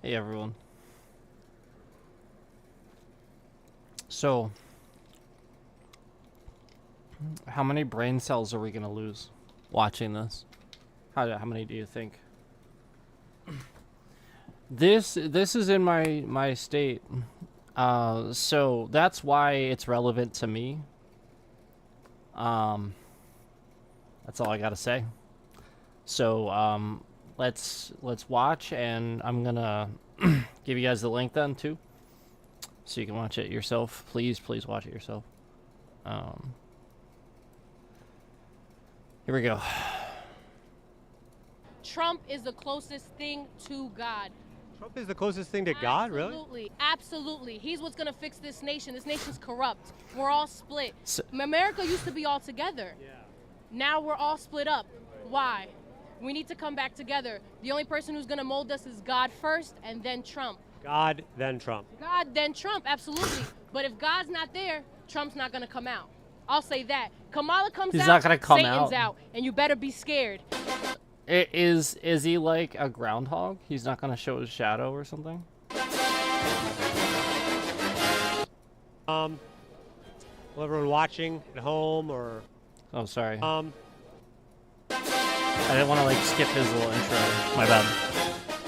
Hey everyone. So, how many brain cells are we gonna lose watching this? How many do you think? This is in my state. So that's why it's relevant to me. That's all I gotta say. So let's watch, and I'm gonna give you guys the link then too, so you can watch it yourself. Please watch it yourself. Here we go. Trump is the closest thing to God. Trump is the closest thing to God, really? Absolutely, absolutely. He's what's gonna fix this nation. This nation's corrupt. We're all split. So, America used to be all together. Yeah. Now we're all split up. Why? We need to come back together. The only person who's gonna mold us is God first, and then Trump. God, then Trump. God, then Trump, absolutely. But if God's not there, Trump's not gonna come out. I'll say that. Kamala comes He's out, not gonna come Satan's out. out, and you better be scared. is he like a groundhog? He's not gonna show his shadow or something? Well, everyone watching at home or Oh, sorry. I didn't want to like skip his little intro. My bad.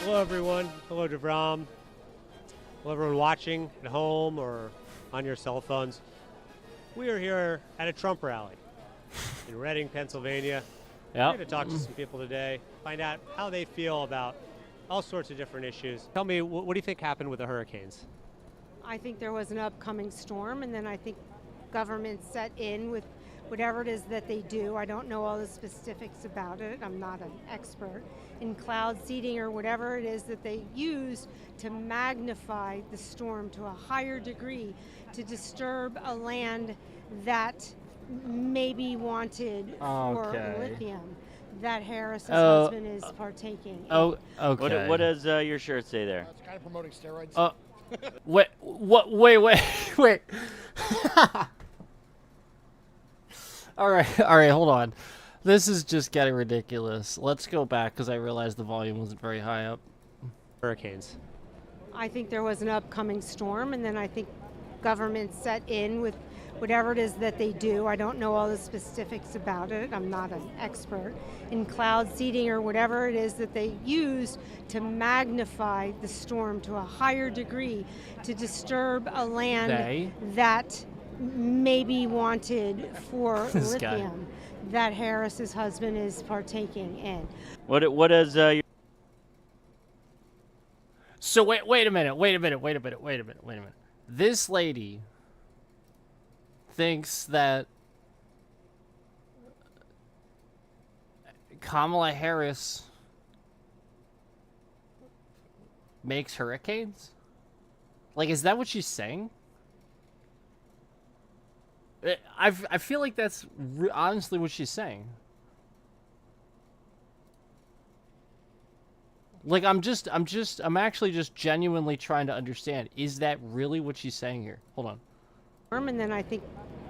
hello everyone. Hello DeVrom. Hello everyone watching at home or on your cell phones. We are here at a Trump rally in Reading, Pennsylvania. We're Yep. going to talk to some people today, find out how they feel about all sorts of different issues. Tell me, what do you think happened with the hurricanes? I think there was an upcoming storm, and then I think government set in with whatever it is that they do. I don't know all the specifics about it. I'm not an expert in cloud seeding or whatever it is that they use to magnify the storm to a higher degree to disturb a land that maybe wanted for Okay. lithium that Harris's Oh, husband is partaking in. Oh, okay. What does your shirt say there? It's kind of promoting steroids. Wait, what? Wait. all right, hold on. This is just getting ridiculous. Let's go back because I realized the volume wasn't very high up. Hurricanes. I think there was an upcoming storm, and then I think government set in with whatever it is that they do. I don't know all the specifics about it. I'm not an expert in cloud seeding or whatever it is that they use to magnify the storm to a higher degree to disturb a land They? that maybe wanted for This guy. lithium that Harris's husband is partaking in. What does your So wait a minute. This lady thinks that Kamala Harris makes hurricanes? Like, is that what she's saying? I feel like that's honestly what she's saying. Like, I'm actually just genuinely trying to understand. Is that really what she's saying here? Hold on. And then I think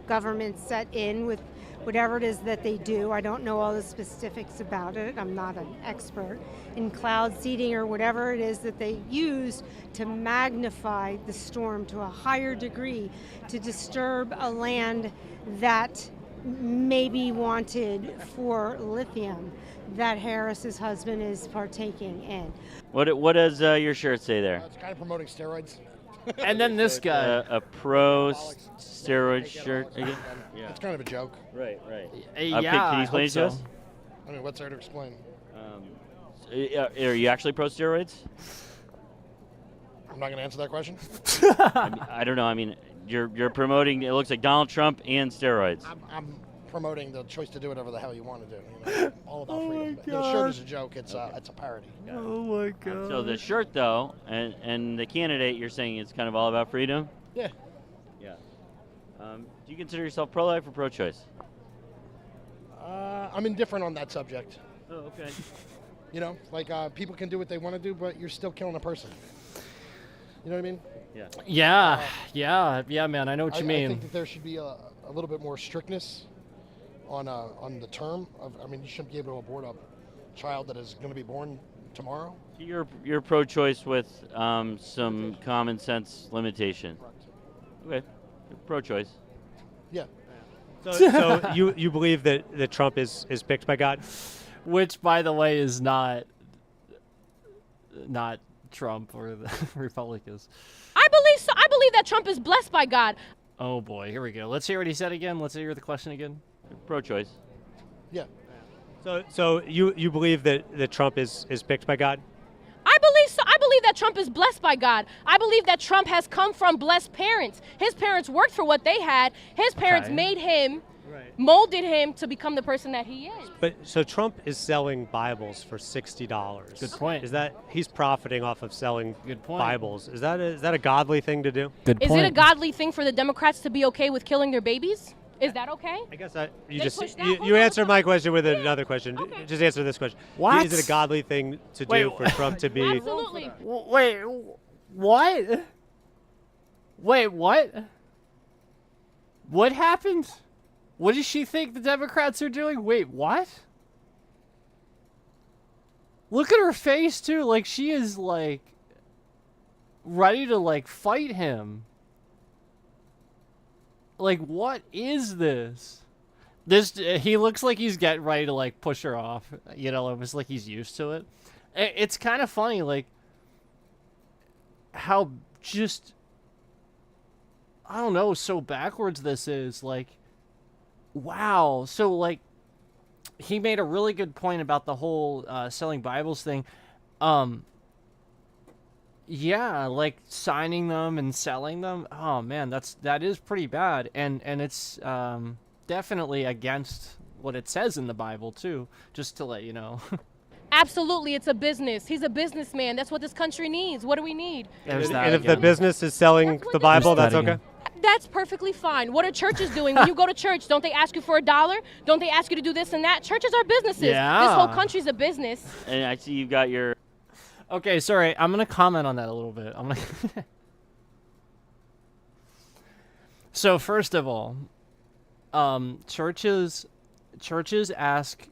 government set in with whatever it is that they do. I don't know all the specifics about it. I'm not an expert in cloud seeding or whatever it is that they use to magnify the storm to a higher degree to disturb a land that maybe wanted for lithium that Harris's husband is partaking in. what does your shirt say there? It's kind of promoting steroids. And then this guy. A pro steroid shirt again? Yeah. It's kind of a joke. Right. Yeah, can I you explain hope it to so. us? I mean, what's there to explain? Are you actually pro steroids? I'm not going to answer that question. I don't know. I mean, you're promoting. It looks like Donald Trump and steroids. I'm promoting the choice to do whatever the hell you want to do. You know, all about freedom. The shirt is a joke. It's a parody. Oh my god. So the shirt, though, and the candidate, you're saying it's kind of all about freedom. Yeah. Yeah. Do you consider yourself pro-life or pro-choice? I'm indifferent on that subject. Oh, okay. You know, like people can do what they want to do, but you're still killing a person. You know what I mean? Yeah. Yeah, man. I know what you I mean. think that there should be a little bit more strictness on the term of. I mean, you shouldn't be able to abort a child that is going to be born tomorrow. You're pro-choice with some common sense limitation. Okay, you're pro-choice. Yeah. So you believe that Trump is picked by God? Which, by the way, is not Trump or the Republicans. I believe so. I believe that Trump is blessed by God. Oh boy, here we go. Let's hear what he said again. Let's hear the question again. You're pro-choice. Yeah. So you believe that Trump is picked by God? I believe so. I believe that Trump is blessed by God. I believe that Trump has come from blessed parents. His parents worked for what they had. His parents Okay. made him, molded him to become the person that he is. But so Trump is selling Bibles for $60. Good point. Is that he's profiting off of selling Good point. Bibles? Is that a godly thing to do? Good Is it a godly thing for the Democrats to be okay with killing their babies? Is that okay? I guess you They just push that? you, Hold you on, answered hold my on. question with Yeah. another question. Okay. Just answer this question. What? Is it a godly thing to do Wait, for Trump to be? Absolutely. Wait, what? Wait, what? What happened? What does she think the Democrats are doing? Wait, what? Look at her face too. Like she is like ready to like fight him. Like what is this? He looks like he's getting ready to like push her off. You know, almost like he's used to it. It's kind of funny, like how just I don't know, so backwards this is. Like, wow. So like he made a really good point about the whole selling Bibles thing. Yeah, like signing them and selling them. Oh man, that is pretty bad, and it's definitely against what it says in the Bible too. Just to let you know. Absolutely, it's a business. He's a businessman. That's what this country needs. What do we need? There's that And if the again. business is selling That's what the they Bible, do. that's There's that okay. again. That's perfectly fine. What are churches doing? When you go to church, don't they ask you for $1? Don't they ask you to do this and that? Churches are businesses. Yeah. This whole country's a business. And I see you've got your Okay, sorry. I'm gonna comment on that a little bit. I'm gonna. So first of all, churches ask.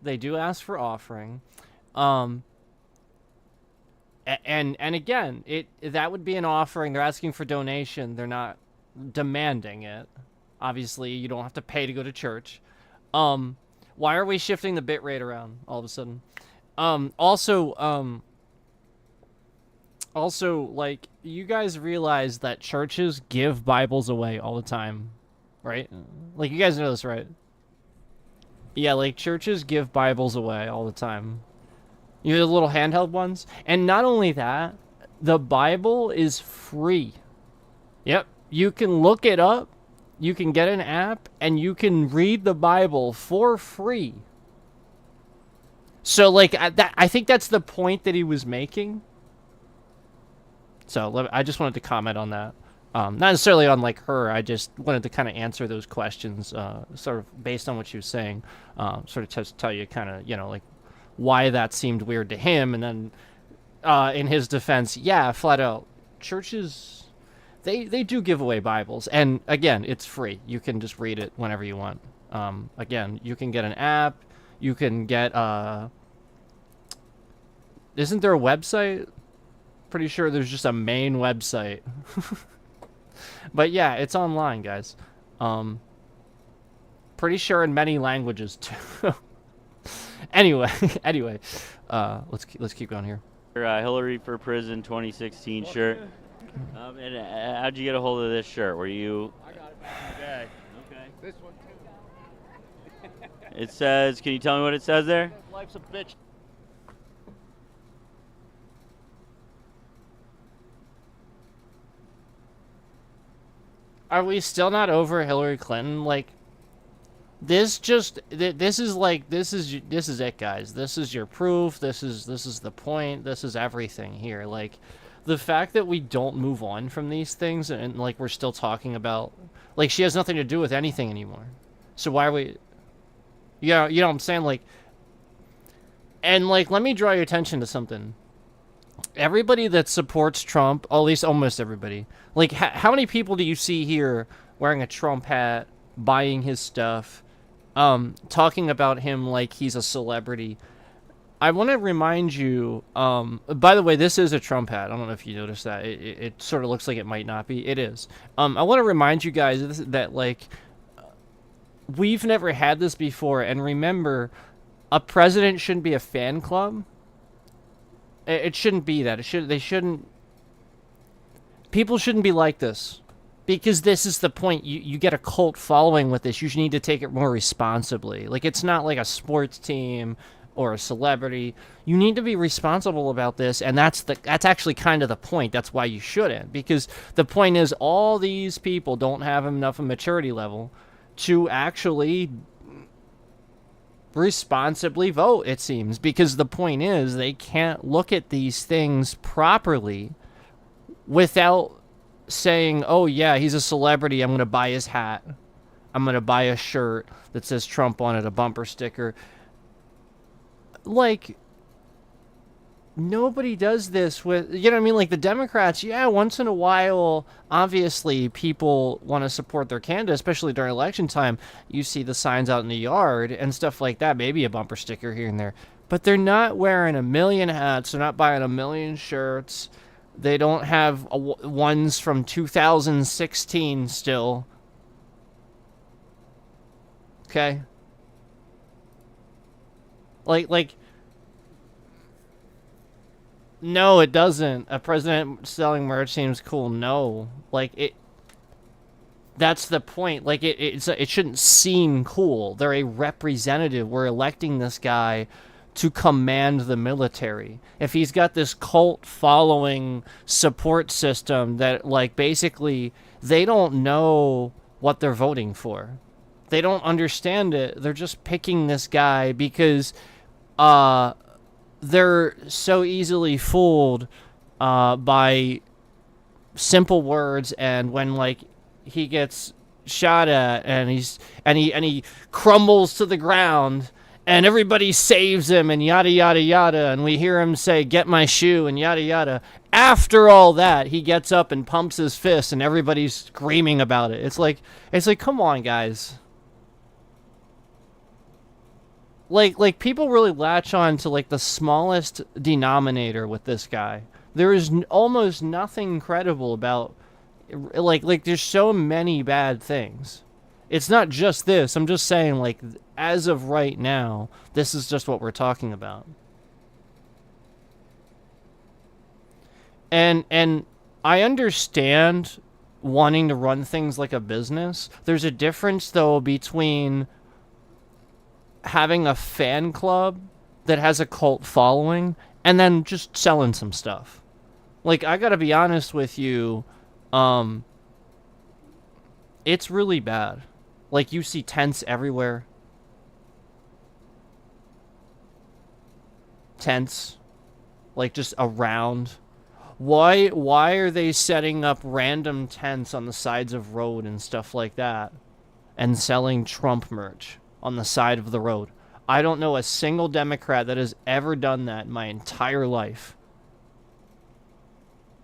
They do ask for offering, and again, that would be an offering. They're asking for donation. They're not demanding it. Obviously, you don't have to pay to go to church. Why are we shifting the bit rate around all of a sudden? Also, like, you guys realize that churches give Bibles away all the time, right? Like, you guys know this, right? Yeah, like, churches give Bibles away all the time. You know, the little handheld ones? And not only that, the Bible is free. Yep, you can look it up, you can get an app, and you can read the Bible for free. So, like, I think that's the point that he was making. So, I just wanted to comment on that. Not necessarily on, like, her. I just wanted to kind of answer those questions, sort of based on what she was saying. Sort of just tell you kind of, you know, like, why that seemed weird to him. And then, in his defense, yeah, flat out, churches, they do give away Bibles. And, again, it's free. You can just read it whenever you want. Again, you can get an app. You can get, isn't there a website? Pretty sure there's just a main website. But yeah, it's online, guys. Pretty sure in many languages too. Anyway, let's keep going here. Hillary for Prison 2016 shirt. And how'd you get a hold of this shirt? Were you? I got it back in the day. Okay. This one too. It says. Can you tell me what it says there? Life's a bitch. Are we still not over Hillary Clinton? Like, this is it, guys. This is your proof. This is the point. This is everything here. Like, the fact that we don't move on from these things and like we're still talking about, like, she has nothing to do with anything anymore. So why are we? Yeah, you know what I'm saying? Like, and like, let me draw your attention to something. Everybody that supports Trump, at least almost everybody, like, how many people do you see here wearing a Trump hat, buying his stuff, talking about him like he's a celebrity? I want to remind you, by the way, this is a Trump hat. I don't know if you noticed that. It sort of looks like it might not be. It is. I want to remind you guys that, like, we've never had this before. And remember, a president shouldn't be a fan club. It shouldn't be that. They shouldn't. People shouldn't be like this. Because this is the point. You get a cult following with this. You need to take it more responsibly. Like, it's not like a sports team or a celebrity. You need to be responsible about this, and that's actually kind of the point. That's why you shouldn't, because the point is all these people don't have enough of a maturity level to actually responsibly vote, it seems, because the point is they can't look at these things properly without saying, oh yeah, he's a celebrity, I'm going to buy his hat, I'm going to buy a shirt that says Trump on it, a bumper sticker. Like, nobody does this with, you know what I mean? Like, the Democrats, yeah, once in a while, obviously, people want to support their candidate, especially during election time. You see the signs out in the yard and stuff like that, maybe a bumper sticker here and there. But they're not wearing a million hats, they're not buying a million shirts. They don't have ones from 2016 still. Okay? Like, no, it doesn't. A president selling merch seems cool. No, like it. That's the point. Like it shouldn't seem cool. They're a representative. We're electing this guy to command the military. If he's got this cult following support system that, like, basically they don't know what they're voting for. They don't understand it. They're just picking this guy because they're so easily fooled by simple words, and when, like, he gets shot at and he crumbles to the ground and everybody saves him and yada yada yada, and we hear him say, "Get my shoe," and yada yada. After all that, he gets up and pumps his fist and everybody's screaming about it. It's like come on, guys. Like people really latch on to, like, the smallest denominator with this guy. There is almost nothing credible about, like there's so many bad things. It's not just this. I'm just saying, like, as of right now, this is just what we're talking about. And I understand wanting to run things like a business. There's a difference, though, between having a fan club that has a cult following and then just selling some stuff. Like, I gotta be honest with you, it's really bad. Like, you see tents everywhere. Tents, like, just around. Why are they setting up random tents on the sides of road and stuff like that and selling Trump merch on the side of the road? I don't know a single Democrat that has ever done that in my entire life.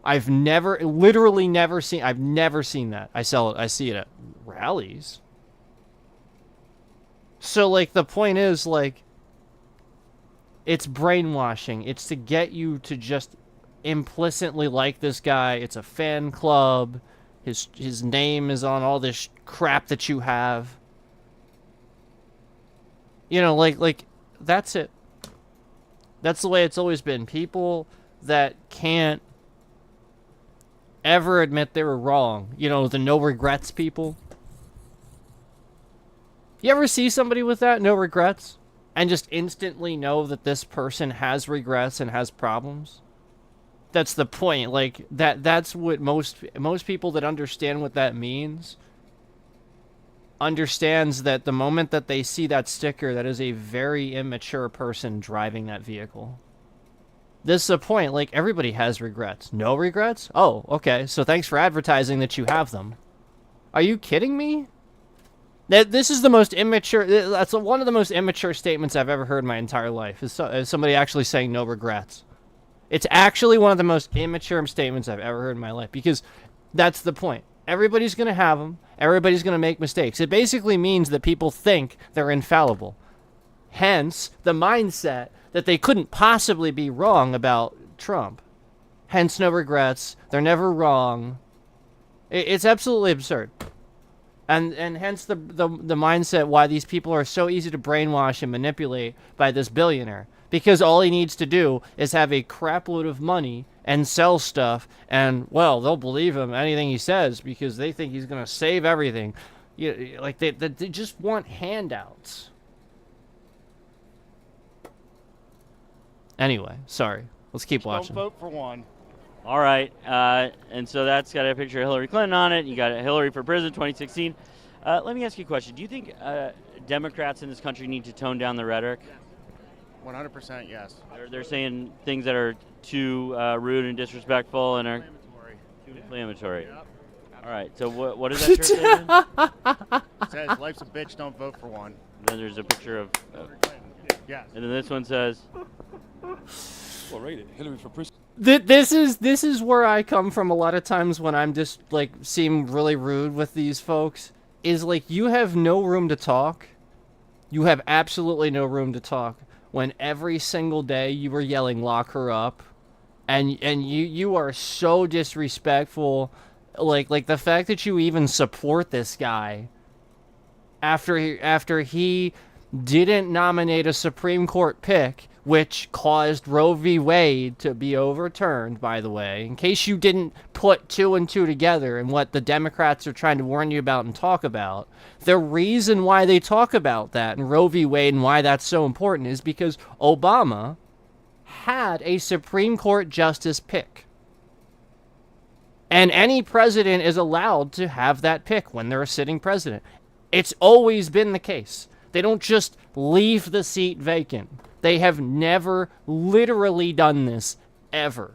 I've literally never seen that. I see it at rallies. So, like, the point is, like, it's brainwashing. It's to get you to just implicitly like this guy. It's a fan club. His name is on all this crap that you have. You know, like that's it. That's the way it's always been. People that can't ever admit they were wrong. You know, the no regrets people. You ever see somebody with that, no regrets, and just instantly know that this person has regrets and has problems? That's the point. Like, that's what most people that understand what that means understands, that the moment that they see that sticker, that is a very immature person driving that vehicle. This is the point. Like, everybody has regrets. No regrets? Oh, okay. So thanks for advertising that you have them. Are you kidding me? This is the most immature. That's one of the most immature statements I've ever heard in my entire life. Is somebody actually saying no regrets? It's actually one of the most immature statements I've ever heard in my life, because that's the point. Everybody's going to have them. Everybody's going to make mistakes. It basically means that people think they're infallible. Hence, the mindset that they couldn't possibly be wrong about Trump. Hence, no regrets. They're never wrong. It's absolutely absurd. And hence the mindset why these people are so easy to brainwash and manipulate by this billionaire. Because all he needs to do is have a crap load of money and sell stuff, and, well, they'll believe him, anything he says, because they think he's going to save everything. Like, they just want handouts. Anyway, sorry. Let's keep watching. Don't vote for one. All right, and so that's got a picture of Hillary Clinton on it. You got Hillary for president 2016. Let me ask you a question. Do you think Democrats in this country need to tone down the rhetoric? 100% yes. They're saying things that are too rude and disrespectful and are Inflammatory. too inflammatory. Yep. All right, so what is that shirt say then? It says, life's a bitch, don't vote for one. And then there's a picture of, Yes. and then this one says, Well, rated Hillary for president. This is where I come from a lot of times when I'm just, like, seem really rude with these folks. Is, like, you have no room to talk. You have absolutely no room to talk when every single day you were yelling, lock her up. And you are so disrespectful. Like the fact that you even support this guy after he didn't nominate a Supreme Court pick, which caused Roe v. Wade to be overturned, by the way, in case you didn't put two and two together and what the Democrats are trying to warn you about and talk about. The reason why they talk about that and Roe v. Wade and why that's so important is because Obama had a Supreme Court justice pick. And any president is allowed to have that pick when they're a sitting president. It's always been the case. They don't just leave the seat vacant. They have never literally done this, ever.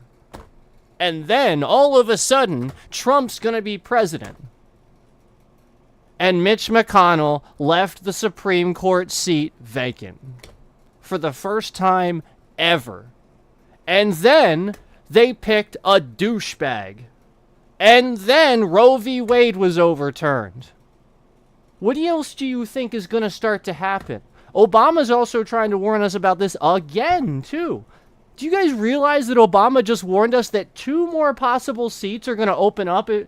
And then, all of a sudden, Trump's going to be president. And Mitch McConnell left the Supreme Court seat vacant. For the first time ever. And then, they picked a douchebag. And then, Roe v. Wade was overturned. What else do you think is going to start to happen? Obama's also trying to warn us about this again, too. Do you guys realize that Obama just warned us that 2 more possible seats are going to open up? And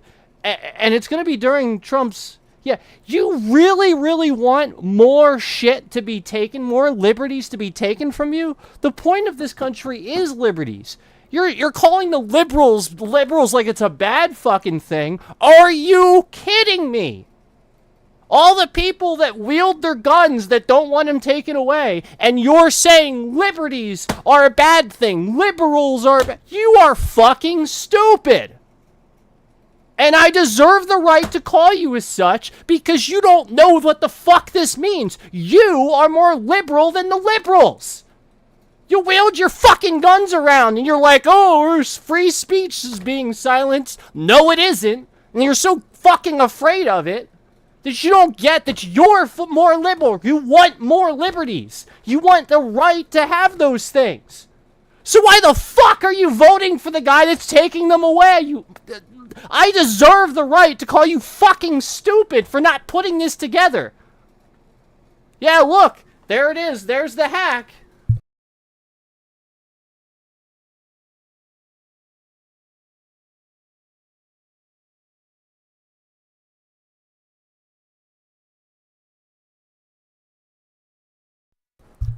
it's going to be during Trump's... Yeah, you really, really want more shit to be taken, more liberties to be taken from you? The point of this country is liberties. You're calling the liberals like it's a bad fucking thing. Are you kidding me? All the people that wield their guns that don't want them taken away, and you're saying liberties are a bad thing, liberals are you are fucking stupid. And I deserve the right to call you as such because you don't know what the fuck this means. You are more liberal than the liberals. You wield your fucking guns around and you're like, oh, free speech is being silenced. No, it isn't. And you're so fucking afraid of it that you don't get that you're more liberal. You want more liberties. You want the right to have those things. So why the fuck are you voting for the guy that's taking them away? I deserve the right to call you fucking stupid for not putting this together. Yeah, look. There it is. There's the hack.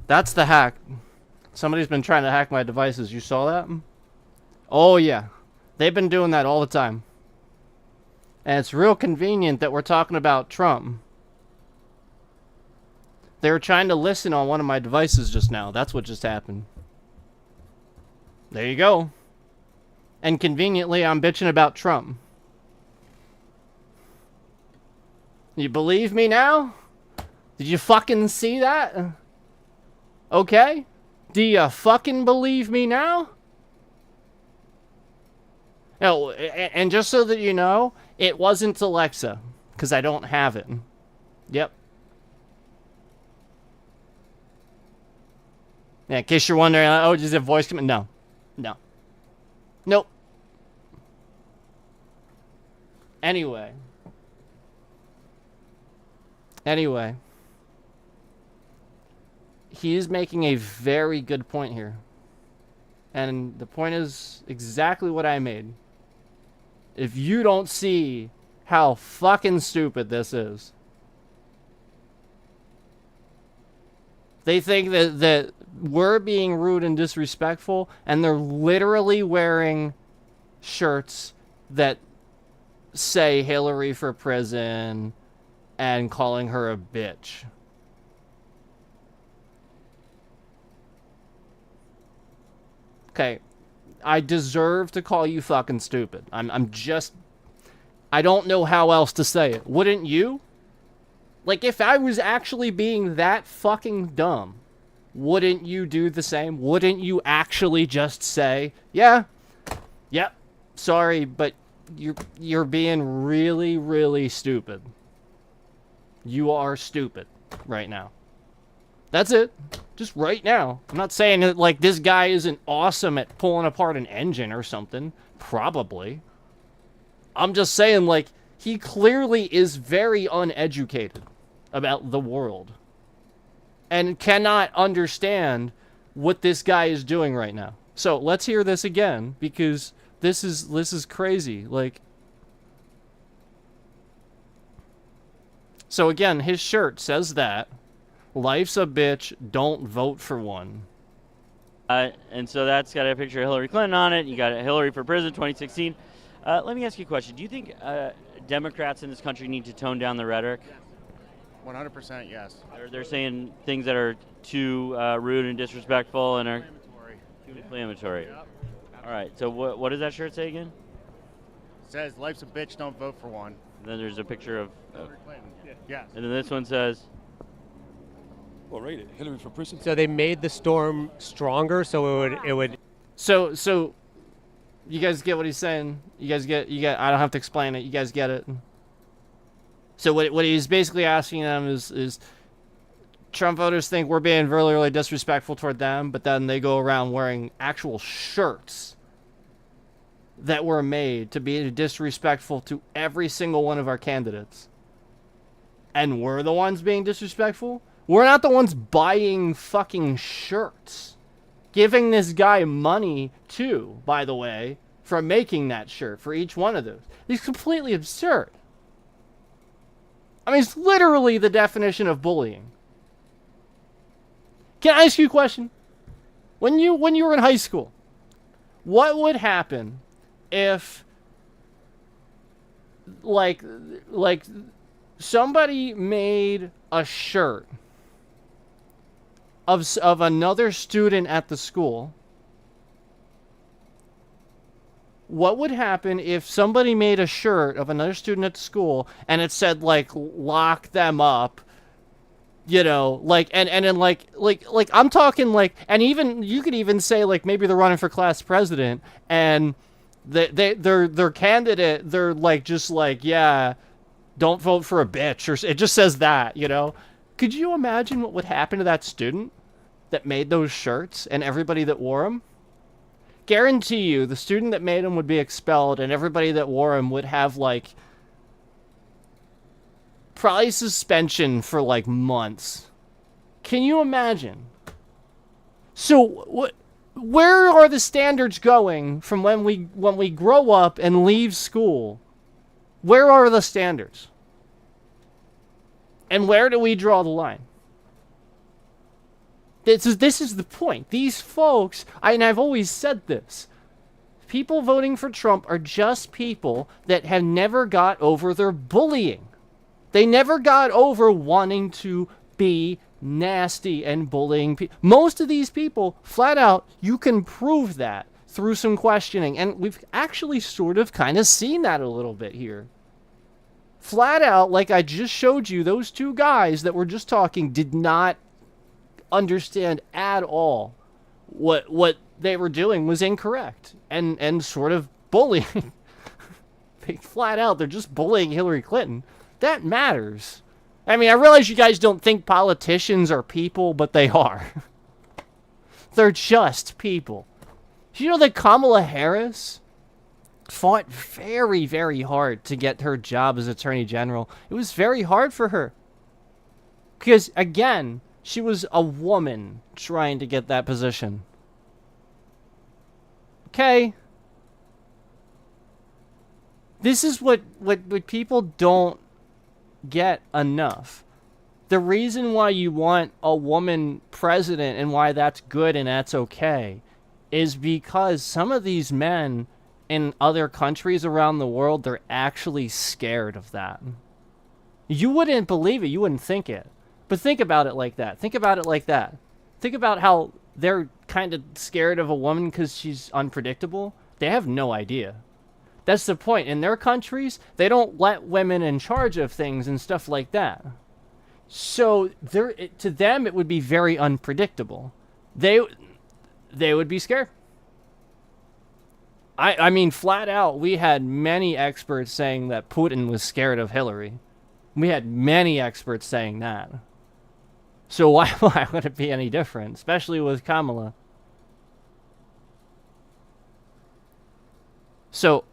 That's the hack. Somebody's been trying to hack my devices. You saw that? Oh, yeah. They've been doing that all the time. And it's real convenient that we're talking about Trump. They were trying to listen on one of my devices just now. That's what just happened. There you go. And conveniently, I'm bitching about Trump. You believe me now? Did you fucking see that? Okay? Do you fucking believe me now? No, and just so that you know, it wasn't Alexa, because I don't have it. Yep. Yeah, in case you're wondering, oh, is it voice command? No. No. Nope. Anyway. he is making a very good point here. And the point is exactly what I made. If you don't see how fucking stupid this is, they think that we're being rude and disrespectful, and they're literally wearing shirts that say Hillary for prison and calling her a bitch. Okay, I deserve to call you fucking stupid. I don't know how else to say it. Wouldn't you? Like, if I was actually being that fucking dumb, wouldn't you do the same? Wouldn't you actually just say, yeah, yep, sorry, but you're being really, really stupid. You are stupid right now. That's it. Just right now. I'm not saying that, like, this guy isn't awesome at pulling apart an engine or something. Probably. I'm just saying, like, he clearly is very uneducated about the world. And cannot understand what this guy is doing right now. So, let's hear this again, because this is crazy. Like, so again, his shirt says that. Life's a bitch, don't vote for one. And so that's got a picture of Hillary Clinton on it. You got Hillary for president 2016. Let me ask you a question. Do you think Democrats in this country need to tone down the rhetoric? 100% yes. They're saying things that are too rude and disrespectful and are too inflammatory. Yep. All right, so what does that shirt say again? It says, life's a bitch, don't vote for one. And then there's a picture of Hillary Clinton. Yes. and then this one says, Well, rate it. Hillary for president. So they made the storm stronger, so it would. So you guys get what he's saying? You get I don't have to explain it. You guys get it. So what he's basically asking them is Trump voters think we're being really, really disrespectful toward them, but then they go around wearing actual shirts that were made to be disrespectful to every single one of our candidates. And we're the ones being disrespectful? We're not the ones buying fucking shirts. Giving this guy money, too, by the way, for making that shirt, for each one of those. It's completely absurd. I mean, it's literally the definition of bullying. Can I ask you a question? When you were in high school, what would happen if, like somebody made a shirt of another student at the school? What would happen if somebody made a shirt of another student at the school and it said, like, lock them up, you know, like, and then like I'm talking, like, and even you could even say, like, maybe they're running for class president and their candidate, they're like, just like, yeah, don't vote for a bitch, or it just says that, you know. Could you imagine what would happen to that student that made those shirts and everybody that wore them? Guarantee you, the student that made them would be expelled, and everybody that wore them would have, like, probably suspension for, like, months. Can you imagine? So, where are the standards going from when we grow up and leave school? Where are the standards? And where do we draw the line? This is the point. These folks, and I've always said this, people voting for Trump are just people that have never got over their bullying. They never got over wanting to be nasty and bullying people. Most of these people, flat out, you can prove that through some questioning. And we've actually sort of kind of seen that a little bit here. Flat out, like I just showed you, those two guys that were just talking did not understand at all what they were doing was incorrect and sort of bullying. Flat out, they're just bullying Hillary Clinton. That matters. I mean, I realize you guys don't think politicians are people, but they are. They're just people. Do you know that Kamala Harris fought very, very hard to get her job as Attorney General? It was very hard for her. Because, again, She was a woman trying to get that position. Okay. This is what people don't get enough. The reason why you want a woman president and why that's good and that's okay is because some of these men in other countries around the world, they're actually scared of that. You wouldn't believe it. You wouldn't think it. But think about it like that. Think about it like that. Think about how they're kind of scared of a woman because she's unpredictable. They have no idea. That's the point. In their countries, they don't let women in charge of things and stuff like that. So to them, it would be very unpredictable. They would be scared. I mean, flat out, we had many experts saying that Putin was scared of Hillary. We had many experts saying that. So why would it be any different, especially with Kamala? So,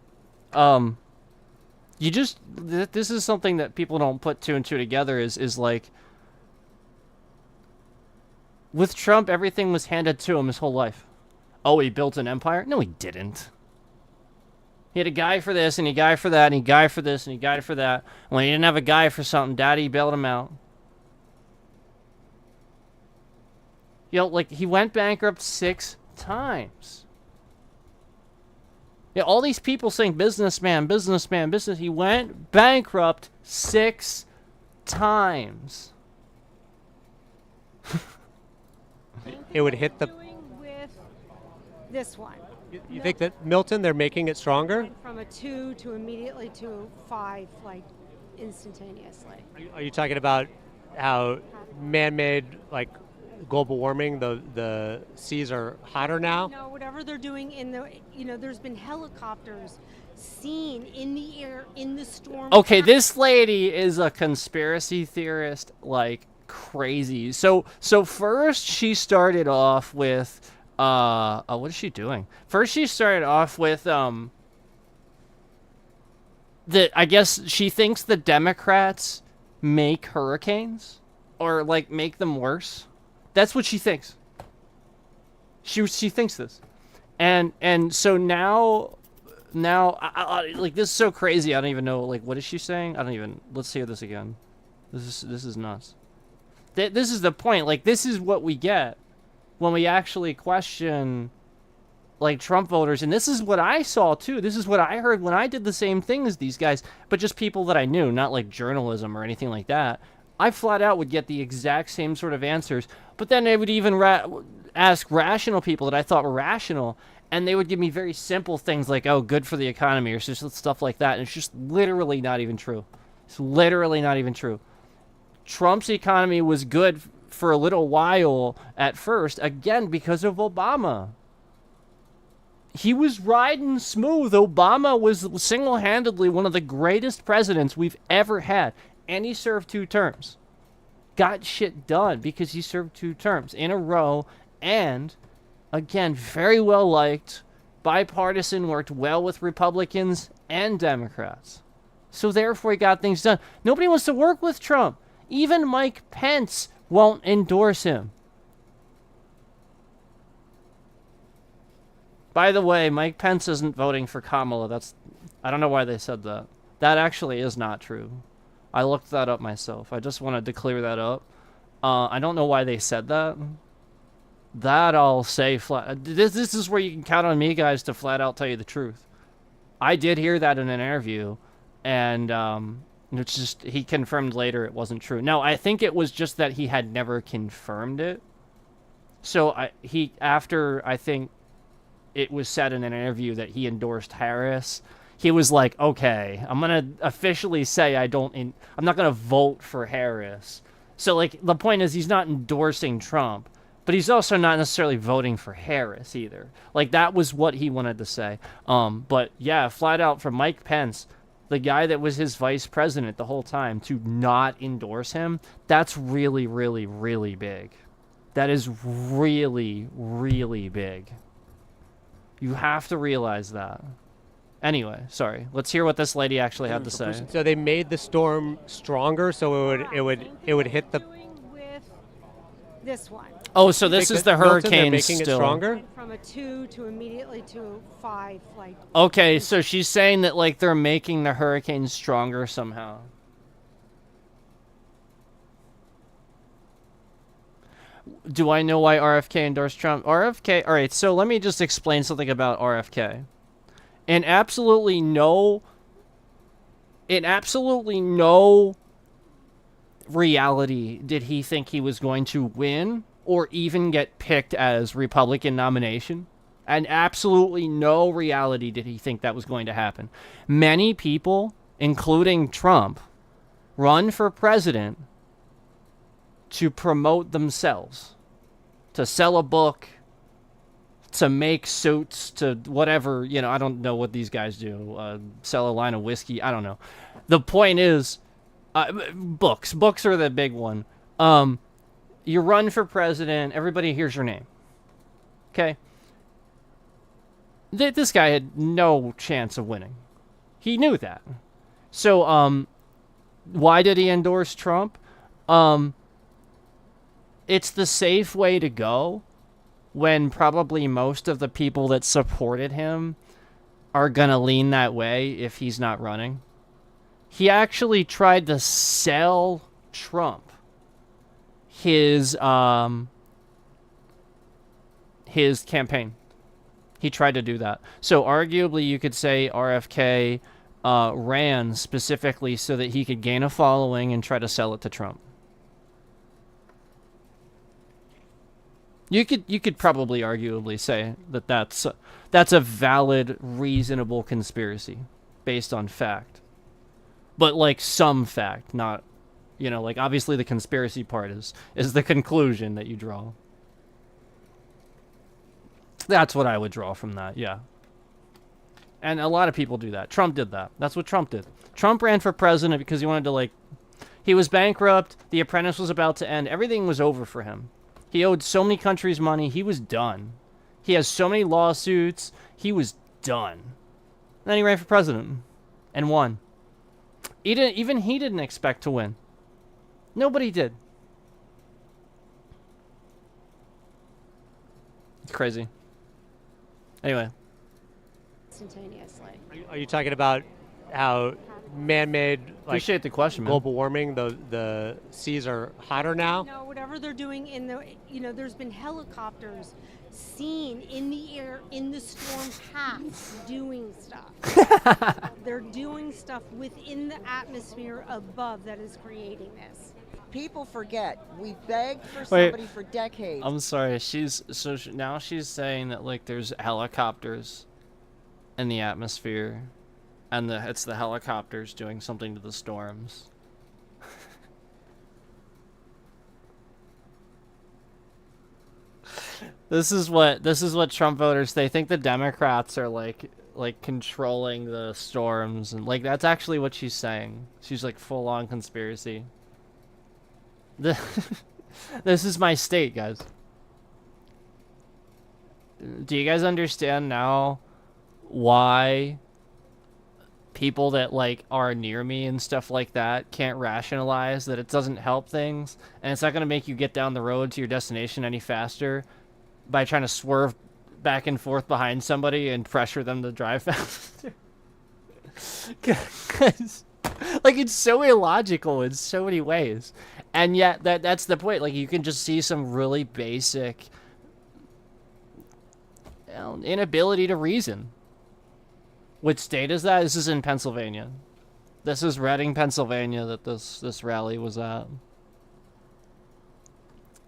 you just, this is something that people don't put two and two together is like, with Trump, everything was handed to him his whole life. Oh, he built an empire? No, he didn't. He had a guy for this, and a guy for that, and a guy for this, and a guy for that. When he didn't have a guy for something, Daddy bailed him out. You know, like, he went bankrupt 6 times. Yeah, all these people saying businessman, businessman, business. He went bankrupt 6 times. It would hit the. With this one. You think that Milton, they're making it stronger? Went from a 2 to immediately to a 5, like instantaneously. Are you talking about how man-made, like global warming, the seas are hotter now? No, whatever they're doing in the, there's been helicopters seen in the air in the storm. Okay, this lady is a conspiracy theorist like crazy. So first she started off with what is she doing? First she started off with I guess she thinks the Democrats make hurricanes or like make them worse. That's what she thinks. She thinks this. And so now I like, this is so crazy. I don't even know, like, what is she saying? Let's hear this again. This is nuts. This is the point. Like, this is what we get when we actually question, like, Trump voters. And this is what I saw, too. This is what I heard when I did the same thing as these guys, but just people that I knew, not, like, journalism or anything like that. I flat out would get the exact same sort of answers, but then they would even ask rational people that I thought were rational, and they would give me very simple things like, oh, good for the economy, or just stuff like that, and it's just literally not even true. It's literally not even true. Trump's economy was good for a little while at first, again, because of Obama. He was riding smooth. Obama was single-handedly one of the greatest presidents we've ever had, and he served 2 terms. Got shit done because he served 2 terms in a row, and, again, very well liked, bipartisan, worked well with Republicans and Democrats. So therefore he got things done. Nobody wants to work with Trump. Even Mike Pence won't endorse him. By the way, Mike Pence isn't voting for Kamala. I don't know why they said that. That actually is not true. I looked that up myself. I just wanted to clear that up. I don't know why they said that. That I'll say flat. This is where you can count on me, guys, to flat out tell you the truth. I did hear that in an interview, and it's just he confirmed later it wasn't true. No, I think it was just that he had never confirmed it. So after I think it was said in an interview that he endorsed Harris, he was like, okay, I'm gonna officially say I'm not gonna vote for Harris. So like the point is he's not endorsing Trump, but he's also not necessarily voting for Harris either. Like that was what he wanted to say. But yeah, flat out from Mike Pence, the guy that was his vice president the whole time, to not endorse him, that's really, really, really big. That is really, really big. You have to realize that. Anyway, sorry. Let's hear what this lady actually had to say. So they made the storm stronger, so it would hit the. This one. Oh, so this is the Milton, they're hurricane making it still. stronger. From a 2 to immediately to a 5, like. Okay, so she's saying that like they're making the hurricane stronger somehow. Do I know why RFK endorsed Trump? RFK, all right, so let me just explain something about RFK. In absolutely no reality did he think he was going to win or even get picked as Republican nomination. And absolutely no reality did he think that was going to happen. Many people, including Trump, run for president to promote themselves, to sell a book, to make suits, to whatever, you know, I don't know what these guys do, sell a line of whiskey, I don't know. The point is, books are the big one. You run for president, everybody hears your name. Okay? This guy had no chance of winning. He knew that. So, why did he endorse Trump? It's the safe way to go when probably most of the people that supported him are gonna lean that way if he's not running. He actually tried to sell Trump his campaign. He tried to do that. So arguably you could say RFK ran specifically so that he could gain a following and try to sell it to Trump. You could probably arguably say that that's a valid, reasonable conspiracy based on fact. But like some fact, not, you know, like obviously the conspiracy part is the conclusion that you draw. That's what I would draw from that, yeah. And a lot of people do that. Trump did that. That's what Trump did. Trump ran for president because he wanted to, like, he was bankrupt, The Apprentice was about to end, everything was over for him. He owed so many countries money, he was done. He has so many lawsuits, he was done. And then he ran for president and won. Even he didn't expect to win. Nobody did. It's crazy. Anyway. Instantaneously. Are you talking about how man-made, like, Appreciate the question, man. global warming, the seas are hotter now? No, whatever they're doing in the, you know, there's been helicopters seen in the air, in the storm paths, doing stuff. They're doing stuff within the atmosphere above that is creating this. People forget. We begged for Wait. somebody for decades. I'm sorry. Now she's saying that like there's helicopters in the atmosphere, and it's the helicopters doing something to the storms. This is what Trump voters, they think the Democrats are like controlling the storms, and like that's actually what she's saying. She's like full on conspiracy. This is my state, guys. Do you guys understand now why people that like are near me and stuff like that can't rationalize that it doesn't help things, and it's not going to make you get down the road to your destination any faster by trying to swerve back and forth behind somebody and pressure them to drive faster? 'Cause, like, it's so illogical in so many ways. And yet that's the point. Like, you can just see some really basic inability to reason. Which state is that? This is in Pennsylvania. This is Reading, Pennsylvania that this rally was at.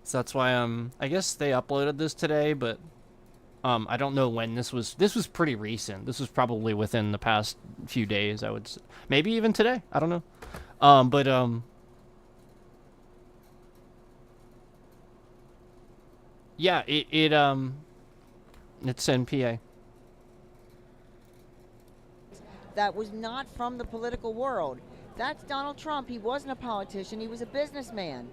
So that's why I guess they uploaded this today, but I don't know when this was pretty recent. This was probably within the past few days, I would say. Maybe even today. I don't know. Yeah, it's in PA. That was not from the political world. That's Donald Trump. He wasn't a politician. He was a businessman.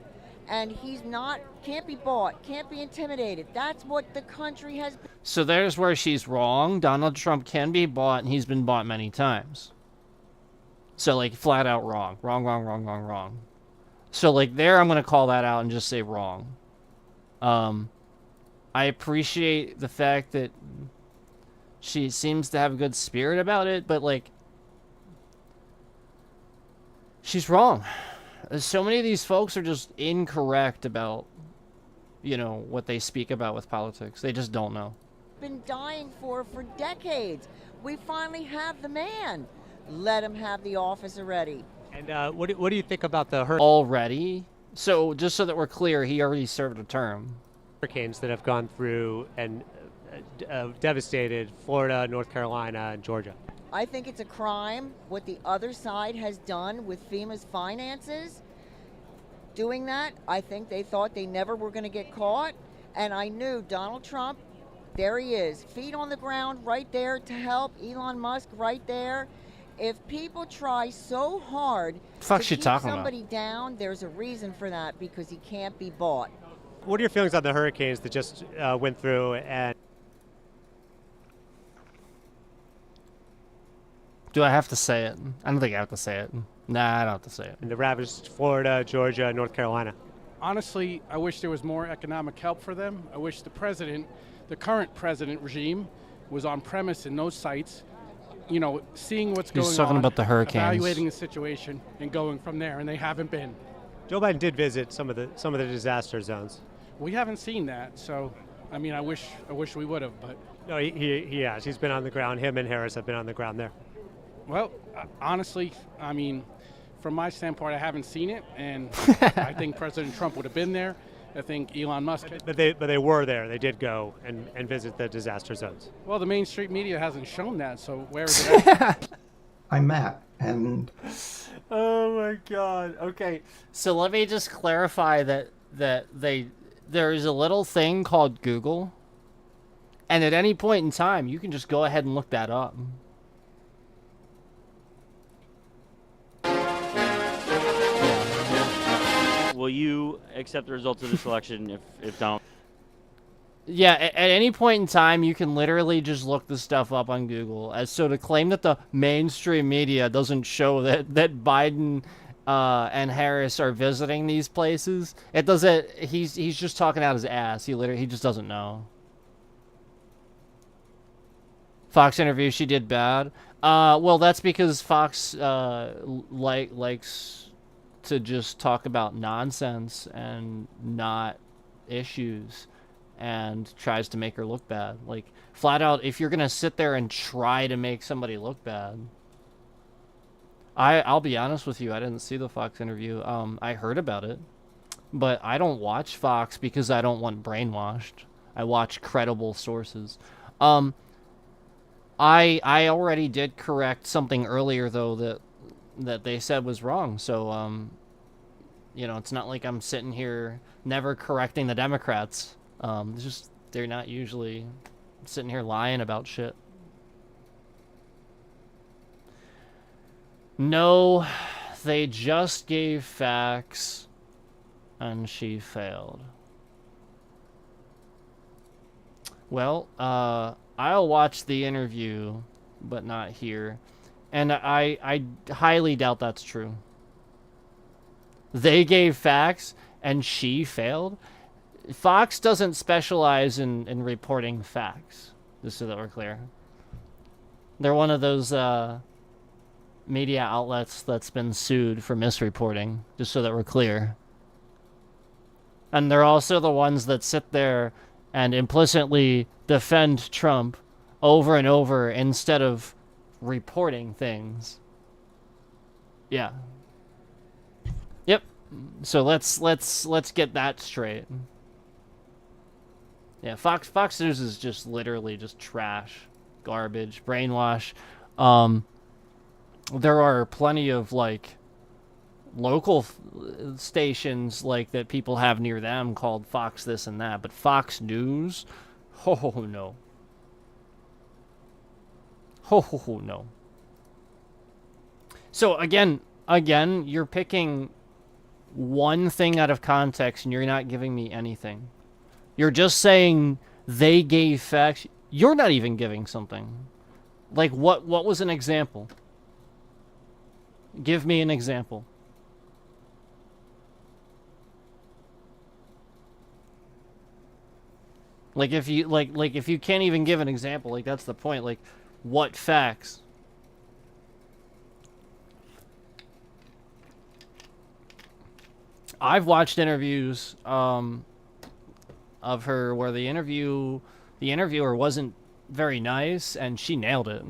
And he's not, can't be bought, can't be intimidated. That's what the country has been. So there's where she's wrong. Donald Trump can be bought, and he's been bought many times. So, like, flat out wrong. Wrong. So, like, there I'm going to call that out and just say wrong. I appreciate the fact that she seems to have a good spirit about it, but like, she's wrong. So many of these folks are just incorrect about, you know, what they speak about with politics. They just don't know. Been dying for decades. We finally have the man. Let him have the office already. And what do you think about the Already? So, just so that we're clear, he already served a term. hurricanes that have gone through and devastated Florida, North Carolina, and Georgia? I think it's a crime what the other side has done with FEMA's finances. Doing that, I think they thought they never were going to get caught. And I knew Donald Trump, there he is, feet on the ground right there to help. Elon Musk right there. If people try so hard to She keep talking about? somebody down, there's a reason for that, because he can't be bought. What are your feelings on the hurricanes that just went through and Do I have to say it? I don't think I have to say it. Nah, I don't have to say it. the ravaged Florida, Georgia, North Carolina? Honestly, I wish there was more economic help for them. I wish the president, the current president regime, was on premise in those sites, you know, seeing what's going on. He's talking about the hurricanes. Evaluating the situation and going from there, and they haven't been. Joe Biden did visit some of the disaster zones. We haven't seen that, so I mean, I wish we would have, but No, he has. He's been on the ground. Him and Harris have been on the ground there. well, honestly, I mean, from my standpoint, I haven't seen it, and I think President Trump would have been there. I think Elon Musk. But they were there. They did go and visit the disaster zones. Well, the mainstream media hasn't shown that, so where is it at? I'm Matt, and Oh my god. Okay. So let me just clarify that there's a little thing called Google. And at any point in time, you can just go ahead and look that up. Will you accept the results of this election if Donald? Yeah, at any point in time, you can literally just look this stuff up on Google. So to claim that the mainstream media doesn't show that Biden and Harris are visiting these places, it doesn't. He's just talking out his ass. He just doesn't know. Fox interview, she did bad. Well, that's because Fox likes to just talk about nonsense and not issues, and tries to make her look bad. Like, flat out, if you're gonna sit there and try to make somebody look bad. I'll be honest with you, I didn't see the Fox interview. I heard about it, but I don't watch Fox because I don't want brainwashed. I watch credible sources. I already did correct something earlier though that they said was wrong. So you know, it's not like I'm sitting here never correcting the Democrats. It's just they're not usually sitting here lying about shit. No, they just gave facts and she failed. Well, I'll watch the interview, but not here. And I highly doubt that's true. They gave facts and she failed? Fox doesn't specialize in reporting facts, just so that we're clear. They're one of those media outlets that's been sued for misreporting, just so that we're clear. And they're also the ones that sit there and implicitly defend Trump over and over instead of reporting things. Yeah. Yep. So let's get that straight. Yeah, Fox News is just literally just trash, garbage, brainwash. There are plenty of like local stations like that people have near them called Fox this and that, but Fox News, oh no. Oh no. So again, you're picking one thing out of context and you're not giving me anything. You're just saying they gave facts. You're not even giving something. Like what was an example? Give me an example. Like if you like if you can't even give an example, like that's the point. Like, what facts? I've watched interviews of her where the interviewer wasn't very nice and she nailed it.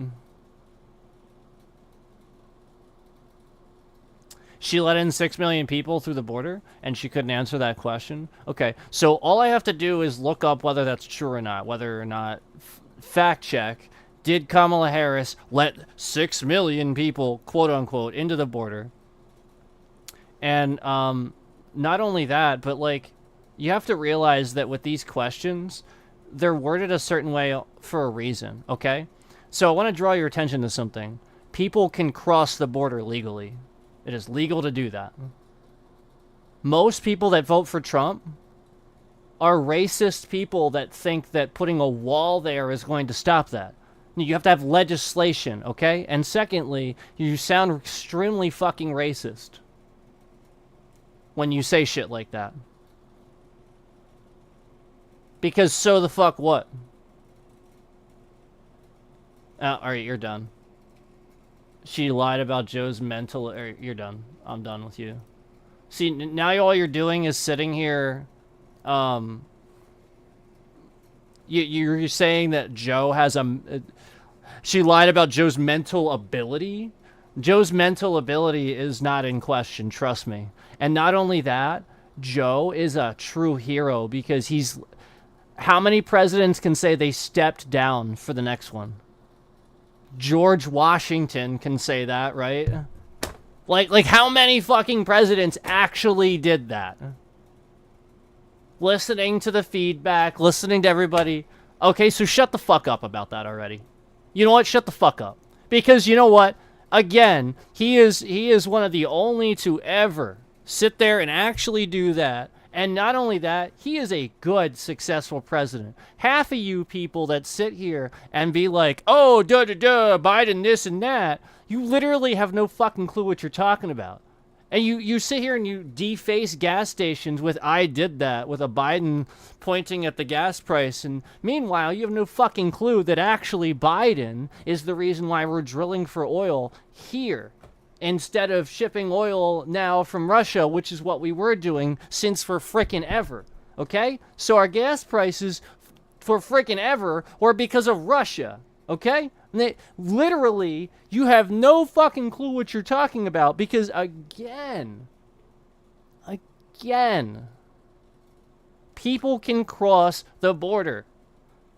She let in 6 million people through the border and she couldn't answer that question. Okay, so all I have to do is look up whether that's true or not, whether or not fact check. Did Kamala Harris let 6 million people, quote unquote, into the border? And not only that, but like, you have to realize that with these questions, they're worded a certain way for a reason, okay? So I want to draw your attention to something. People can cross the border legally. It is legal to do that. Most people that vote for Trump are racist people that think that putting a wall there is going to stop that. You have to have legislation, okay? And secondly, you sound extremely fucking racist when you say shit like that. Because so the fuck what? Alright, you're done. She lied about Joe's mental... you're done. I'm done with you. See, now all you're doing is sitting here... You're saying that Joe has a... She lied about Joe's mental ability? Joe's mental ability is not in question, trust me. And not only that, Joe is a true hero because he's... How many presidents can say they stepped down for the next one? George Washington can say that, right? Like how many fucking presidents actually did that? Listening to the feedback, listening to everybody. Okay, so shut the fuck up about that already. You know what? Shut the fuck up. Because you know what? Again, he is one of the only to ever sit there and actually do that. And not only that, he is a good, successful president. Half of you people that sit here and be like, oh, Biden this and that, you literally have no fucking clue what you're talking about. And you sit here and you deface gas stations with I did that, with a Biden pointing at the gas price. And meanwhile, you have no fucking clue that actually Biden is the reason why we're drilling for oil here, instead of shipping oil now from Russia, which is what we were doing since for frickin' ever, okay? So our gas prices for frickin' ever were because of Russia, okay? Literally, you have no fucking clue what you're talking about because, again, people can cross the border.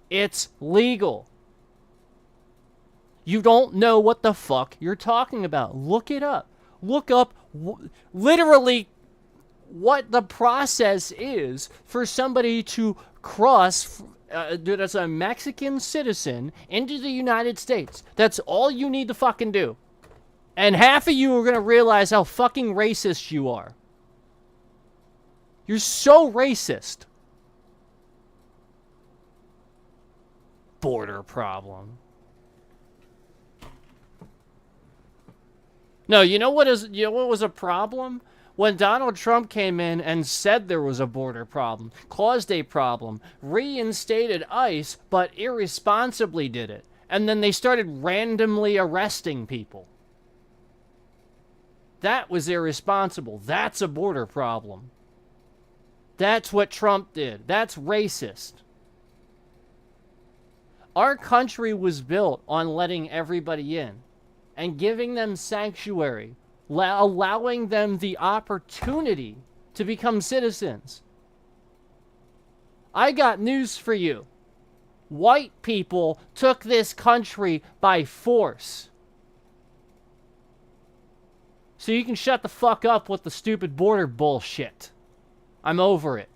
It's legal. You don't know what the fuck you're talking about. Look it up. Look up literally what the process is for somebody to cross as a Mexican citizen into the United States. That's all you need to fucking do. And half of you are going to realize how fucking racist you are. You're so racist. Border problem. No, you know what was a problem? When Donald Trump came in and said there was a border problem, caused a problem, reinstated ICE, but irresponsibly did it. And then they started randomly arresting people. That was irresponsible. That's a border problem. That's what Trump did. That's racist. Our country was built on letting everybody in and giving them sanctuary, allowing them the opportunity to become citizens. I got news for you. White people took this country by force. So you can shut the fuck up with the stupid border bullshit. I'm over it.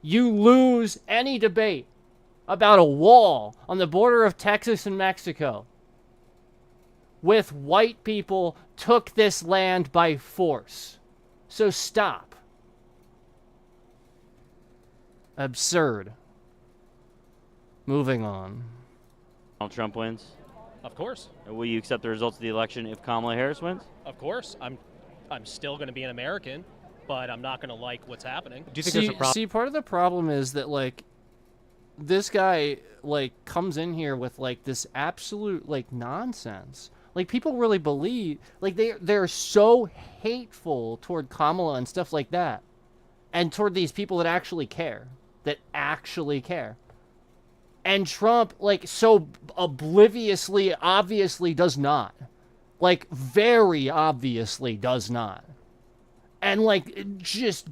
You lose any debate about a wall on the border of Texas and Mexico with white people took this land by force. So stop. Absurd. Moving on. Donald Trump wins. Of course. Will you accept the results of the election if Kamala Harris wins? Of course. I'm still going to be an American, but I'm not going to like what's happening. Do you think there's a problem? See, part of the problem is that, like, this guy like comes in here with like this absolute like nonsense. Like people really believe like they're so hateful toward Kamala and stuff like that, and toward these people that actually care, And Trump like so obliviously, obviously does not, like very obviously does not, and like it just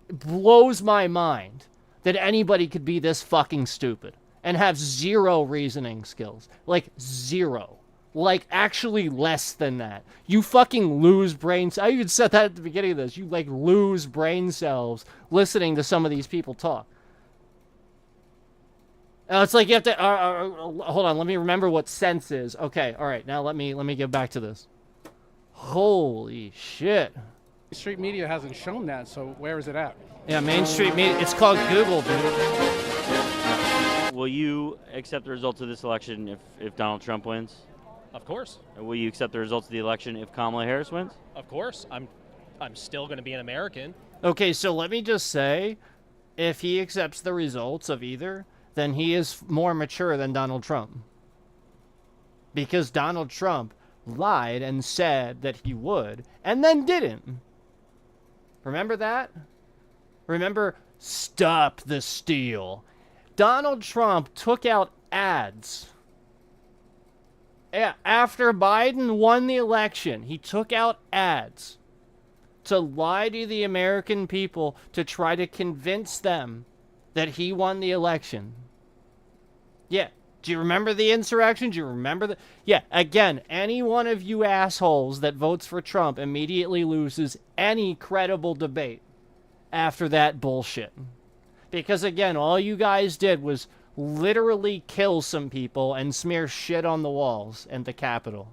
blows my mind that anybody could be this fucking stupid and have zero reasoning skills. Like, zero. Like, actually less than that. You fucking lose brain cells. I even said that at the beginning of this. You, like, lose brain cells listening to some of these people talk. It's like you have to... hold on, let me remember what sense is. Okay, alright, now let me get back to this. Holy shit. Street media hasn't shown that, so where is it at? Yeah, Main Street media. It's called Google, dude. Will you accept the results of this election if Donald Trump wins? Of course. Will you accept the results of the election if Kamala Harris wins? Of course. I'm still going to be an American. Okay, so let me just say, if he accepts the results of either, then he is more mature than Donald Trump. Because Donald Trump lied and said that he would, and then didn't. Remember that? Remember, stop the steal. Donald Trump took out ads. After Biden won the election, he took out ads to lie to the American people to try to convince them that he won the election. Yeah. Do you remember the insurrection? Do you remember the... Yeah, again, any one of you assholes that votes for Trump immediately loses any credible debate after that bullshit. Because, again, all you guys did was literally kill some people and smear shit on the walls at the Capitol.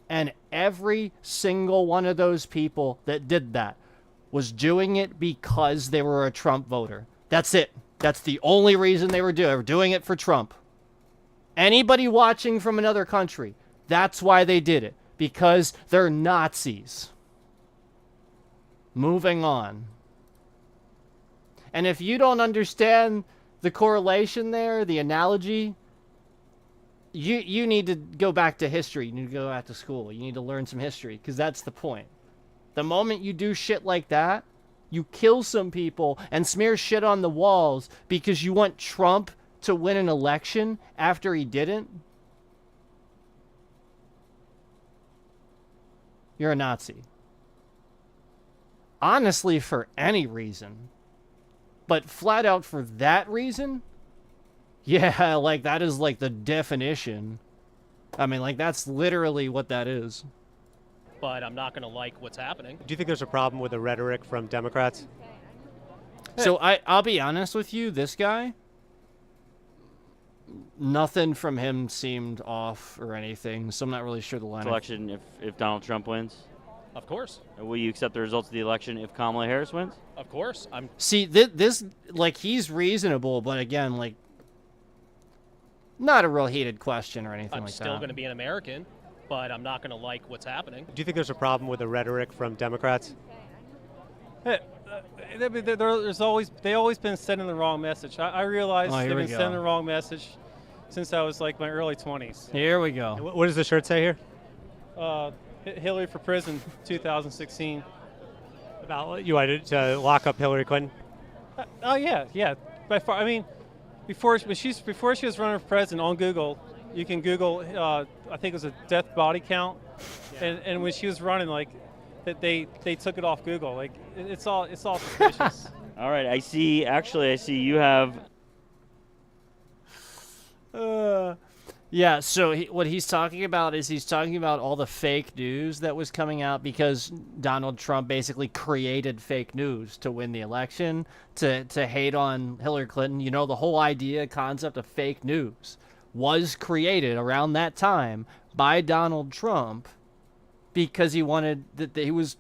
And every single one of those people that did that was doing it because they were a Trump voter. That's it. That's the only reason they were doing it. They were doing it for Trump. Anybody watching from another country, that's why they did it. Because they're Nazis. Moving on. And if you don't understand the correlation there, the analogy, you need to go back to history. You need to go back to school. You need to learn some history, because that's the point. The moment you do shit like that, you kill some people and smear shit on the walls because you want Trump to win an election after he didn't, you're a Nazi. Honestly, for any reason. But flat out for that reason, yeah, like that is like the definition. I mean, like that's literally what that is. But I'm not going to like what's happening. Do you think there's a problem with the rhetoric from Democrats? So I'll be honest with you, this guy, nothing from him seemed off or anything, so I'm not really sure the line. Election if Donald Trump wins? Of course. Will you accept the results of the election if Kamala Harris wins? Of course. See, this like, he's reasonable, but again, like, not a real heated question or anything like that. I'm still going to be an American, but I'm not going to like what's happening. Do you think there's a problem with the rhetoric from Democrats? There's always been sending the wrong message. I realize they've been sending the wrong message since I was like my early 20s. Here we go. What does the shirt say here? Hillary for Prison 2016. About you wanted to lock up Hillary Clinton? Oh yeah. By far, I mean, before she was running for president on Google, you can Google. I think it was a death body count, and when she was running, like, that they took it off Google. Like it's all suspicious. All right, I see you have. Yeah, so what he's talking about is he's talking about all the fake news that was coming out because Donald Trump basically created fake news to win the election, to hate on Hillary Clinton. You know, the whole concept of fake news was created around that time by Donald Trump because he wanted that he was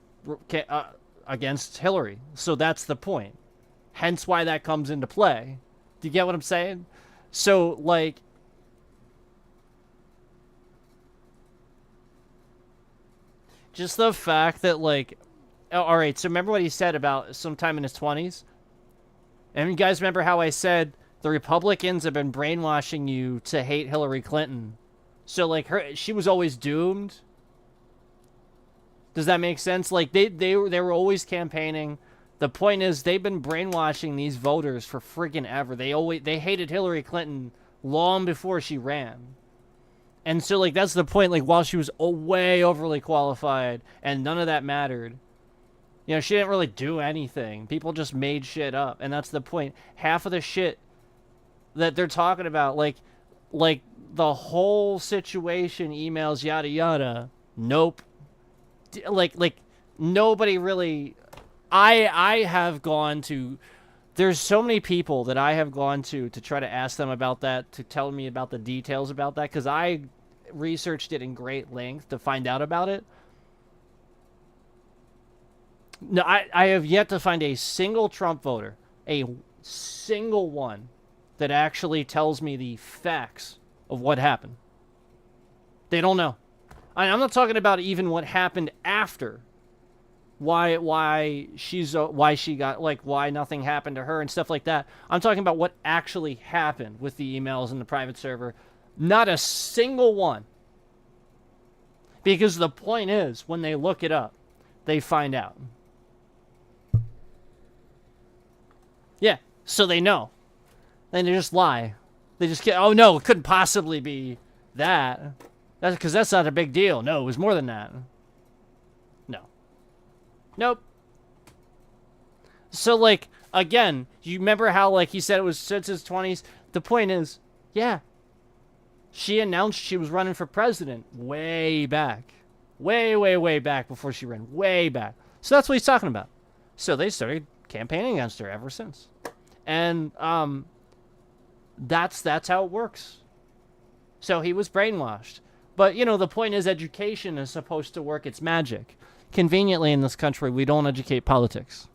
against Hillary. So that's the point. Hence why that comes into play. Do you get what I'm saying? So, like, just the fact that, like, all right, so remember what he said about sometime in his 20s? And you guys remember how I said the Republicans have been brainwashing you to hate Hillary Clinton. So like she was always doomed. Does that make sense? Like they were always campaigning. The point is they've been brainwashing these voters for friggin' ever. They hated Hillary Clinton long before she ran. And so like that's the point. Like while she was way overly qualified and none of that mattered. You know, she didn't really do anything. People just made shit up. And that's the point. Half of the shit that they're talking about, like the whole situation, emails, yada yada. Nope. Like nobody really. I have gone to. There's so many people that I have gone to try to ask them about that, to tell me about the details about that, because I researched it in great length to find out about it. No, I have yet to find a single Trump voter, a single one, that actually tells me the facts of what happened. They don't know. I'm not talking about even what happened after. Why she got, like, why nothing happened to her and stuff like that. I'm talking about what actually happened with the emails in the private server. Not a single one. Because the point is, when they look it up, they find out. Yeah, so they know. Then they just lie. They just get, oh no, it couldn't possibly be that. That's because that's not a big deal. No, it was more than that. No. Nope. So, like, again, you remember how, like, he said it was since his 20s? The point is, yeah, she announced she was running for president way back. Way back before she ran. Way back. So that's what he's talking about. So they started campaigning against her ever since. And that's how it works. So he was brainwashed. But, you know, the point is education is supposed to work its magic. Conveniently in this country, we don't educate politics.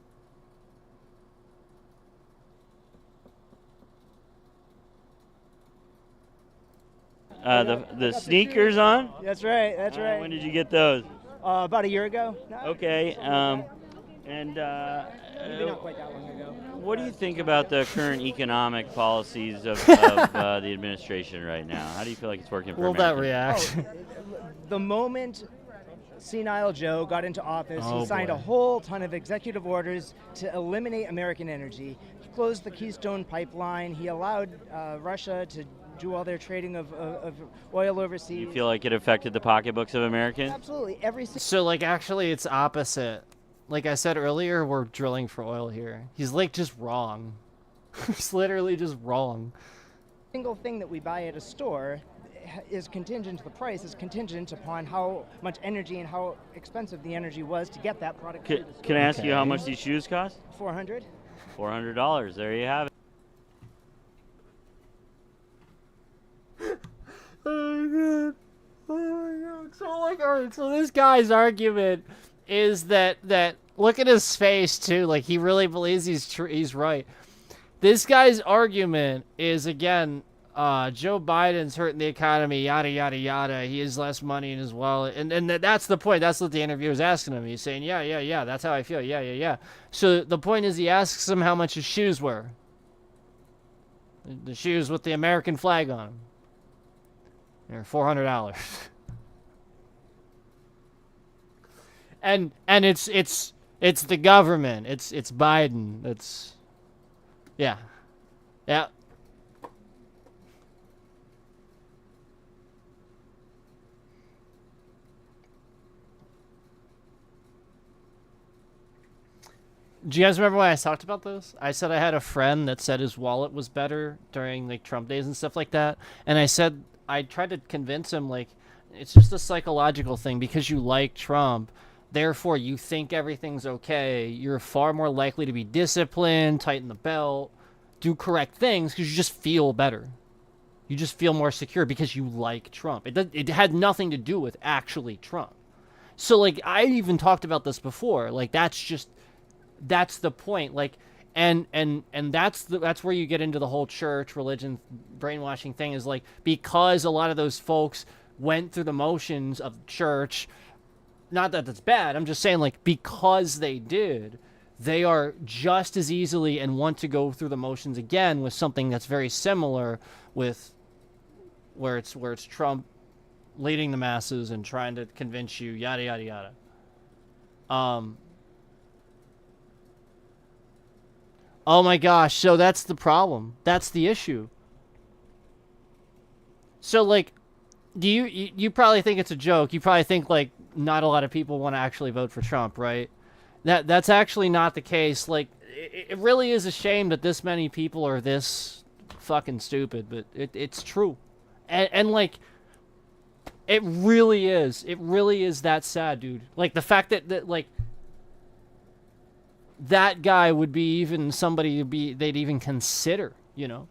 The sneakers on? That's right. That's right. When did you get those? About a year ago. Okay. Maybe not quite that long ago. What do you think about the current economic policies of the administration right now? How do you feel like it's working for Will Americans? that react? The moment Senile Joe got into office, Oh, he signed boy. a whole ton of executive orders to eliminate American energy. He closed the Keystone Pipeline. He allowed Russia to do all their trading of oil overseas. You feel like it affected the pocketbooks of Americans? Absolutely. So, like, actually, it's opposite. Like I said earlier, we're drilling for oil here. He's, like, just wrong. He's literally just wrong. Single thing that we buy at a store is contingent, the price is contingent upon how much energy and how expensive the energy was to get that product. Can I ask you how much these shoes cost? $400. $400. There you have it. Oh my god. So, like, alright, so this guy's argument is that look at his face too, like he really believes he's right. This guy's argument is, again, Joe Biden's hurting the economy, yada yada yada. He has less money in his wallet, and that's the point. That's what the interviewer's asking him. He's saying, yeah, that's how I feel, yeah. So the point is, he asks him how much his shoes were. The shoes with the American flag on them. They're $400. And it's the government. It's Biden. It's yeah. Do you guys remember when I talked about this? I said I had a friend that said his wallet was better during, like, Trump days and stuff like that. And I said, I tried to convince him, like, it's just a psychological thing. Because you like Trump, therefore you think everything's okay. You're far more likely to be disciplined, tighten the belt, do correct things, because you just feel better. You just feel more secure because you like Trump. It had nothing to do with actually Trump. So, like, I even talked about this before. Like, that's the point. Like, and that's where you get into the whole church, religion, brainwashing thing, is like, because a lot of those folks went through the motions of church, not that that's bad, I'm just saying, like, because they did, they are just as easily and want to go through the motions again with something that's very similar with where it's Trump leading the masses and trying to convince you, yada, yada, yada. Oh my gosh, so that's the problem. That's the issue. So, like, do you probably think it's a joke. You probably think, like, not a lot of people want to actually vote for Trump, right? That's actually not the case. Like, it really is a shame that this many people are this fucking stupid, but it's true. And like, it really is. It really is that sad, dude. Like, the fact that like, that guy would be even somebody they'd even consider, you know?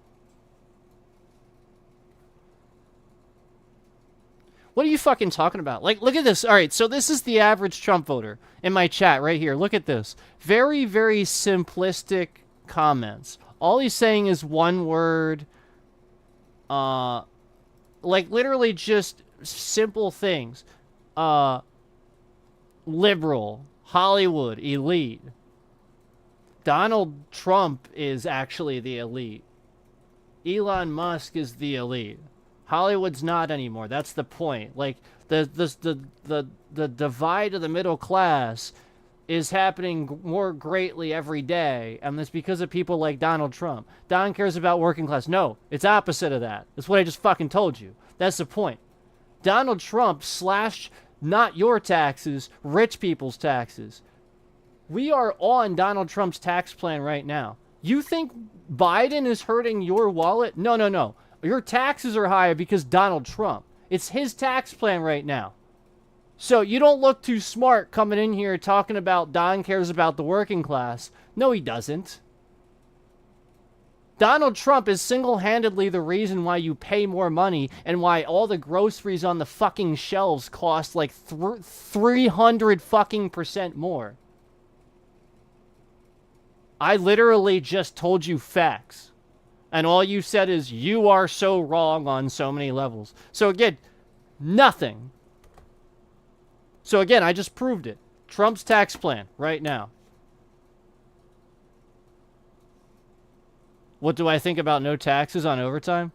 What are you fucking talking about? Like, look at this. All right, so this is the average Trump voter in my chat right here. Look at this. Very, very simplistic comments. All he's saying is one word. Like, literally just simple things. Liberal, Hollywood, elite. Donald Trump is actually the elite. Elon Musk is the elite. Hollywood's not anymore. That's the point. Like, the divide of the middle class is happening more greatly every day, and that's because of people like Donald Trump. Don cares about working class. No, it's opposite of that. That's what I just fucking told you. That's the point. Donald Trump slashed not your taxes, rich people's taxes. We are on Donald Trump's tax plan right now. You think Biden is hurting your wallet? No, no, no. Your taxes are higher because Donald Trump. It's his tax plan right now. So you don't look too smart coming in here talking about Don cares about the working class. No, he doesn't. Donald Trump is single-handedly the reason why you pay more money and why all the groceries on the fucking shelves cost like 300 fucking % more. I literally just told you facts. And all you said is, you are so wrong on so many levels. So again, nothing. So again, I just proved it. Trump's tax plan right now. What do I think about no taxes on overtime?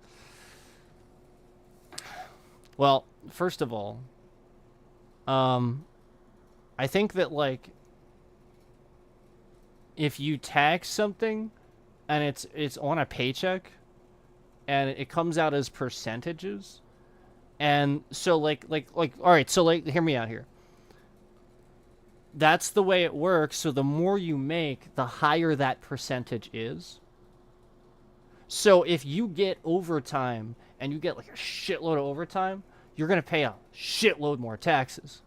Well, first of all, I think that, like, if you tax something and it's on a paycheck and it comes out as percentages, and so like all right, so like, hear me out here. That's the way it works. So the more you make, the higher that percentage is. So if you get overtime and you get like a shitload of overtime, you're going to pay a shitload more taxes.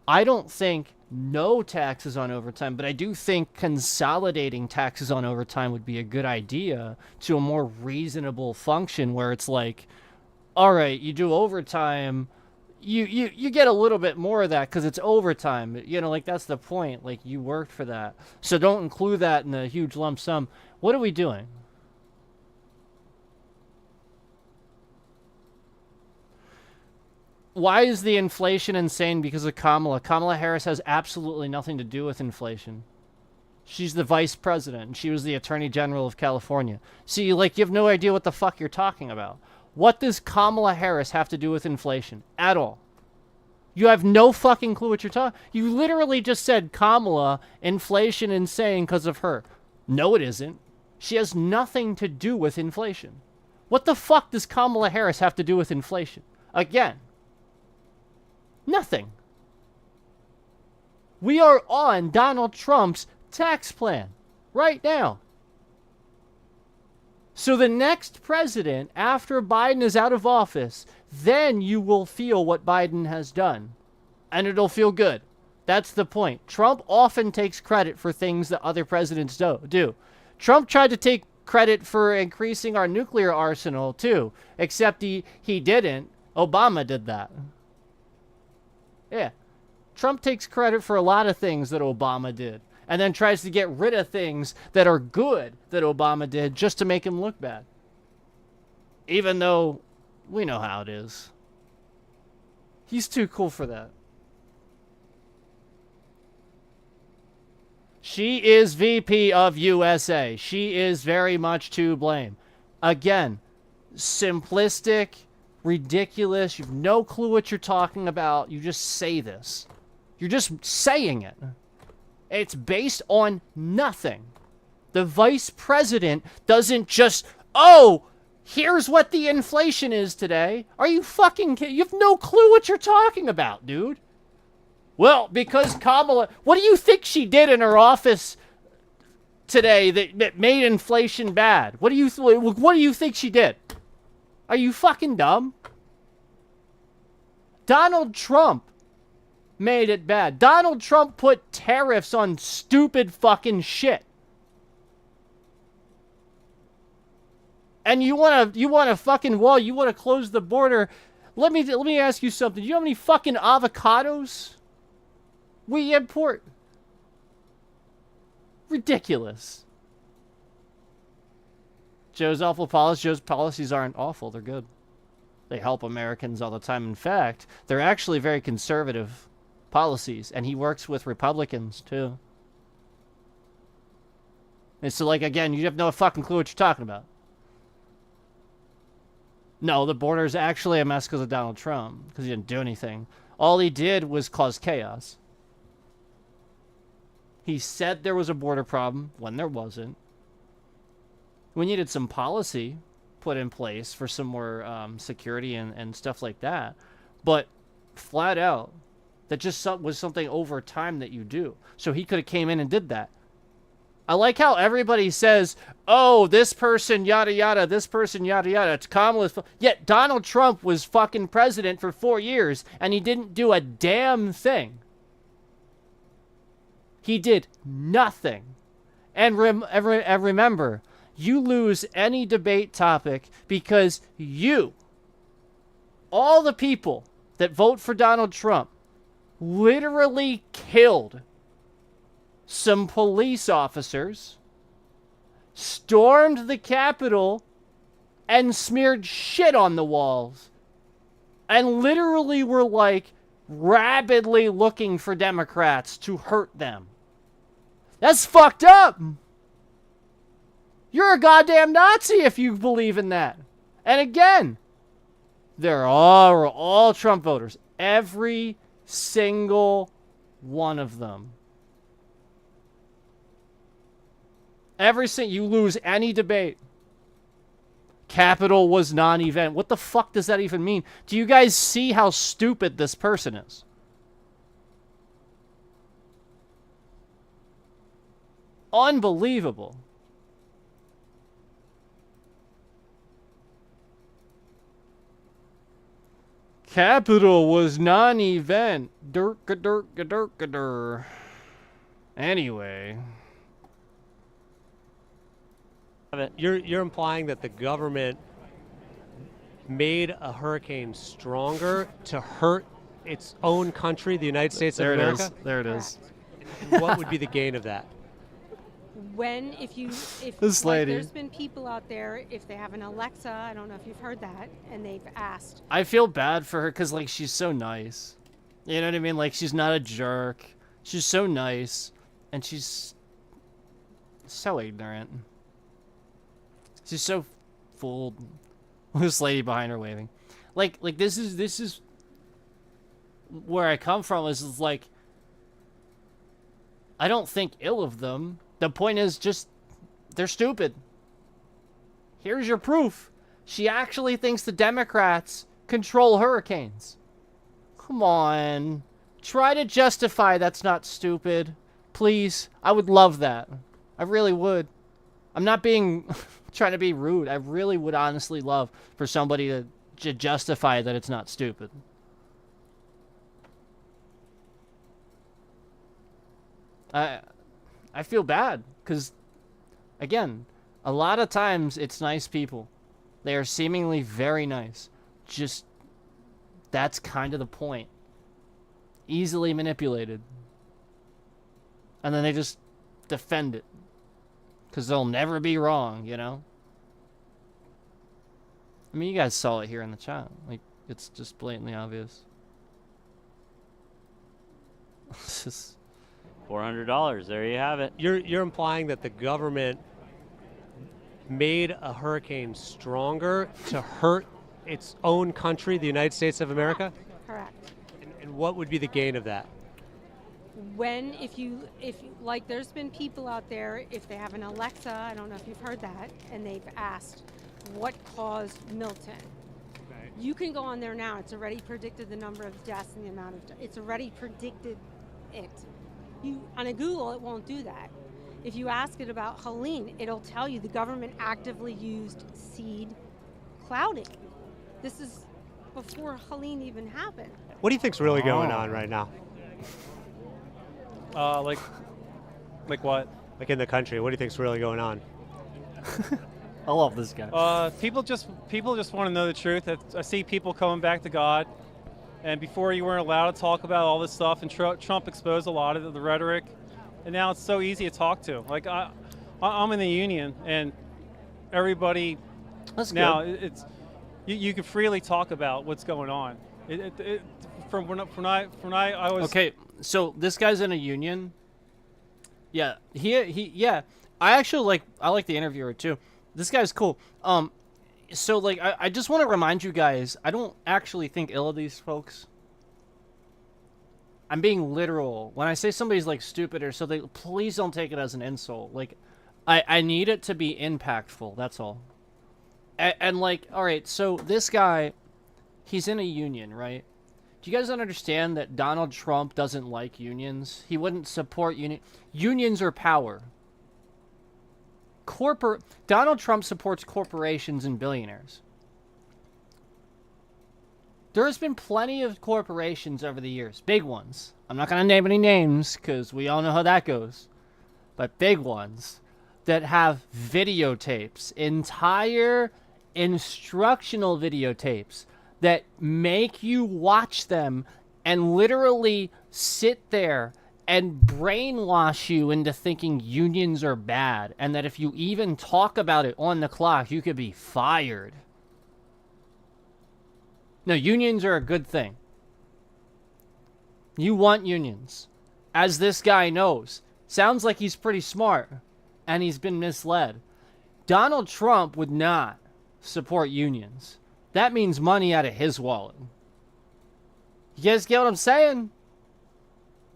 I don't think no taxes on overtime, but I do think consolidating taxes on overtime would be a good idea to a more reasonable function where it's like, all right, you do overtime, you get a little bit more of that because it's overtime. You know, like, that's the point. Like, you worked for that. So don't include that in a huge lump sum. What are we doing? Why is the inflation insane because of Kamala? Kamala Harris has absolutely nothing to do with inflation. She's the vice president, and she was the attorney general of California. See, like, you have no idea what the fuck you're talking about. What does Kamala Harris have to do with inflation? At all. You have no fucking clue what you're talking. You literally just said, Kamala, inflation insane because of her. No, it isn't. She has nothing to do with inflation. What the fuck does Kamala Harris have to do with inflation? Again. Nothing. We are on Donald Trump's tax plan right now. So the next president, after Biden is out of office, then you will feel what Biden has done. And it'll feel good. That's the point. Trump often takes credit for things that other presidents do. Trump tried to take credit for increasing our nuclear arsenal too, except he didn't. Obama did that. Yeah. Trump takes credit for a lot of things that Obama did, and then tries to get rid of things that are good that Obama did just to make him look bad. Even though we know how it is. He's too cool for that. She is VP of USA. She is very much to blame. Again, simplistic, ridiculous. You have no clue what you're talking about. You just say this. You're just saying it. It's based on nothing. The vice president doesn't just, oh, here's what the inflation is today. Are you fucking kidding? You have no clue what you're talking about, dude. Well, because Kamala, what do you think she did in her office today that made inflation bad? What do you think she did? Are you fucking dumb? Donald Trump made it bad. Donald Trump put tariffs on stupid fucking shit. And you want a fucking wall, you want to close the border. Let me ask you something. Do you know how many fucking avocados we import? Ridiculous. Joe's policies aren't awful. They're good. They help Americans all the time. In fact, they're actually very conservative policies, and he works with Republicans too. And so, like, again, you have no fucking clue what you're talking about. No, the border is actually a mess because of Donald Trump, because he didn't do anything. All he did was cause chaos. He said there was a border problem when there wasn't. We needed some policy put in place for some more security and stuff like that. But flat out, that just was something over time that you do. So he could have came in and did that. I like how everybody says, oh, this person, yada, yada, this person, yada, yada. It's Kamala's. Yet Donald Trump was fucking president for 4 years, and he didn't do a damn thing. He did nothing. And remember, you lose any debate topic because you, all the people that vote for Donald Trump, literally killed some police officers, stormed the Capitol, and smeared shit on the walls, and literally were like rabidly looking for Democrats to hurt them. That's fucked up. You're a goddamn Nazi if you believe in that. And again, they're all Trump voters. Every single one of them. You lose any debate. Capitol was non-event. What the fuck does that even mean? Do you guys see how stupid this person is? Unbelievable. Capitol was non-event. Anyway. You're implying that the government made a hurricane stronger to hurt its own country, the United States of America? There it is. What would be the gain of that? This lady. There's been people out there, if they have an Alexa, I don't know if you've heard that, and they've asked. I feel bad for her because, like, she's so nice. You know what I mean? Like, she's not a jerk. She's so nice, and she's so ignorant. She's so fooled. This lady behind her waving. Like this is where I come from. Is like, I don't think ill of them. The point is just, they're stupid. Here's your proof. She actually thinks the Democrats control hurricanes. Come on. Try to justify that's not stupid. Please. I would love that. I really would. I'm not being trying to be rude. I really would honestly love for somebody to justify that it's not stupid. I feel bad because, again, a lot of times it's nice people. They are seemingly very nice. Just, that's kind of the point. Easily manipulated. And then they just defend it. Because they'll never be wrong, you know? I mean, you guys saw it here in the chat. Like, it's just blatantly obvious. It's just $400. There you have it. You're implying that the government made a hurricane stronger to hurt its own country, the United States of America? Correct. And what would be the gain of that? If you like, there's been people out there, if they have an Alexa, I don't know if you've heard that, and they've asked what caused Milton. Okay. You can go on there now. It's already predicted the number of deaths and the amount of. It's already predicted it. You on a Google, it won't do that. If you ask it about Helene, it'll tell you the government actively used seed clouding. This is before Helene even happened. What do you think's really going on right now? Like what? Like in the country, what do you think's really going on? I love this guy. People just want to know the truth. I see people coming back to God, and before you weren't allowed to talk about all this stuff, and Trump exposed a lot of the rhetoric, and now it's so easy to talk to. Like I'm in the union, and everybody That's now good. it's you can freely talk about what's going on. From when I was Okay, so this guy's in a union. Yeah, yeah. I like the interviewer too. This guy's cool. So like I just want to remind you guys, I don't actually think ill of these folks. I'm being literal. When I say somebody's like stupid or something, please don't take it as an insult. Like I need it to be impactful, that's all. And like, all right, so this guy, he's in a union, right? Do you guys understand that Donald Trump doesn't like unions? He wouldn't support unions are power. Donald Trump supports corporations and billionaires. There's been plenty of corporations over the years, big ones. I'm not going to name any names because we all know how that goes. But big ones that have videotapes, entire instructional videotapes that make you watch them and literally sit there and brainwash you into thinking unions are bad, and that if you even talk about it on the clock, you could be fired. No, unions are a good thing. You want unions. As this guy knows. Sounds like he's pretty smart, and he's been misled. Donald Trump would not support unions. That means money out of his wallet. You guys get what I'm saying?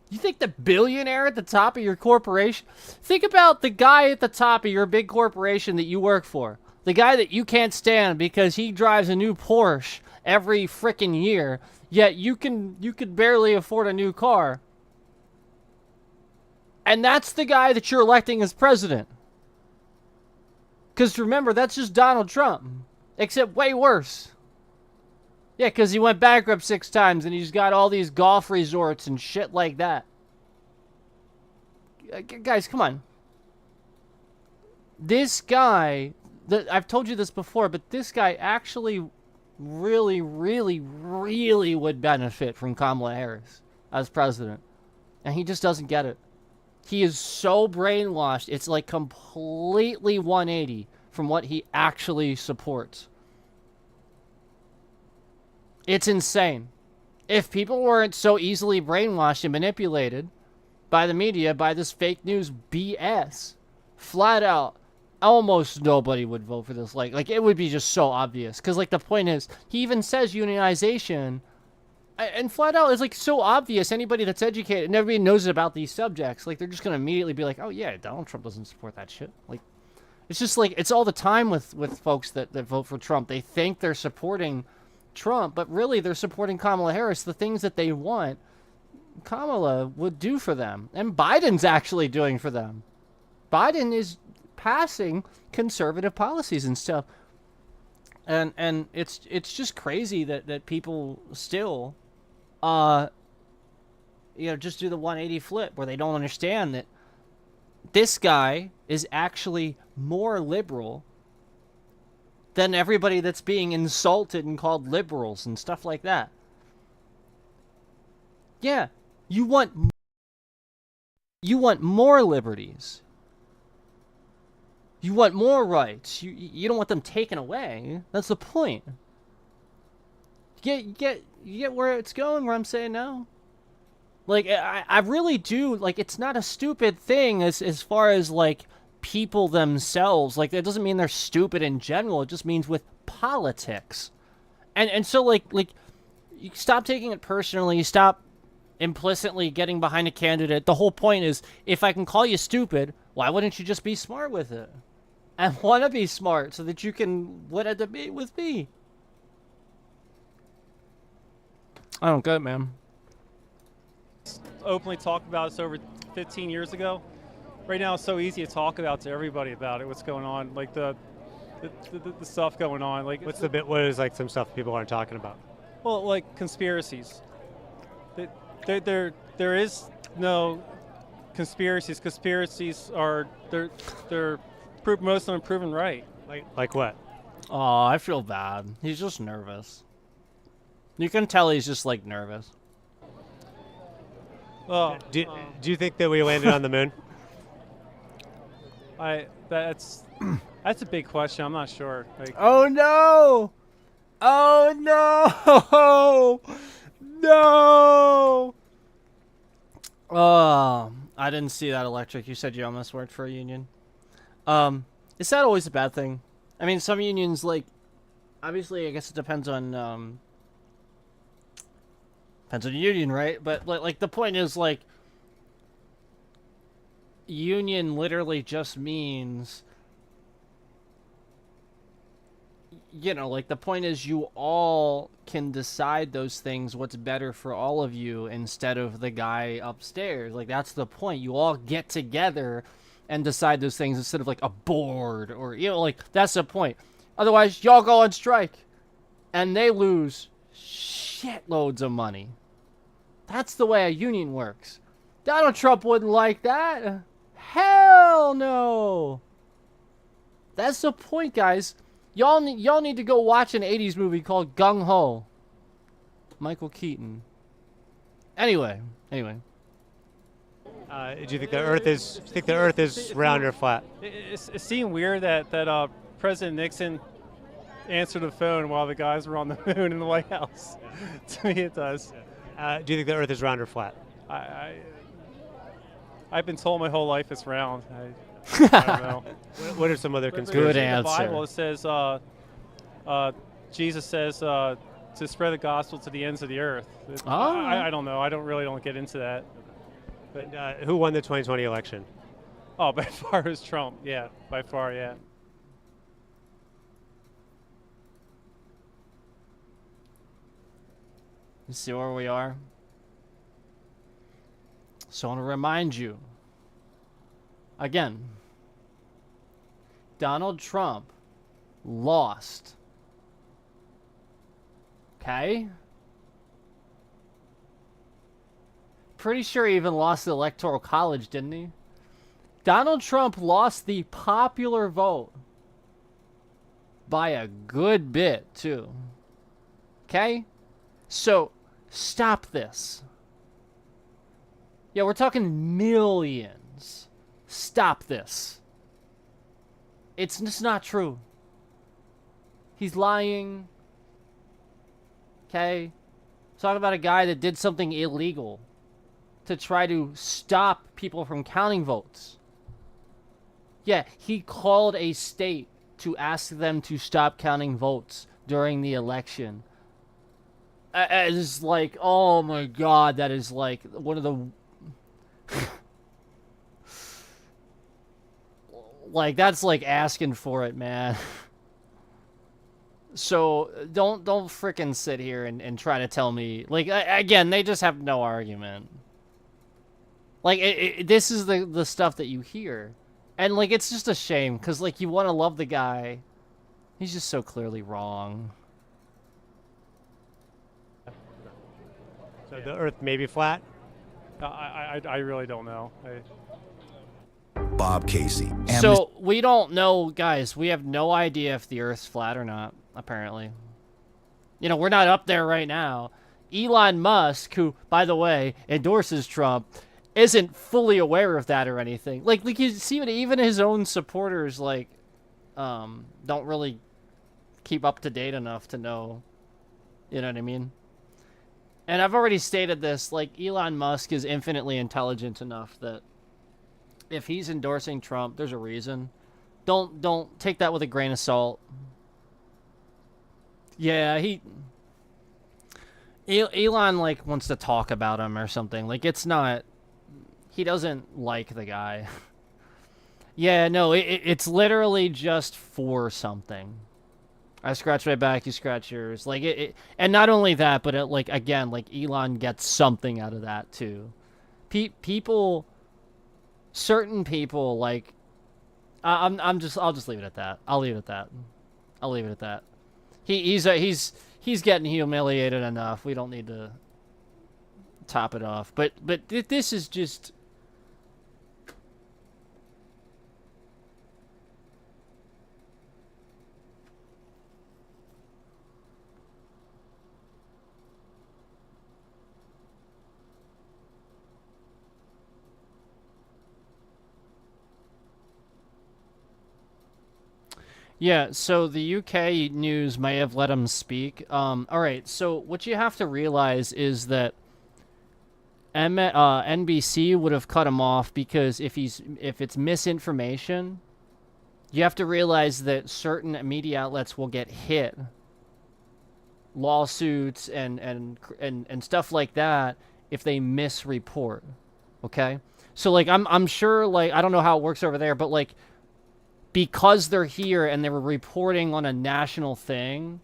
You think the billionaire at the top of your corporation... Think about the guy at the top of your big corporation that you work for. The guy that you can't stand because he drives a new Porsche every frickin' year, yet you could barely afford a new car. And that's the guy that you're electing as president. Because remember, that's just Donald Trump. Except way worse. Yeah, because he went bankrupt 6 times and he's got all these golf resorts and shit like that. Guys, come on. This guy, I've told you this before, but this guy actually really, really, really would benefit from Kamala Harris as president. And he just doesn't get it. He is so brainwashed, it's like completely 180 from what he actually supports. It's insane. If people weren't so easily brainwashed and manipulated by the media, by this fake news BS, flat out, almost nobody would vote for this. Like it would be just so obvious. Because, like, the point is, he even says unionization, and flat out, it's, like, so obvious. Anybody that's educated and everybody knows about these subjects, like, they're just going to immediately be like, oh, yeah, Donald Trump doesn't support that shit. Like, it's just, like, it's all the time with folks that vote for Trump. They think they're supporting Trump, but really they're supporting Kamala Harris. The things that they want, Kamala would do for them. And Biden's actually doing for them. Biden is passing conservative policies and stuff. And it's just crazy that people still just do the 180 flip where they don't understand that this guy is actually more liberal than everybody that's being insulted and called liberals and stuff like that. Yeah, you want more liberties. You want more rights. You don't want them taken away. That's the point. You get where it's going, where I'm saying no? Like, I really do, like, it's not a stupid thing as far as, like, people themselves. Like, that doesn't mean they're stupid in general. It just means with politics. And so, like, you stop taking it personally. You stop implicitly getting behind a candidate. The whole point is, if I can call you stupid, why wouldn't you just be smart with it? And want to be smart so that you can win a debate with me. I don't get it, man. Openly talk about this over 15 years ago. Right now, it's so easy to talk about to everybody about it. What's going on? Like the stuff going on. Like What's the bit? What is like some stuff people aren't talking about? Well, like conspiracies. There is no conspiracies. Conspiracies are most of them proven right. Like what? Oh, I feel bad. He's just nervous. You can tell he's just like nervous. Well, do you think that we landed on the moon? That's a big question. I'm not sure. Like, oh no! Oh no! No! I didn't see that, Electric. You said you almost worked for a union. Is that always a bad thing? I mean, some unions, like, obviously, I guess it depends on the union, right? But like the point is, like, union literally just means, you know, like, the point is you all can decide those things, what's better for all of you, instead of the guy upstairs. Like, that's the point. You all get together and decide those things instead of, like, a board or, you know, like, that's the point. Otherwise, y'all go on strike and they lose shitloads of money. That's the way a union works. Donald Trump wouldn't like that. Hell no. That's the point, guys. Y'all need to go watch an 80s movie called Gung Ho. Michael Keaton. Anyway. Do you think the Earth is round or flat? it seemed weird that President Nixon answered the phone while the guys were on the moon in the White House. To me, it does. Do you think the Earth is round or flat? I've been told my whole life it's round. I don't know. What are some other conspiracies? Good answer. In the Bible, it says, Jesus says to spread the gospel to the ends of the earth. I don't know. I don't get into that. But who won the 2020 election? Oh, by far it was Trump. Yeah, by far, yeah. You see where we are? So I want to remind you, again, Donald Trump lost. Okay? Pretty sure he even lost the Electoral College, didn't he? Donald Trump lost the popular vote by a good bit, too. Okay? So, stop this. Yeah, we're talking millions. Stop this. It's just not true. He's lying. Okay? Talking about a guy that did something illegal to try to stop people from counting votes. Yeah, he called a state to ask them to stop counting votes during the election. It's like, oh my God, that is like one of the... like, that's like asking for it, man. So don't frickin' sit here and try to tell me, like, again, they just have no argument. Like, this is the stuff that you hear. And, like, it's just a shame, because, like, you want to love the guy. He's just so clearly wrong. So the Earth may be flat? I really don't know. Bob Casey. So, we don't know, guys. We have no idea if the Earth's flat or not, apparently. You know, we're not up there right now. Elon Musk, who, by the way, endorses Trump, isn't fully aware of that or anything. Like you see, even his own supporters, like, don't really keep up to date enough to know. You know what I mean? And I've already stated this, like, Elon Musk is infinitely intelligent enough that if he's endorsing Trump, there's a reason. Don't take that with a grain of salt. Yeah, Elon, like, wants to talk about him or something. Like, it's not... He doesn't like the guy. Yeah, no, it's literally just for something. I scratch my back, you scratch yours. Like, and not only that, but, like, again, like, Elon gets something out of that, too. People... Certain people, like... I'll just leave it at that. I'll leave it at that. I'll leave it at that. He's getting humiliated enough. We don't need to top it off. But this is just... Yeah, so the UK news may have let him speak. All right, so what you have to realize is that NBC would have cut him off because if it's misinformation, you have to realize that certain media outlets will get hit, lawsuits and stuff like that if they misreport. Okay, so like I'm sure, like, I don't know how it works over there, but like, because they're here and they were reporting on a national thing.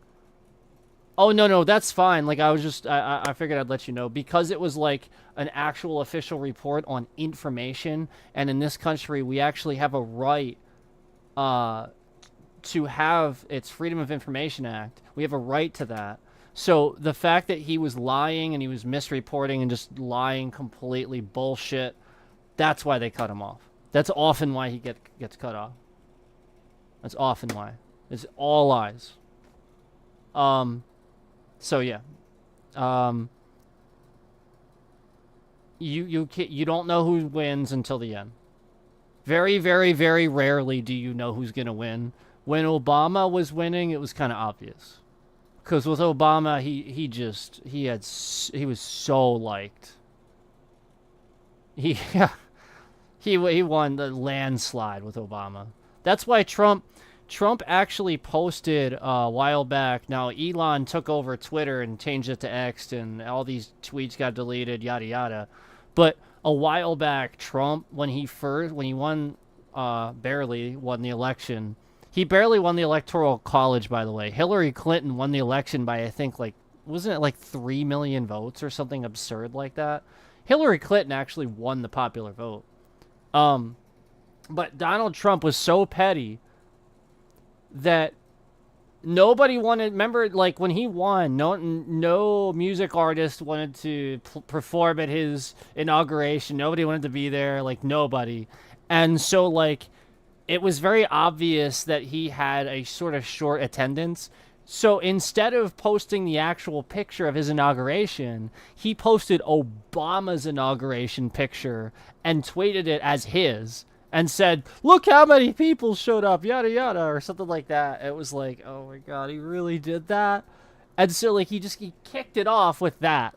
Oh, no, that's fine. Like, I was just, I figured I'd let you know. Because it was, like, an actual official report on information, and in this country, we actually have a right to have, it's Freedom of Information Act. We have a right to that. So, the fact that he was lying and he was misreporting and just lying completely bullshit, that's why they cut him off. That's often why he gets cut off. That's often why. It's all lies. So yeah. You don't know who wins until the end. Very, very, very rarely do you know who's gonna win. When Obama was winning, it was kind of obvious. Because with Obama, he was so liked. He won the landslide with Obama. That's why Trump actually posted a while back. Now, Elon took over Twitter and changed it to X, and all these tweets got deleted, yada, yada. But a while back, Trump, when he won, barely won the election. He barely won the Electoral College, by the way. Hillary Clinton won the election by, I think, like, wasn't it like 3 million votes or something absurd like that? Hillary Clinton actually won the popular vote. But Donald Trump was so petty that nobody wanted... Remember, like, when he won, no music artist wanted to perform at his inauguration. Nobody wanted to be there. Like, nobody. And so, like, it was very obvious that he had a sort of short attendance. So instead of posting the actual picture of his inauguration, he posted Obama's inauguration picture and tweeted it as his. And said, look how many people showed up, yada, yada, or something like that. It was like, oh my God, he really did that? And so, like, he kicked it off with that.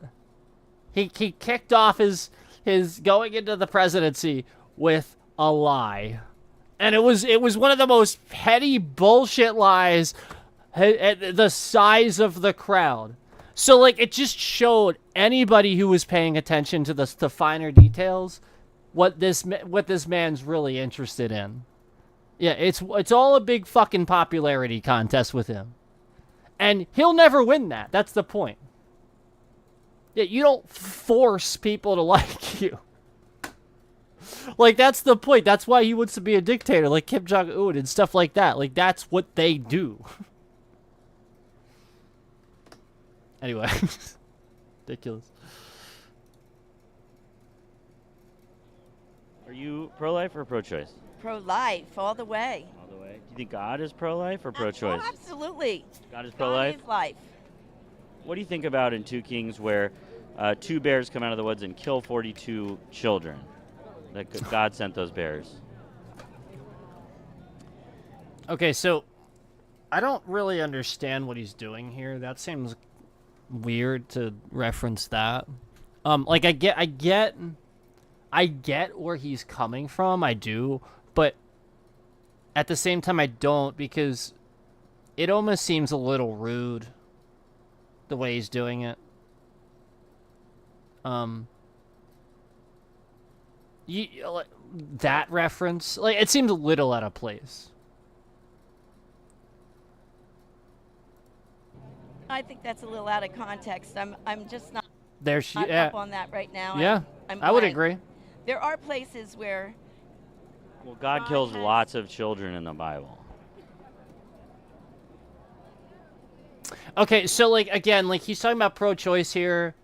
He kicked off his going into the presidency with a lie. And it was one of the most petty bullshit lies at the size of the crowd. So, like, it just showed anybody who was paying attention to the finer details what this man's really interested in. Yeah, it's all a big fucking popularity contest with him. And he'll never win that. That's the point. Yeah, you don't force people to like you. Like, that's the point. That's why he wants to be a dictator, like Kim Jong-un and stuff like that. Like, that's what they do. Anyway. Ridiculous. Are you pro-life or pro-choice? Pro-life, all the way. All the way. Do you think God is pro-life or pro-choice? Oh, absolutely. God is pro-life? God is life. What do you think about in 2 Kings where 2 bears come out of the woods and kill 42 children? That God sent those bears. Okay, so I don't really understand what he's doing here. That seems weird to reference that. Like I get where he's coming from. I do, but at the same time I don't, because it almost seems a little rude the way he's doing it. Like, that reference, like, it seems a little out of place. I think that's a little out of context. I'm just not Not up on that right now. Yeah, I would agree. There are places where Well, God kills lots of children in the Bible. Okay, so like again, like he's talking about pro-choice here.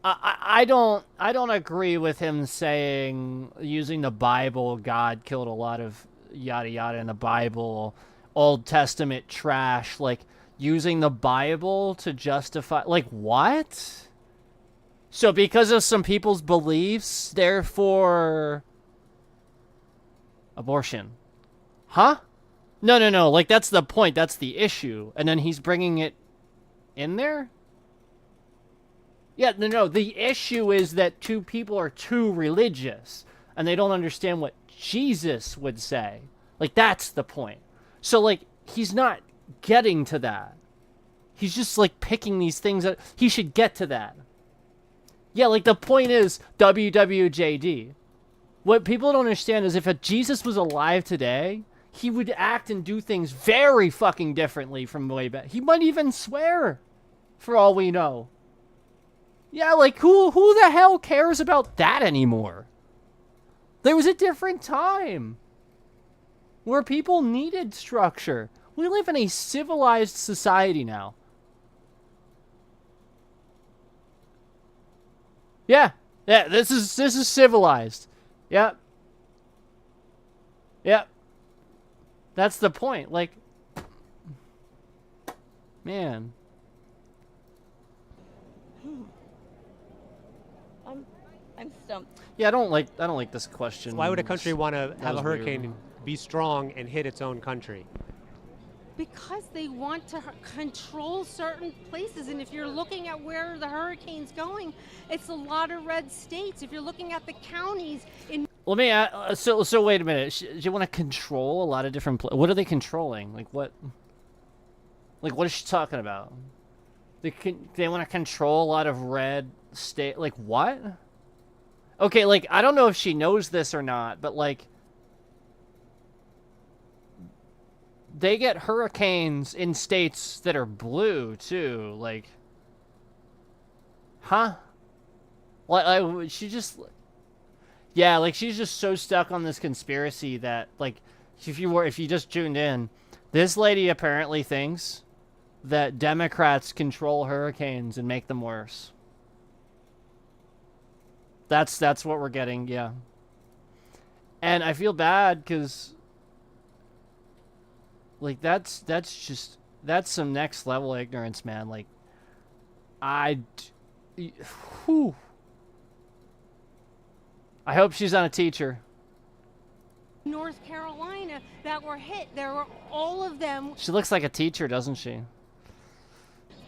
I don't agree with him saying using the Bible, God killed a lot of yada yada in the Bible, Old Testament trash, like using the Bible to justify, like what? So because of some people's beliefs, therefore abortion. Huh? No, like that's the point, that's the issue. And then he's bringing it in there? Yeah, no, the issue is that two people are too religious and they don't understand what Jesus would say. Like, that's the point. So, like, he's not getting to that. He's just, like, picking these things that he should get to that. Yeah, like, the point is WWJD. What people don't understand is if a Jesus was alive today, he would act and do things very fucking differently from way back. He might even swear, for all we know. Yeah, like, who the hell cares about that anymore? There was a different time where people needed structure. We live in a civilized society now. Yeah, this is civilized. Yep. That's the point. Like, man. I'm stumped. Yeah, I don't like this question. Why would a country want to That have a was weird. hurricane be strong and hit its own country? Because they want to control certain places, and if you're looking at where the hurricane's going, it's a lot of red states. If you're looking at the counties in Let me so wait a minute. Do you want to control a lot of different what are they controlling? Like what is she talking about? They want to control a lot of red state, like what? Okay, like I don't know if she knows this or not, but like they get hurricanes in states that are blue too, like huh? Like she just yeah, like she's just so stuck on this conspiracy that like if you just tuned in, this lady apparently thinks that Democrats control hurricanes and make them worse. That's what we're getting, yeah. And I feel bad because like that's some next level ignorance, man. Like I hope she's not a teacher. North Carolina that were hit. There were all of them. She looks like a teacher, doesn't she?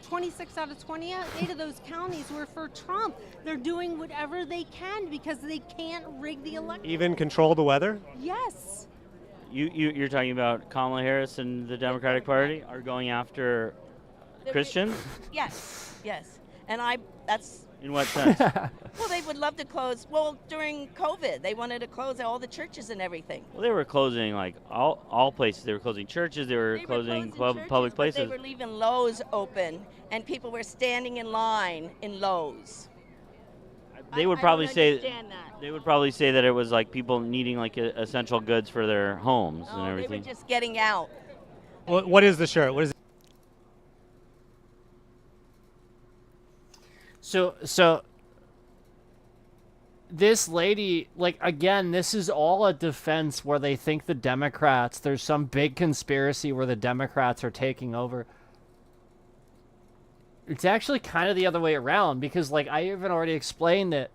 26 out of 28 of those counties were for Trump. They're doing whatever they can because they can't rig the election. Even control the weather? Yes. You're talking about Kamala Harris and the Democratic Party are going after Christians? Yes. And that's... In what sense? Well, they would love to close. Well, during COVID, they wanted to close all the churches and everything. Well, they were closing like all places. They were closing churches. They were closing public places. They were leaving Lowe's open, and people were standing in line in Lowe's. They would I probably don't say understand that. they would probably say that it was like people needing like essential goods for their homes and They everything. were just getting out. What is the shirt? What is it? So this lady, like, again, this is all a defense where they think the Democrats, there's some big conspiracy where the Democrats are taking over. It's actually kind of the other way around because, like, I even already explained that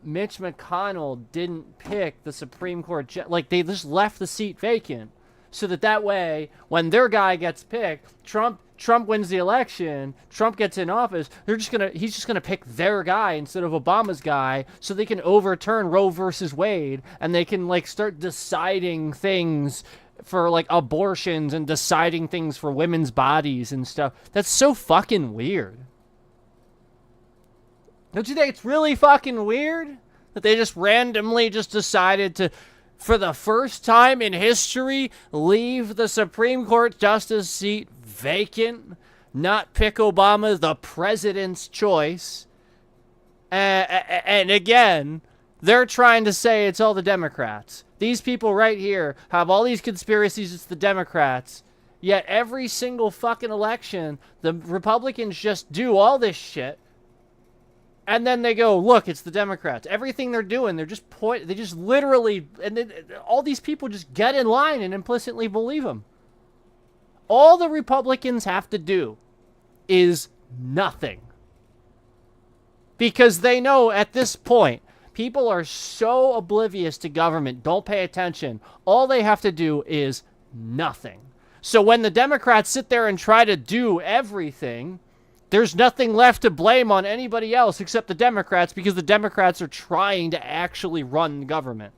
Mitch McConnell didn't pick the Supreme Court. Like, they just left the seat vacant so that way, when their guy gets picked, Trump Trump wins the election, Trump gets in office, he's just gonna pick their guy instead of Obama's guy, so they can overturn Roe versus Wade, and they can like start deciding things for like abortions and deciding things for women's bodies and stuff. That's so fucking weird. Don't you think it's really fucking weird that they just randomly just decided to, for the first time in history, leave the Supreme Court justice seat vacant, not pick Obama the president's choice, and again, they're trying to say it's all the Democrats. These people right here have all these conspiracies, it's the Democrats, yet every single fucking election, the Republicans just do all this shit, and then they go, look, it's the Democrats. Everything they're doing, they just literally, and then all these people just get in line and implicitly believe them. All the Republicans have to do is nothing. Because they know at this point, people are so oblivious to government, don't pay attention. All they have to do is nothing. So when the Democrats sit there and try to do everything, there's nothing left to blame on anybody else except the Democrats, because the Democrats are trying to actually run the government.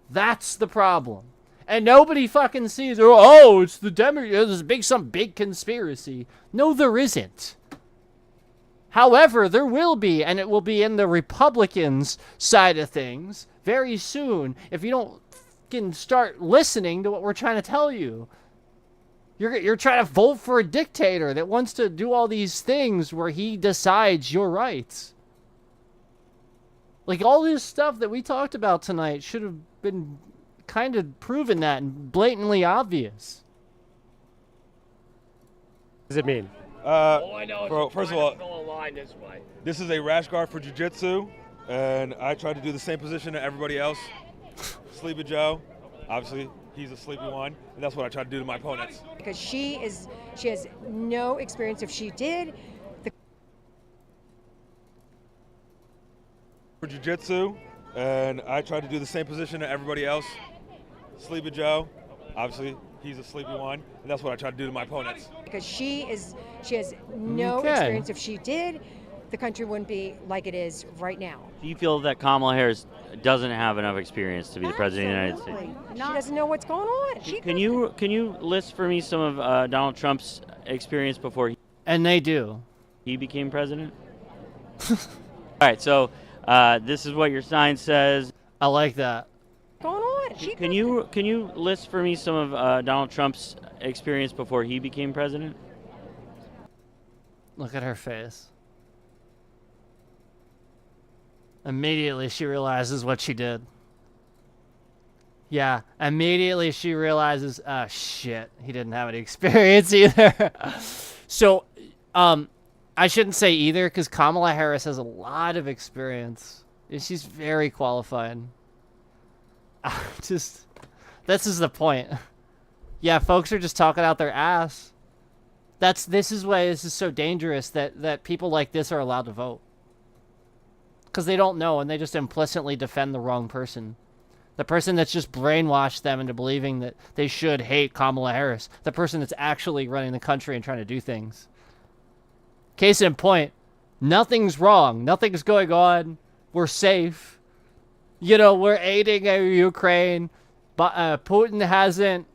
That's the problem. And nobody fucking sees, oh, it's the Democrats, there's some big conspiracy. No, there isn't. However, there will be, and it will be in the Republicans' side of things very soon, if you don't fucking start listening to what we're trying to tell you. You're trying to vote for a dictator that wants to do all these things where he decides your rights. Like, all this stuff that we talked about tonight should have been kind of proven that and blatantly obvious. What does it mean? First of all, this is a rash guard for jiu-jitsu, and I tried to do the same position that everybody else. Sleepy Joe, obviously, he's a sleepy one, and that's what I try to do to my opponents. Because she has no experience. If she did, For jiu-jitsu, and I tried to do the same position that everybody else. Sleepy Joe, obviously, he's a sleepy one, and that's what I try to do to my opponents. because she has no experience. If she did, the country wouldn't be like it is right now. Do you feel that Kamala Harris doesn't have enough experience to be the president of the United States? She doesn't know what's going on. Can you list for me some of Donald Trump's experience before he became president? All right, so this is what your sign says. I like that. Going on. Can you list for me some of Donald Trump's experience before he became president? Look at her face. Immediately she realizes what she did. Yeah, immediately she realizes, oh shit, he didn't have any experience either. So, I shouldn't say either, because Kamala Harris has a lot of experience. And she's very qualified. This is the point. Yeah, folks are just talking out their ass. This is why this is so dangerous that people like this are allowed to vote. Because they don't know, and they just implicitly defend the wrong person. The person that's just brainwashed them into believing that they should hate Kamala Harris. The person that's actually running the country and trying to do things. Case in point, nothing's wrong. Nothing's going on. We're safe. You know, we're aiding Ukraine. But Putin hasn't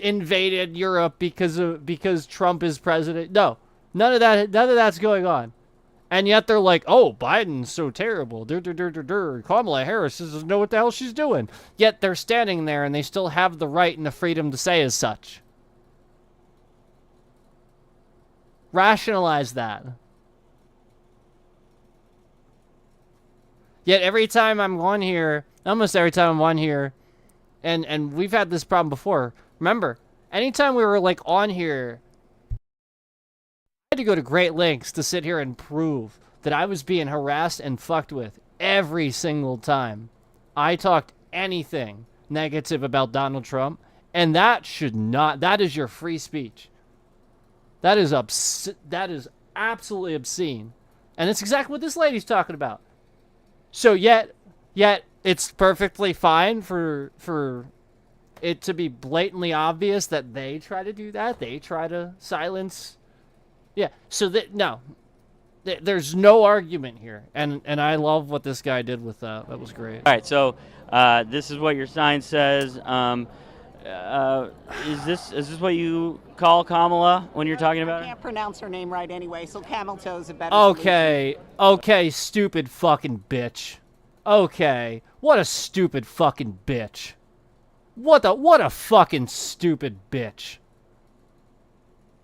invaded Europe because Trump is president. No, none of that's going on. And yet they're like, oh, Biden's so terrible. Kamala Harris doesn't know what the hell she's doing. Yet they're standing there and they still have the right and the freedom to say as such. Rationalize that. Yet every time I'm on here, almost every time I'm on here, and we've had this problem before. Remember, anytime we were like on here, I had to go to great lengths to sit here and prove that I was being harassed and fucked with every single time I talked anything negative about Donald Trump, and that is your free speech. That is absolutely obscene. And it's exactly what this lady's talking about. So yet it's perfectly fine for it to be blatantly obvious that they try to do that. They try to silence. Yeah, so no. There's no argument here. And I love what this guy did with that. That was great. All right, so this is what your sign says. Is this what you call Kamala when you're talking about I her? can't pronounce her name right anyway, so camel toe is a better Okay, stupid fucking bitch. Okay, what a stupid fucking bitch. What a fucking stupid bitch.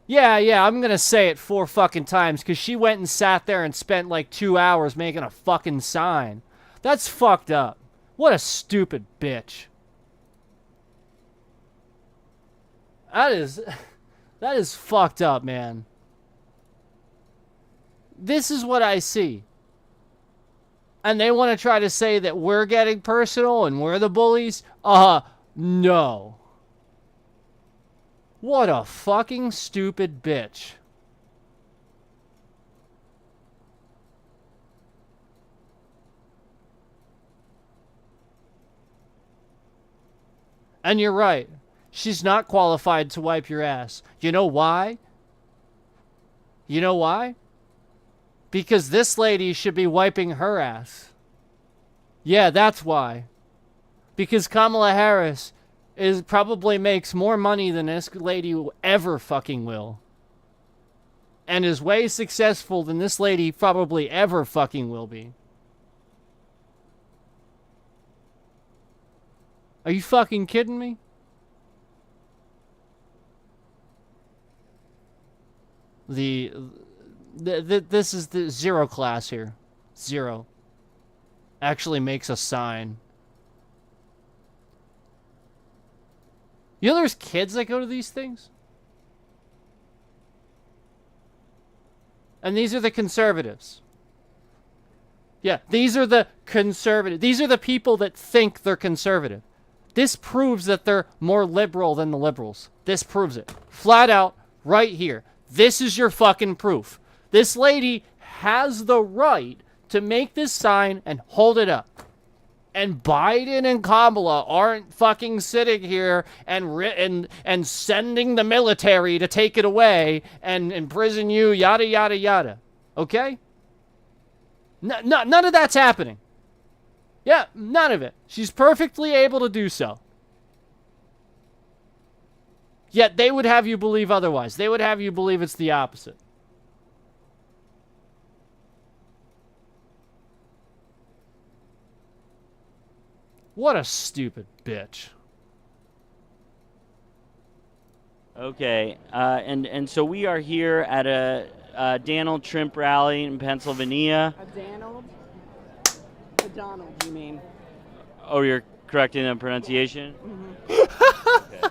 Yeah, I'm gonna say it 4 fucking times because she went and sat there and spent like 2 hours making a fucking sign. That's fucked up. What a stupid bitch. That is fucked up, man. This is what I see. And they want to try to say that we're getting personal and we're the bullies? No. What a fucking stupid bitch. And you're right. She's not qualified to wipe your ass. You know why? You know why? Because this lady should be wiping her ass. Yeah, that's why. Because Kamala Harris probably makes more money than this lady ever fucking will. And is way successful than this lady probably ever fucking will be. Are you fucking kidding me? This is the zero class here. Zero. Actually makes a sign. You know there's kids that go to these things? And these are the conservatives. Yeah, these are the conservative. These are the people that think they're conservative. This proves that they're more liberal than the liberals. This proves it. Flat out, right here. This is your fucking proof. This lady has the right to make this sign and hold it up. And Biden and Kamala aren't fucking sitting here and sending the military to take it away and imprison you, yada, yada, yada. Okay? None of that's happening. Yeah, none of it. She's perfectly able to do so. Yet they would have you believe otherwise. They would have you believe it's the opposite. What a stupid bitch. Okay, and so we are here at a Donald Trump rally in Pennsylvania. A Donald, you mean? Oh, you're correcting the pronunciation? Mm-hmm. Okay.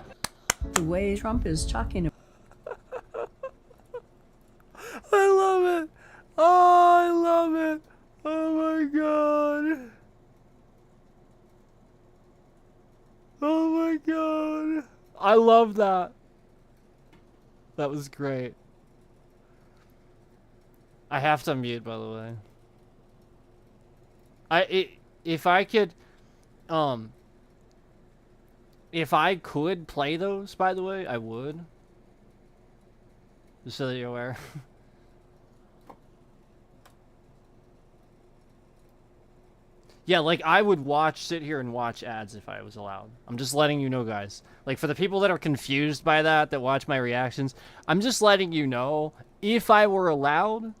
The way Trump is talking about. I love it. Oh, I love it. Oh my God. Oh my God. I love that. That was great. I have to mute, by the way. If I could play those, by the way, I would. Just so that you're aware. Yeah, like I would sit here and watch ads if I was allowed. I'm just letting you know, guys. Like for the people that are confused by that watch my reactions, I'm just letting you know, if I were allowed,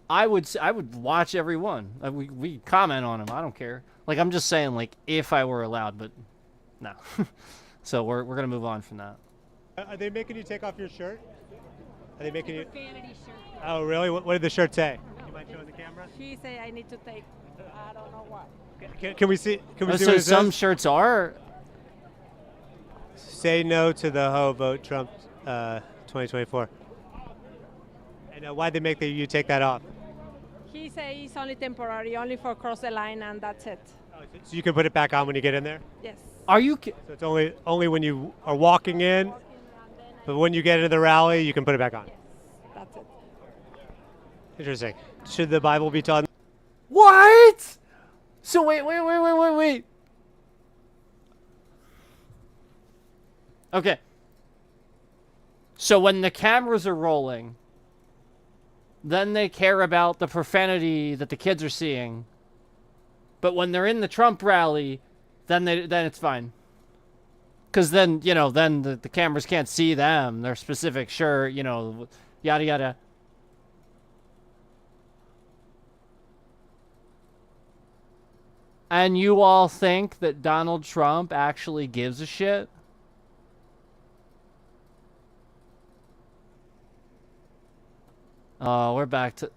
I would watch every one. We comment on them. I don't care. Like I'm just saying, like if I were allowed, but no. So we're gonna move on from that. Are they making you take off your shirt? Are they making you? Vanity shirt. Oh, really? What did the shirt say? You mind showing the camera? She say I need to take. I don't know what. Can we see? Can we see So what it some says? shirts are. Say no to the hoe, vote Trump 2024. And why'd they make you take that off? He say it's only temporary, only for cross the line, and that's it. So you can put it back on when you get in there? Yes. Are you? So it's only when you are walking in, but when you get into the rally, you can put it back on. Yes, that's it. Interesting. Should the Bible be taught? What? So wait. Okay. So when the cameras are rolling, then they care about the profanity that the kids are seeing. But when they're in the Trump rally, then it's fine. Because then, you know, then the cameras can't see them. Their specific shirt, you know, yada yada. And you all think that Donald Trump actually gives a shit? Oh, we're back to...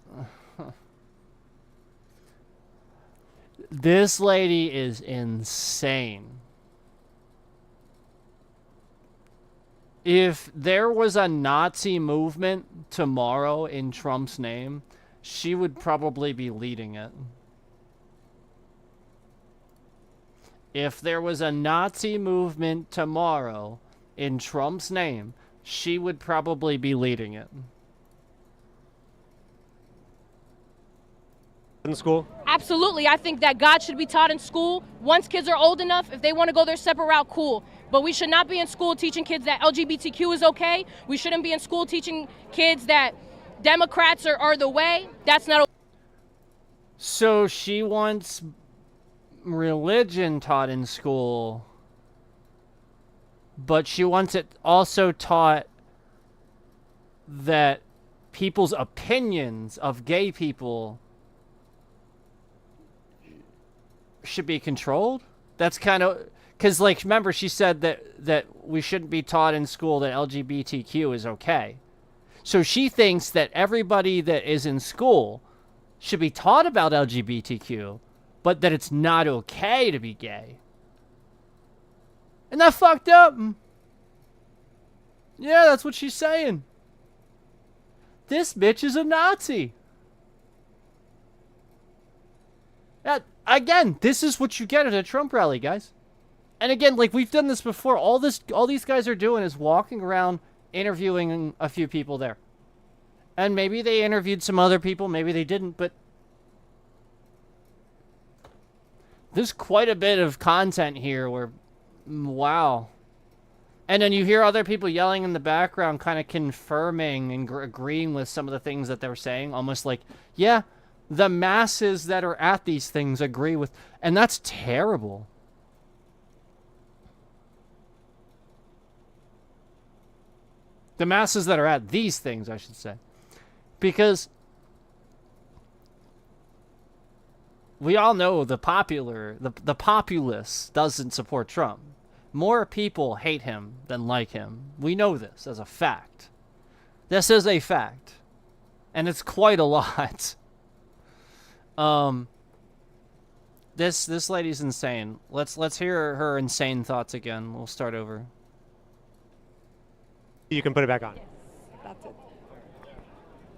This lady is insane. If there was a Nazi movement tomorrow in Trump's name, she would probably be leading it. If there was a Nazi movement tomorrow in Trump's name, she would probably be leading it. In school? Absolutely. I think that God should be taught in school. Once kids are old enough, if they want to go their separate route, cool. But we should not be in school teaching kids that LGBTQ is okay. We shouldn't be in school teaching kids that Democrats are the way. That's not okay. So she wants religion taught in school, but she wants it also taught that people's opinions of gay people should be controlled. That's kind of because, like, remember she said that we shouldn't be taught in school that LGBTQ is okay. So she thinks that everybody that is in school should be taught about LGBTQ, but that it's not okay to be gay. Isn't that fucked up? Yeah, that's what she's saying. This bitch is a Nazi. Again, this is what you get at a Trump rally, guys. And again, like, we've done this before. All these guys are doing is walking around interviewing a few people there. And maybe they interviewed some other people, maybe they didn't, but there's quite a bit of content here where, wow. And then you hear other people yelling in the background, kind of confirming and agreeing with some of the things that they were saying, almost like, yeah, the masses that are at these things agree with, and that's terrible. The masses that are at these things, I should say. Because we all know the populace doesn't support Trump. More people hate him than like him. We know this as a fact. This is a fact. And it's quite a lot. This lady's insane. Let's hear her insane thoughts again. We'll start over. You can put it back on. Yes, that's it.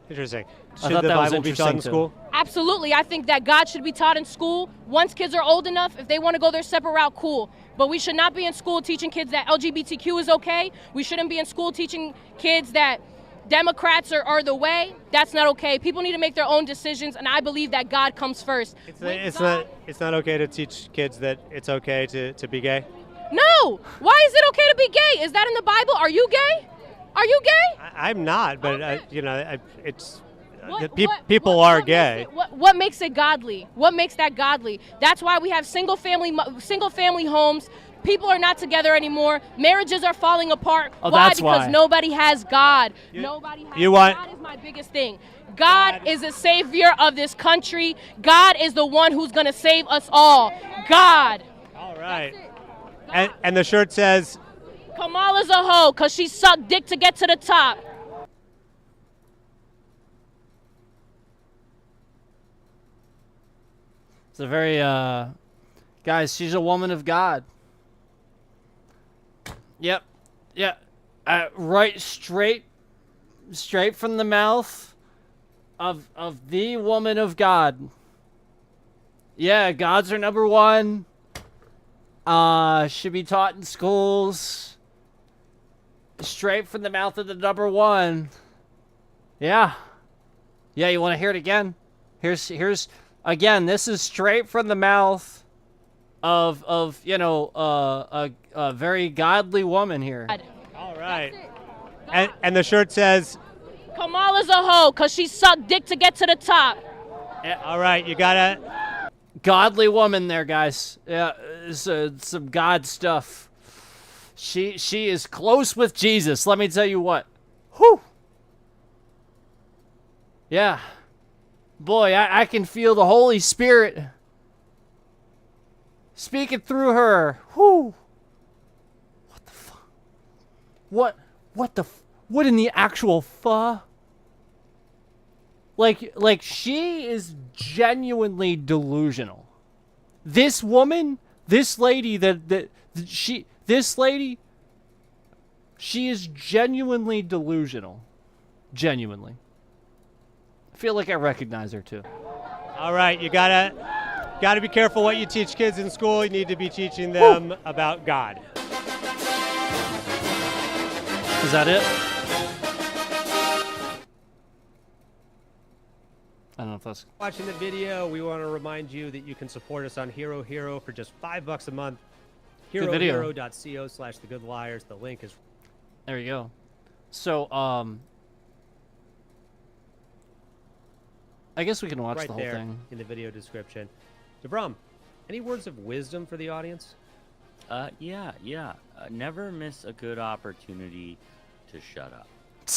Interesting. I Should thought the that was Bible be taught in interesting, school? Absolutely. I think that God should be taught in school. Once kids are old enough, if they want to go their separate route, cool. But we should not be in school teaching kids that LGBTQ is okay. We shouldn't be in school teaching kids that Democrats are the way. That's not okay. People need to make their own decisions, and I believe that God comes first. It's not okay to teach kids that it's okay to be gay? No! Why is it okay to be gay? Is that in the Bible? Are you gay? Are you gay? I'm not, but people are gay. What makes it godly? What makes that godly? That's why we have single family homes. People are not together anymore. Marriages are falling apart. Oh, why? that's Because why. nobody has God. Nobody has God is my biggest thing. God is the savior of this country. God is the one who's going to save us all. God. All right. And the shirt says, Kamala's a hoe because she sucked dick to get to the top. It's a very, guys, she's a woman of God. Yep. Yeah. Right, straight from the mouth of the woman of God. Yeah, God's her number one. Should be taught in schools. Straight from the mouth of the number one. Yeah. Yeah, you want to hear it again? Here's again, this is straight from the mouth of a very godly woman here. All right. And the shirt says, Kamala's a hoe because she sucked dick to get to the top. all right, you gotta. Godly woman there, guys. Yeah, some God stuff. She is close with Jesus. Let me tell you what. Whew. Yeah. Boy, I can feel the Holy Spirit speaking through her. Whew. What the fuck? What in the actual Like she is genuinely delusional. This woman, this lady she is genuinely delusional. Genuinely. I feel like I recognize her too. All right, you gotta be careful what you teach kids in school. You need to be teaching them about God. Is that it? I don't know if that's... Watching the video, we want to remind you that you can support us on Hero Hero for just $5 a month. HeroHero.co/TheGoodLiars. The link is... There you go. So, I guess we can watch right the whole there thing. In the video description. DeBrum, any words of wisdom for the audience? Yeah. Never miss a good opportunity to shut up.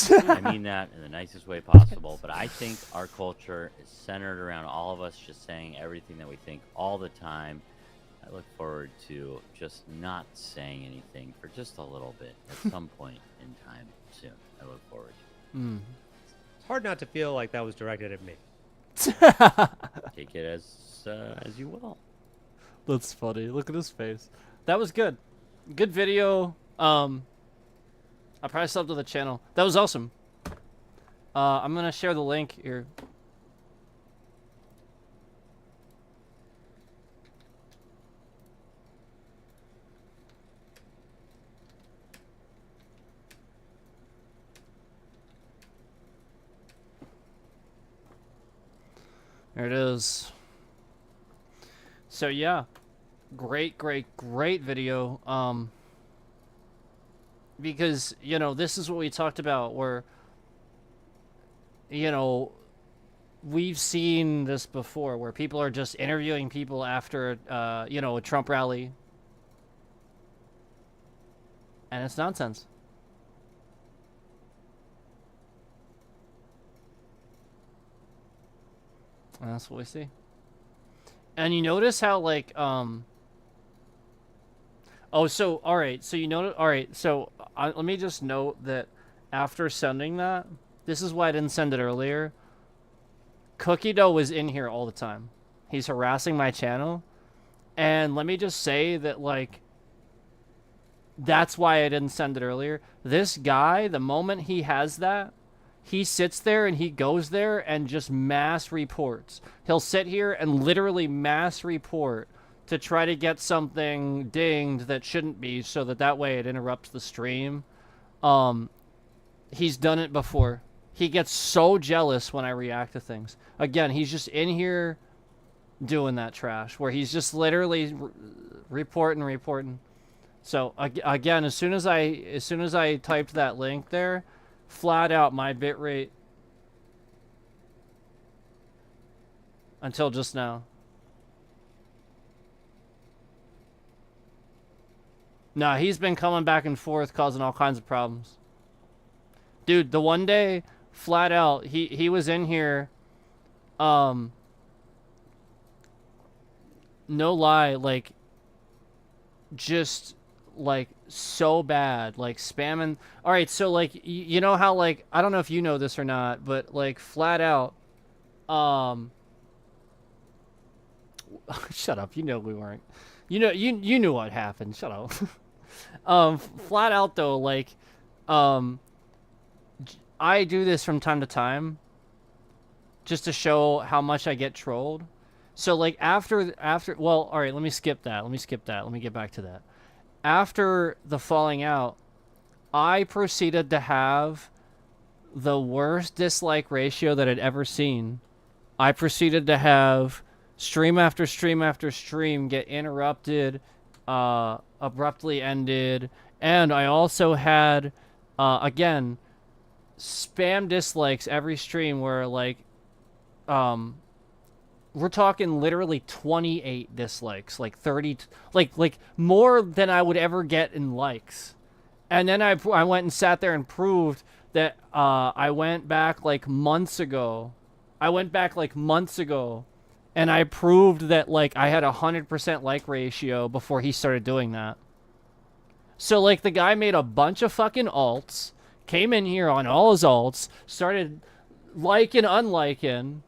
I mean that in the nicest way possible, but I think our culture is centered around all of us just saying everything that we think all the time. I look forward to just not saying anything for just a little bit at some point in time soon. I look forward to. It's hard not to feel like that was directed at me. Take it as you will. That's funny. Look at his face. That was good. Good video. I probably subbed to the channel. That was awesome. I'm gonna share the link here. There it is. So yeah, great video. Because, you know, this is what we talked about where, you know, we've seen this before where people are just interviewing people after, you know, a Trump rally. And it's nonsense. And that's what we see. And you notice how, like, oh, so, alright, so you know, alright, so let me just note that after sending that, this is why I didn't send it earlier. Cookie Dough was in here all the time. He's harassing my channel. And let me just say that, like, that's why I didn't send it earlier. This guy, the moment he has that, he sits there and he goes there and just mass reports. He'll sit here and literally mass report to try to get something dinged that shouldn't be so that way it interrupts the stream. He's done it before. He gets so jealous when I react to things. Again, he's just in here doing that trash where he's just literally reporting. So again, as soon as I typed that link there, flat out my bitrate until just now. No, he's been coming back and forth causing all kinds of problems. Dude, the one day, flat out, he was in here, no lie, like, just, like, so bad, like, spamming. Alright, so, like, you know how, like, I don't know if you know this or not, but, like, flat out, shut up, you know we weren't. You know, you knew what happened, shut up. Flat out though, like, I do this from time to time just to show how much I get trolled. So like after well, all right, let me skip that. Let me get back to that. After the falling out, I proceeded to have the worst dislike ratio that I'd ever seen. I proceeded to have stream after stream after stream get interrupted abruptly ended, and I also had, again, spam dislikes every stream where, like, we're talking literally 28 dislikes, like 30, like more than I would ever get in likes. And then I went and sat there and proved that I went back like months ago. And I proved that, like, I had 100% like ratio before he started doing that. So, like, the guy made a bunch of fucking alts, came in here on all his alts, started liking, unliking,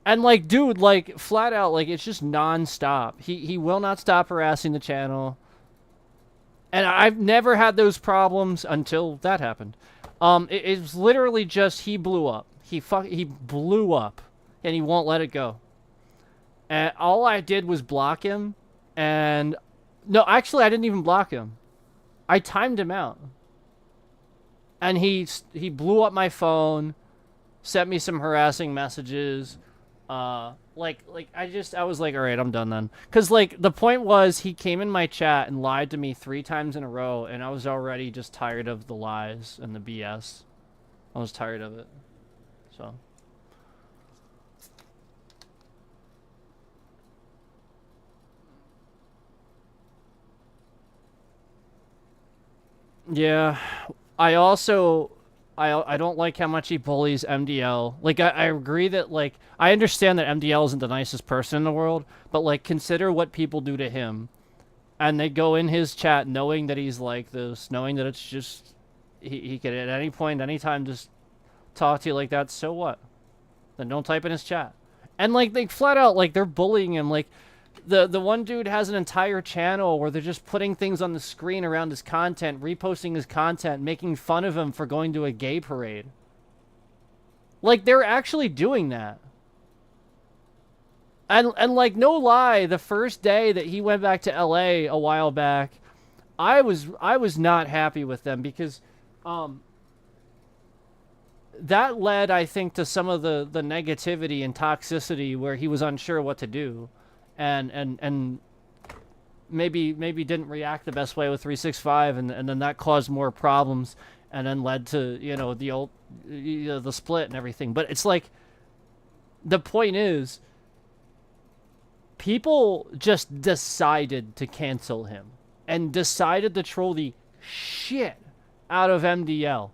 and, like, dude, like, flat out, like, it's just non-stop. He will not stop harassing the channel. And I've never had those problems until that happened. It was literally just he blew up. He blew up, and he won't let it go. And all I did was block him, and... No, actually, I didn't even block him. I timed him out. And he blew up my phone, sent me some harassing messages... I was like, all right, I'm done then. Because, like, the point was he came in my chat and lied to me 3 times in a row, and I was already just tired of the lies and the BS. I was tired of it. So. Yeah. I also... I don't like how much he bullies MDL. Like, I agree that, like, I understand that MDL isn't the nicest person in the world, but, like, consider what people do to him. And they go in his chat knowing that he's like this, knowing that it's just, he could at any point, anytime just talk to you like that, so what? Then don't type in his chat. And, like, they flat out, like, they're bullying him, like, the one dude has an entire channel where they're just putting things on the screen around his content, reposting his content, making fun of him for going to a gay parade. Like, they're actually doing that. And like, no lie, the first day that he went back to LA a while back, I was not happy with them because that led, I think, to some of the negativity and toxicity where he was unsure what to do. And maybe didn't react the best way with 365, and then that caused more problems, and then led to, you know, the split and everything. But it's like, the point is, people just decided to cancel him and decided to troll the shit out of MDL.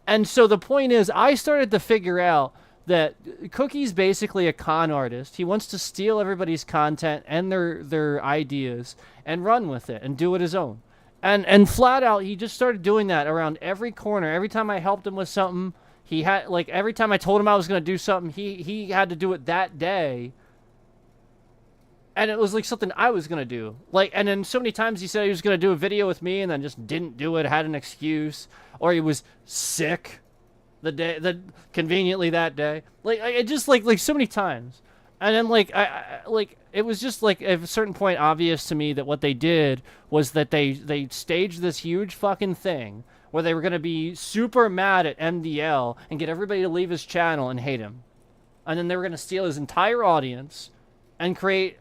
And so the point is, I started to figure out that Cookie's basically a con artist. He wants to steal everybody's content and their ideas and run with it and do it his own. And flat out, he just started doing that around every corner. Every time I helped him with something, he had, like, every time I told him I was going to do something, he had to do it that day. And it was like something I was going to do. Like, and then so many times he said he was going to do a video with me and then just didn't do it, had an excuse, or he was sick conveniently that day. Like, it just like so many times. And then, like, I it was just, like, at a certain point obvious to me that what they did was that they staged this huge fucking thing where they were going to be super mad at MDL and get everybody to leave his channel and hate him. And then they were going to steal his entire audience and create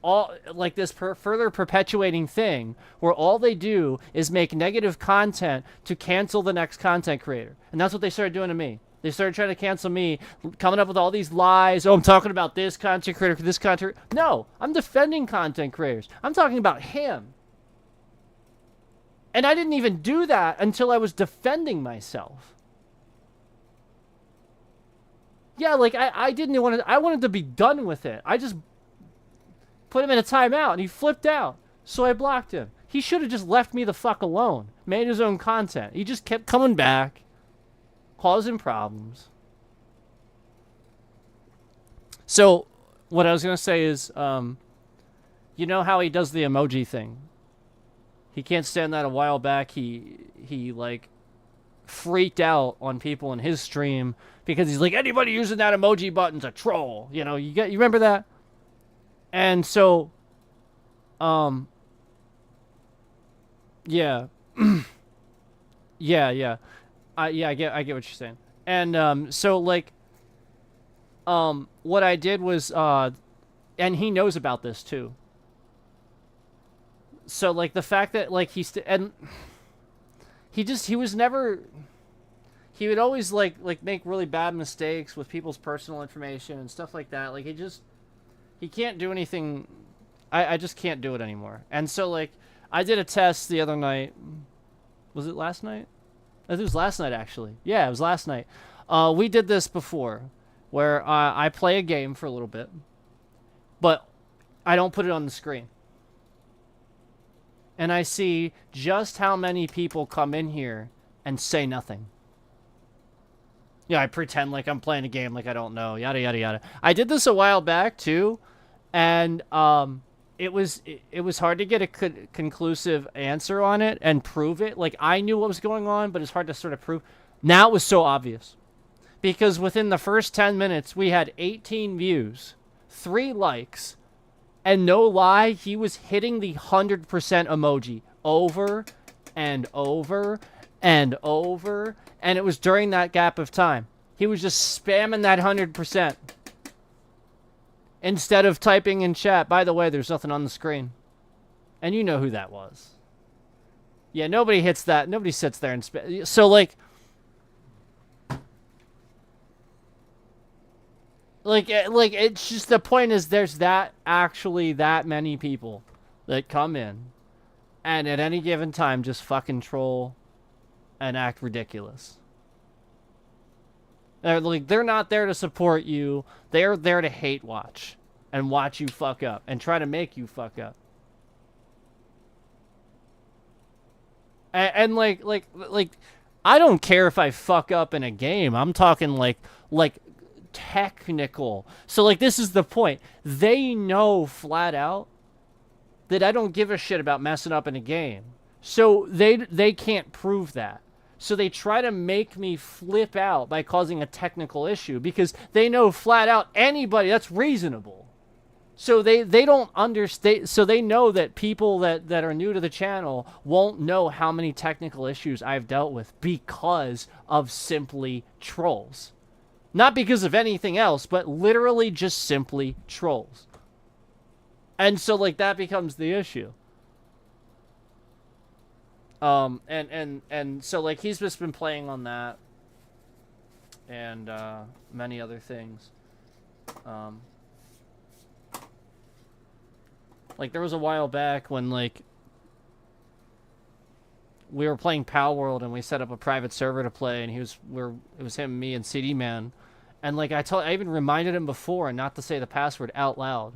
all, like, this further perpetuating thing where all they do is make negative content to cancel the next content creator. And that's what they started doing to me. They started trying to cancel me, coming up with all these lies. Oh, I'm talking about this content creator, this content. No, I'm defending content creators. I'm talking about him. And I didn't even do that until I was defending myself. Yeah, like, I didn't want to, I wanted to be done with it. I just put him in a timeout and he flipped out. So I blocked him. He should have just left me the fuck alone. Made his own content. He just kept coming back, causing problems. So, what I was going to say is, you know how he does the emoji thing? He can't stand that. A while back, he like, freaked out on people in his stream because he's like, anybody using that emoji button's a troll. You know, you remember that? And so, yeah. yeah. I get what you're saying. And, so, like, what I did was, and he knows about this too. so like the fact that like and he was never, he would always like make really bad mistakes with people's personal information and stuff like that. Like he can't do anything. I just can't do it anymore. And so like I did a test the other night. Was it last night? I think it was last night actually. Yeah, it was last night. We did this before where I play a game for a little bit, but I don't put it on the screen. And I see just how many people come in here and say nothing. Yeah, I pretend like I'm playing a game like I don't know, yada, yada, yada. I did this a while back, too, and it was hard to get a conclusive answer on it and prove it. Like, I knew what was going on, but it's hard to sort of prove. Now it was so obvious. Because within the first 10 minutes, we had 18 views, 3 likes, and no lie, he was hitting the 100% emoji over and over and over, and it was during that gap of time. He was just spamming that 100% instead of typing in chat. By the way, there's nothing on the screen. And you know who that was. Yeah, nobody hits that. Nobody sits there and spam. So, like, it's just the point is there's actually that many people that come in and at any given time just fucking troll and act ridiculous. They're not there to support you. They're there to hate watch and watch you fuck up and try to make you fuck up. And like I don't care if I fuck up in a game. I'm talking like technical. So like this is the point. They know flat out that I don't give a shit about messing up in a game. So they can't prove that. So they try to make me flip out by causing a technical issue because they know flat out anybody that's reasonable. So they don't understand. So they know that people that are new to the channel won't know how many technical issues I've dealt with because of simply trolls. Not because of anything else, but literally just simply trolls. And so, like, that becomes the issue. And so, like, he's just been playing on that. And, many other things. Like, there was a while back when, like, we were playing Pal World and we set up a private server to play, and it was him, me, and CD Man. And like I even reminded him before not to say the password out loud.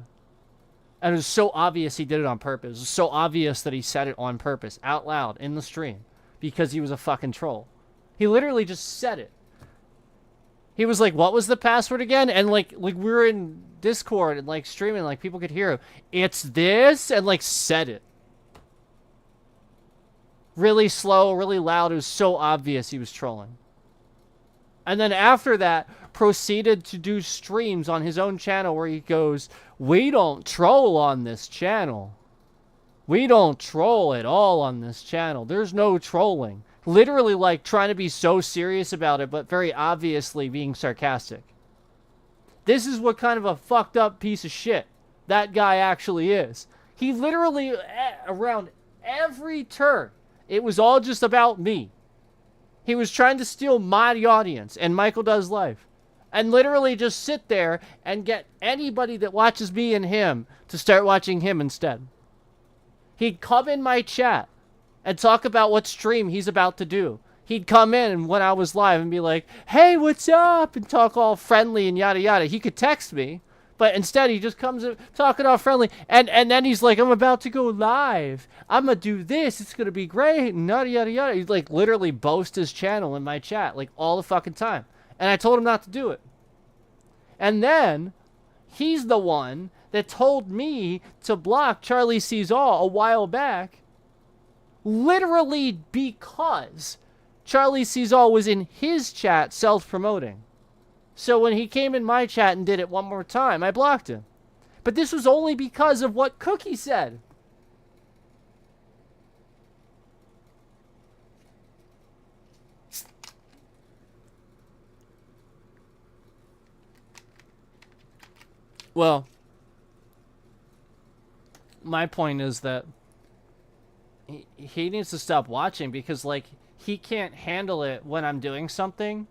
And it was so obvious he did it on purpose. It was so obvious that he said it on purpose, out loud, in the stream, because he was a fucking troll. He literally just said it. He was like, what was the password again? And like we were in Discord and like streaming, like people could hear him. It's this, and like said it. Really slow, really loud. It was so obvious he was trolling. And then after that, proceeded to do streams on his own channel where he goes, we don't troll on this channel. We don't troll at all on this channel. There's no trolling. Literally like trying to be so serious about it, but very obviously being sarcastic. This is what kind of a fucked up piece of shit that guy actually is. He literally, around every turn, it was all just about me. He was trying to steal my audience and Michael Does Life. And literally just sit there and get anybody that watches me and him to start watching him instead. He'd come in my chat and talk about what stream he's about to do. He'd come in when I was live and be like, hey, what's up? And talk all friendly and yada yada. He could text me. But instead, he just comes in talking all friendly. And then he's like, I'm about to go live. I'm going to do this. It's going to be great. And yada, yada, yada. He'd like literally boast his channel in my chat like all the fucking time. And I told him not to do it. And then he's the one that told me to block Charlie Sees All a while back. Literally because Charlie Sees All was in his chat self-promoting. So when he came in my chat and did it one more time, I blocked him. But this was only because of what Cookie said. Well, my point is that he needs to stop watching because, like, he can't handle it when I'm doing something.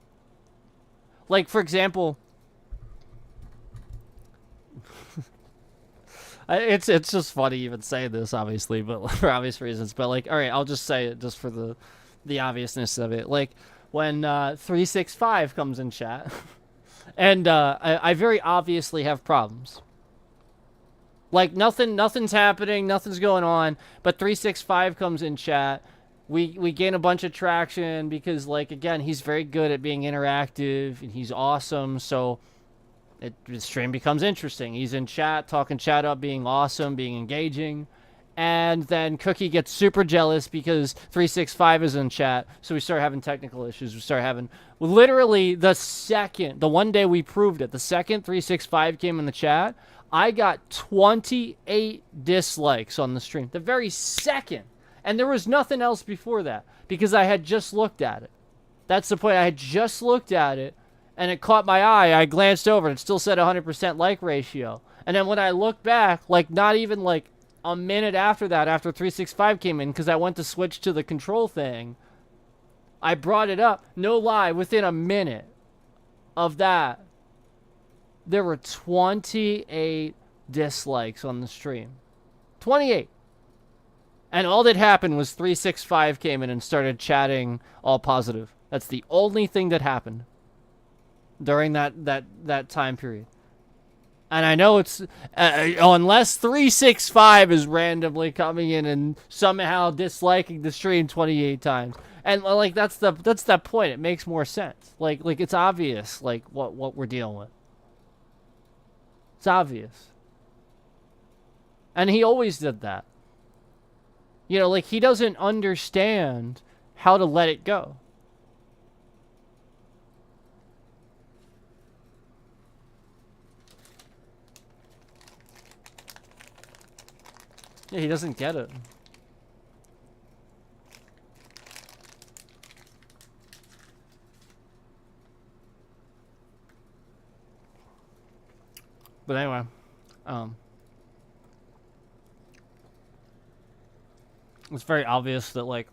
Like, for example, it's just funny even saying this, obviously, but for obvious reasons. But, like, all right, I'll just say it just for the obviousness of it. Like, when 365 comes in chat, and I very obviously have problems. Like, nothing's happening, nothing's going on, but 365 comes in chat. We gain a bunch of traction because, like, again, he's very good at being interactive, and he's awesome, so the stream becomes interesting. He's in chat, talking chat up, being awesome, being engaging, and then Cookie gets super jealous because 365 is in chat, so we start having technical issues. We start having, literally, the one day we proved it, the second 365 came in the chat, I got 28 dislikes on the stream. The very second. And there was nothing else before that because I had just looked at it. That's the point. I had just looked at it and it caught my eye. I glanced over and it still said 100% like ratio. And then when I looked back, like not even like a minute after that, after 365 came in, because I went to switch to the control thing, I brought it up. No lie, within a minute of that, there were 28 dislikes on the stream. 28. And all that happened was 365 came in and started chatting all positive. That's the only thing that happened during that time period. And I know it's unless 365 is randomly coming in and somehow disliking the stream 28 times. And like that's the point. It makes more sense. Like it's obvious like what we're dealing with. It's obvious. And he always did that. You know, like he doesn't understand how to let it go. Yeah, he doesn't get it. But anyway, it's very obvious that, like,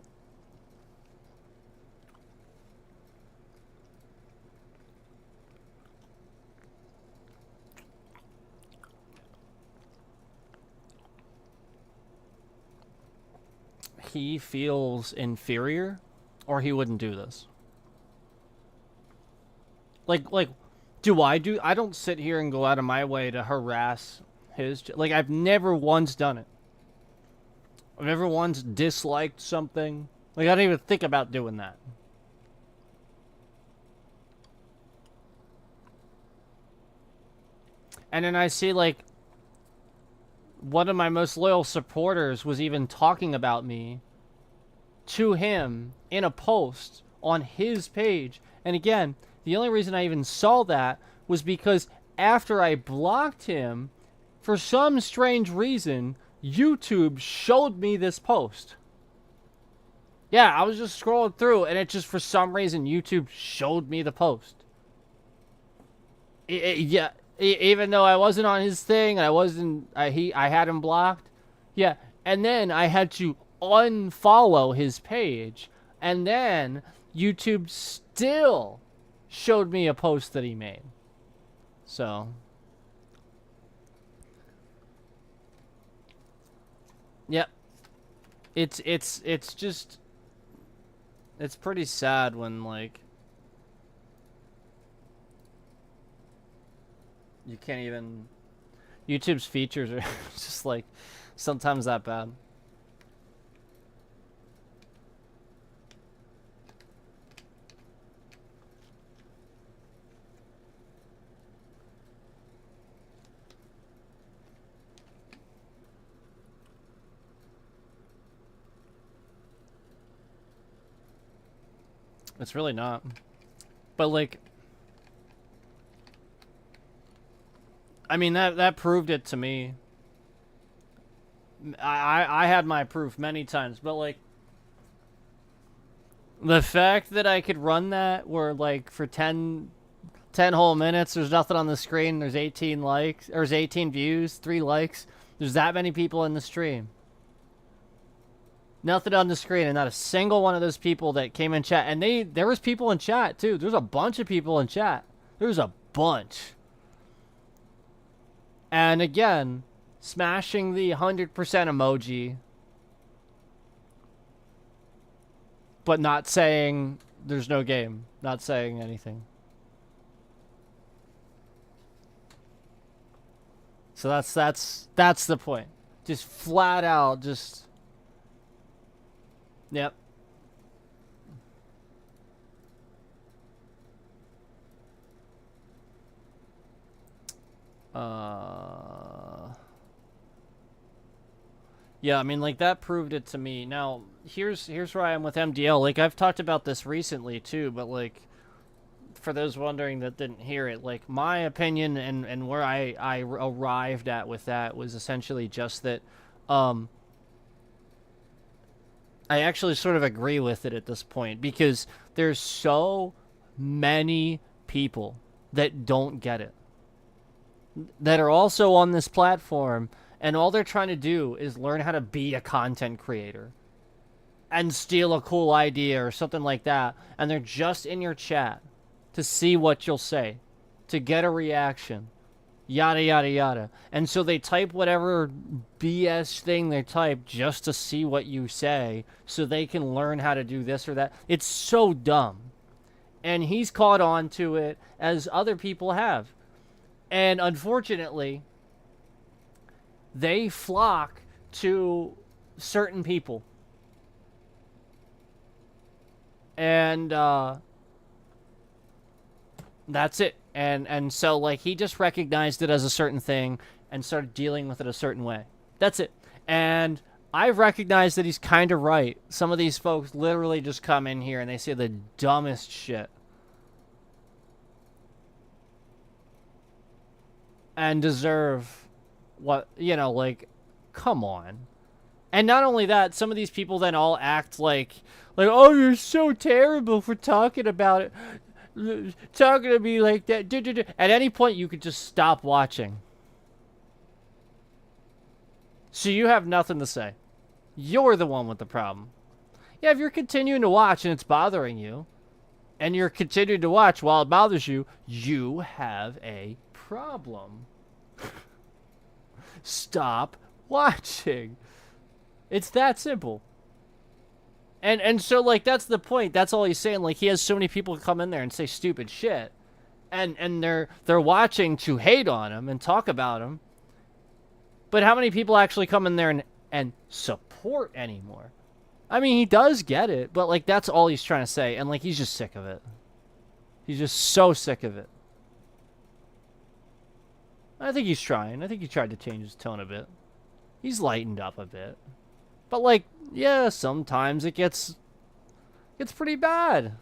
he feels inferior or he wouldn't do this. Like, I don't sit here and go out of my way to harass his... Like, I've never once done it. I've never once disliked something. Like, I don't even think about doing that. And then I see, like, one of my most loyal supporters was even talking about me to him in a post on his page. And again, the only reason I even saw that was because after I blocked him, for some strange reason, YouTube showed me this post. Yeah, I was just scrolling through and it just, for some reason, YouTube showed me the post. Yeah, even though I wasn't on his thing, and I had him blocked. Yeah, and then I had to unfollow his page, and then YouTube still showed me a post that he made. So yep. It's just, it's pretty sad when, like, you can't even... YouTube's features are just, like, sometimes that bad. It's really not. But, like... I mean, that proved it to me. I had my proof many times, but, like, the fact that I could run that where, like, for 10 whole minutes, there's nothing on the screen, there's 18 likes, or there's 18 views, 3 likes, there's that many people in the stream. Nothing on the screen, and not a single one of those people that came in chat. And there was people in chat, too. There's a bunch of people in chat. There's a bunch. And again, smashing the 100% emoji, but not saying there's no game. Not saying anything. So that's the point. Just flat out, just... Yep. Yeah, I mean, like, that proved it to me. Now, here's where I am with MDL. Like, I've talked about this recently, too, but, like, for those wondering that didn't hear it, like, my opinion and where I arrived at with that was essentially just that, I actually sort of agree with it at this point, because there's so many people that don't get it, that are also on this platform, and all they're trying to do is learn how to be a content creator and steal a cool idea or something like that, and they're just in your chat to see what you'll say, to get a reaction, yada, yada, yada. And so they type whatever BS thing they type just to see what you say so they can learn how to do this or that. It's so dumb. And he's caught on to it, as other people have. And unfortunately, they flock to certain people. And that's it. And so, like, he just recognized it as a certain thing and started dealing with it a certain way. That's it. And I've recognized that he's kind of right. Some of these folks literally just come in here and they say the dumbest shit. And deserve what, you know, like, come on. And not only that, some of these people then all act like, oh, you're so terrible for talking about it. Talking to me like that. At any point, you could just stop watching. So you have nothing to say. You're the one with the problem. Yeah, if you're continuing to watch and it's bothering you, and you're continuing to watch while it bothers you, you have a problem. Stop watching. It's that simple. And so, like, that's the point. That's all he's saying. Like, he has so many people come in there and say stupid shit. And they're watching to hate on him and talk about him. But how many people actually come in there and support anymore? I mean, he does get it, but, like, that's all he's trying to say. And, like, he's just sick of it. He's just so sick of it. I think he's trying. I think he tried to change his tone a bit. He's lightened up a bit. But, like, yeah, sometimes it gets pretty bad.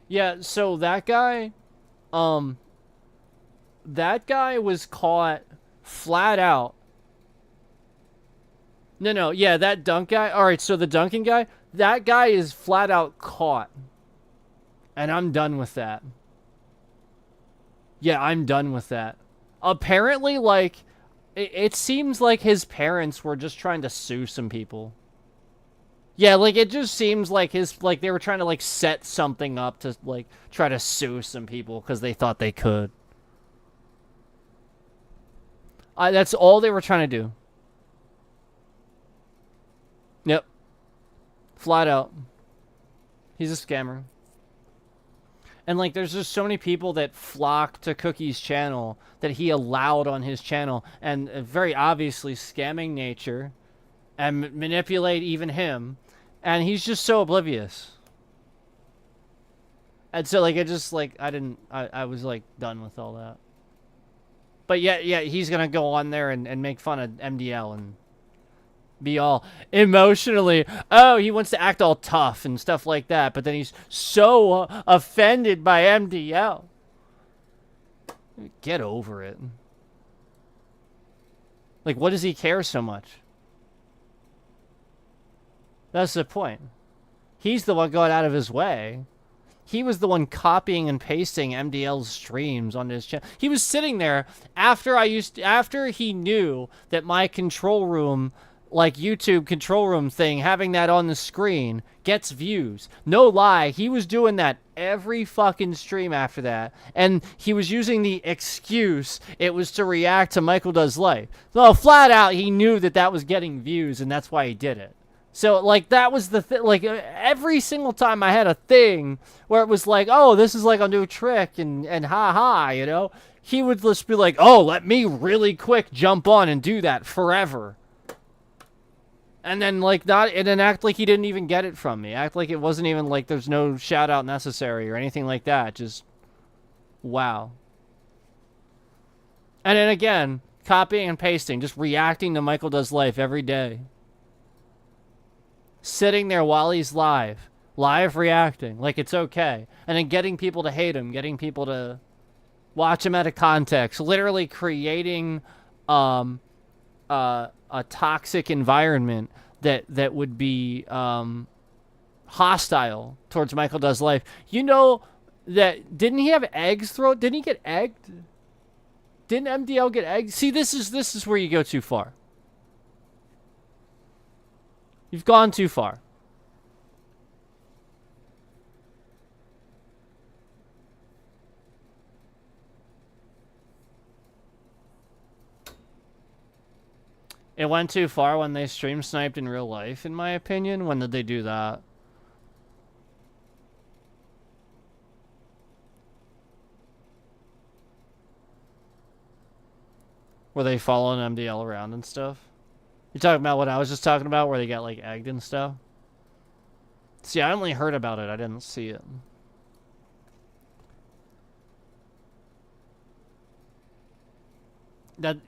Yeah, so that guy was caught flat out. No, yeah, that dunk guy. All right, so the dunking guy, that guy is flat out caught. And I'm done with that. Yeah, I'm done with that. Apparently, like, it seems like his parents were just trying to sue some people. Yeah, like, it just seems like they were trying to, like, set something up to, like, try to sue some people because they thought they could. That's all they were trying to do. Yep. Flat out. He's a scammer. And, like, there's just so many people that flock to Cookie's channel that he allowed on his channel, and very obviously scamming nature and manipulate even him, and he's just so oblivious. And so, like, it just, like, I was, like, done with all that. But yeah, he's gonna go on there and make fun of MDL and be all emotionally, oh, he wants to act all tough and stuff like that, but then he's so offended by MDL. Get over it. Like, what does he care so much? That's the point. He's the one going out of his way. he was the one copying and pasting MDL's streams on his channel. He was sitting there after he knew that my control room, like YouTube control room thing, having that on the screen gets views. No lie, he was doing that every fucking stream after that, and he was using the excuse it was to react to Michael Does Life. So flat out, he knew that that was getting views, and that's why he did it. So, like, that was the thing. Like, every single time I had a thing where it was like, oh, this is like a new trick, and ha-ha, you know? He would just be like, oh, let me really quick jump on and do that forever. And then, like, and then act like he didn't even get it from me. Act like it wasn't even, like, there's no shout-out necessary or anything like that. Just, wow. And then again, copying and pasting, just reacting to Michael Does Life every day. Sitting there while he's live reacting, like it's okay. And then getting people to hate him, getting people to watch him out of context, literally creating a toxic environment that would be hostile towards Michael Does Life. You know that, didn't he have eggs thrown? Didn't he get egged? Didn't MDL get egged? See, this is where you go too far. You've gone too far. It went too far when they stream sniped in real life, in my opinion. When did they do that? Were they following MDL around and stuff? You're talking about what I was just talking about, where they got, like, egged and stuff? See, I only heard about it. I didn't see it. That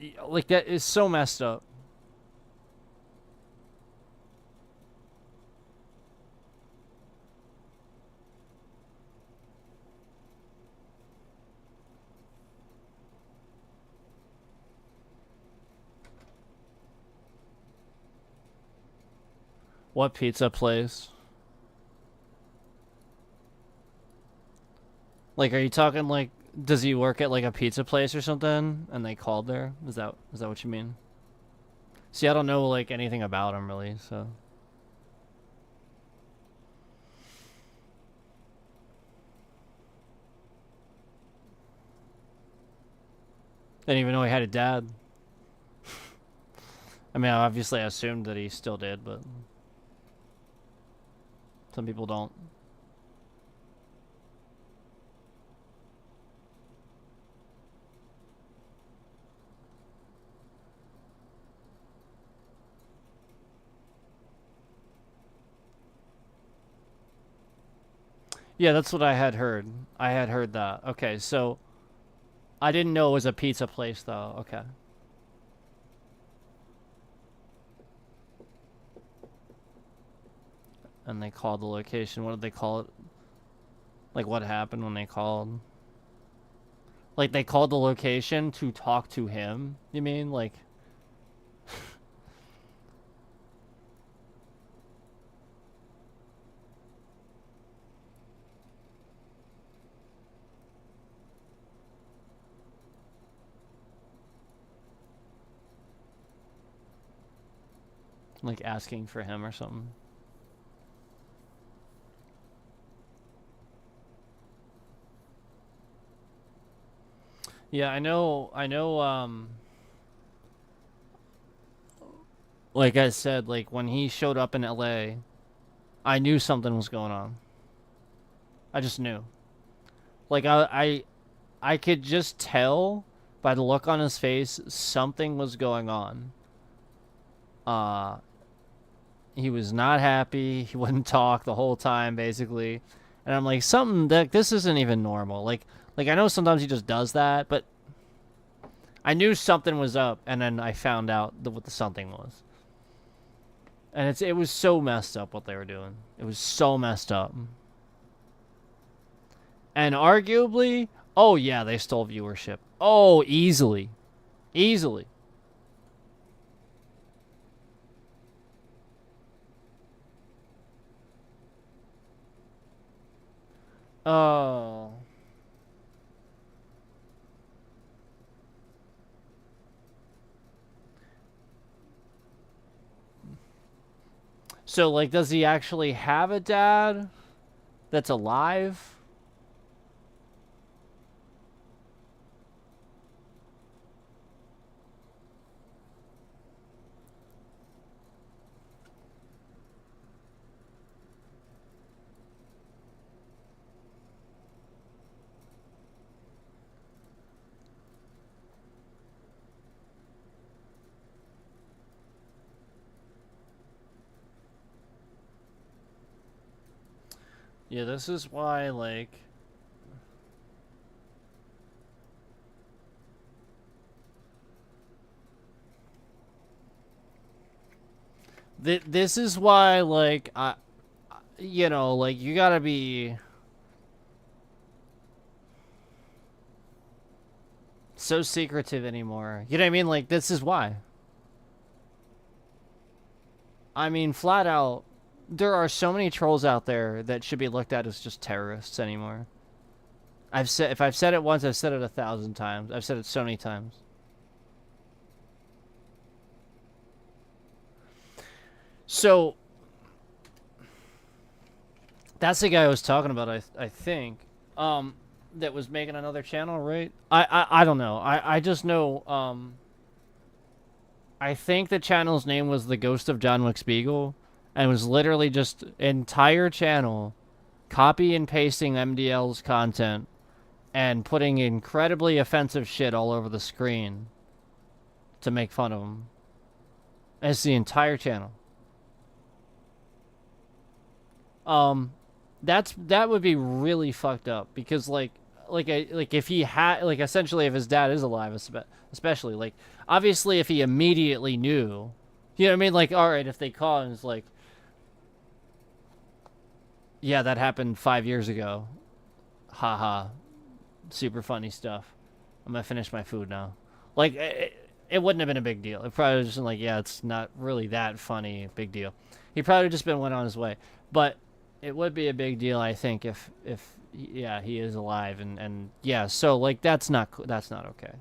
is so messed up. What pizza place? Like, are you talking, like, does he work at, like, a pizza place or something, and they called there? Is that what you mean? See, I don't know, like, anything about him, really, so... Didn't even know he had a dad. I mean, obviously I assumed that he still did, but... Some people don't. Yeah, that's what I had heard. I had heard that. Okay, so I didn't know it was a pizza place, though. Okay. And they called the location. What did they call it? Like, what happened when they called? Like, they called the location to talk to him? You mean? Like... like, asking for him or something? Yeah, I know, like I said, like, when he showed up in LA, I knew something was going on. I just knew. Like, I could just tell by the look on his face, something was going on. He was not happy, he wouldn't talk the whole time, basically. And I'm like, this isn't even normal. Like, I know sometimes he just does that, but I knew something was up, and then I found out what the something was. And it was so messed up what they were doing. It was so messed up. And arguably, oh yeah, they stole viewership. Oh, easily. Easily. Oh. So, like, does he actually have a dad that's alive? Yeah, this is why, like... This is why, like, you know, like, you gotta be... so secretive anymore. You know what I mean? Like, this is why. I mean, flat out... There are so many trolls out there that should be looked at as just terrorists anymore. If I've said it once, I've said it 1,000 times. I've said it so many times. So that's the guy I was talking about, I think. That was making another channel, right? I don't know. I just know I think the channel's name was The Ghost of John Wick Spiegel. And it was literally just entire channel copy and pasting MDL's content and putting incredibly offensive shit all over the screen to make fun of him. It's the entire channel. That would be really fucked up because like if he had, like, essentially if his dad is alive, especially, like, obviously if he immediately knew, you know what I mean? Like, all right, if they call and it's like, yeah, that happened 5 years ago. Haha. Super funny stuff. I'm gonna finish my food now. Like, it wouldn't have been a big deal. It probably was just like, yeah, it's not really that funny. Big deal. He probably just went on his way. But it would be a big deal, I think, if yeah, he is alive and yeah. So like, that's not okay.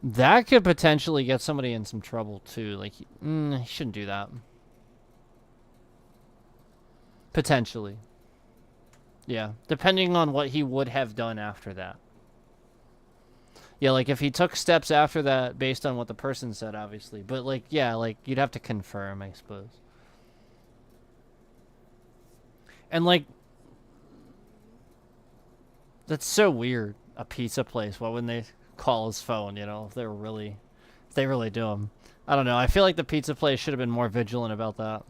That could potentially get somebody in some trouble too. Like, he shouldn't do that. Potentially. Yeah, depending on what he would have done after that. Yeah, like if he took steps after that based on what the person said, obviously. But like, yeah, like you'd have to confirm, I suppose. And like, that's so weird. A pizza place. Why wouldn't they call his phone, you know, if they really do them? I don't know. I feel like the pizza place should have been more vigilant about that.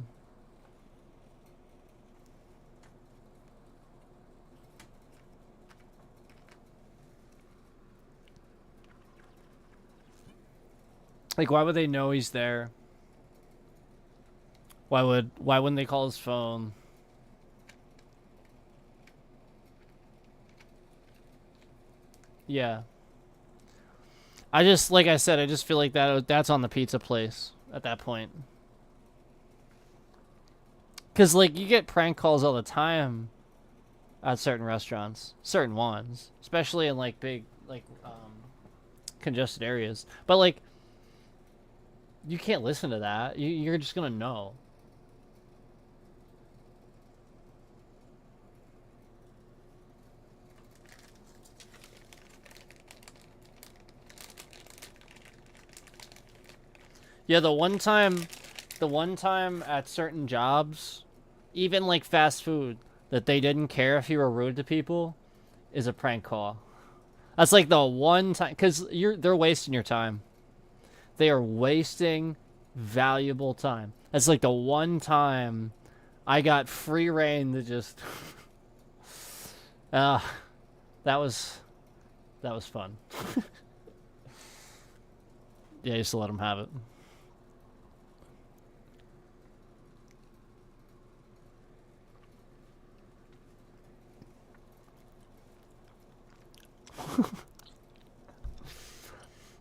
Like, why would they know he's there? Why wouldn't they call his phone? Yeah. Like I said, I just feel like that's on the pizza place at that point. Cause like you get prank calls all the time at certain restaurants, certain ones, especially in like big, like congested areas. But like, you can't listen to that. You're just gonna know. Yeah, the one time at certain jobs, even like fast food, that they didn't care if you were rude to people, is a prank call. That's like the one time, because they're wasting your time. They are wasting valuable time. That's like the one time I got free reign to just that was fun. Yeah, I used to let them have it.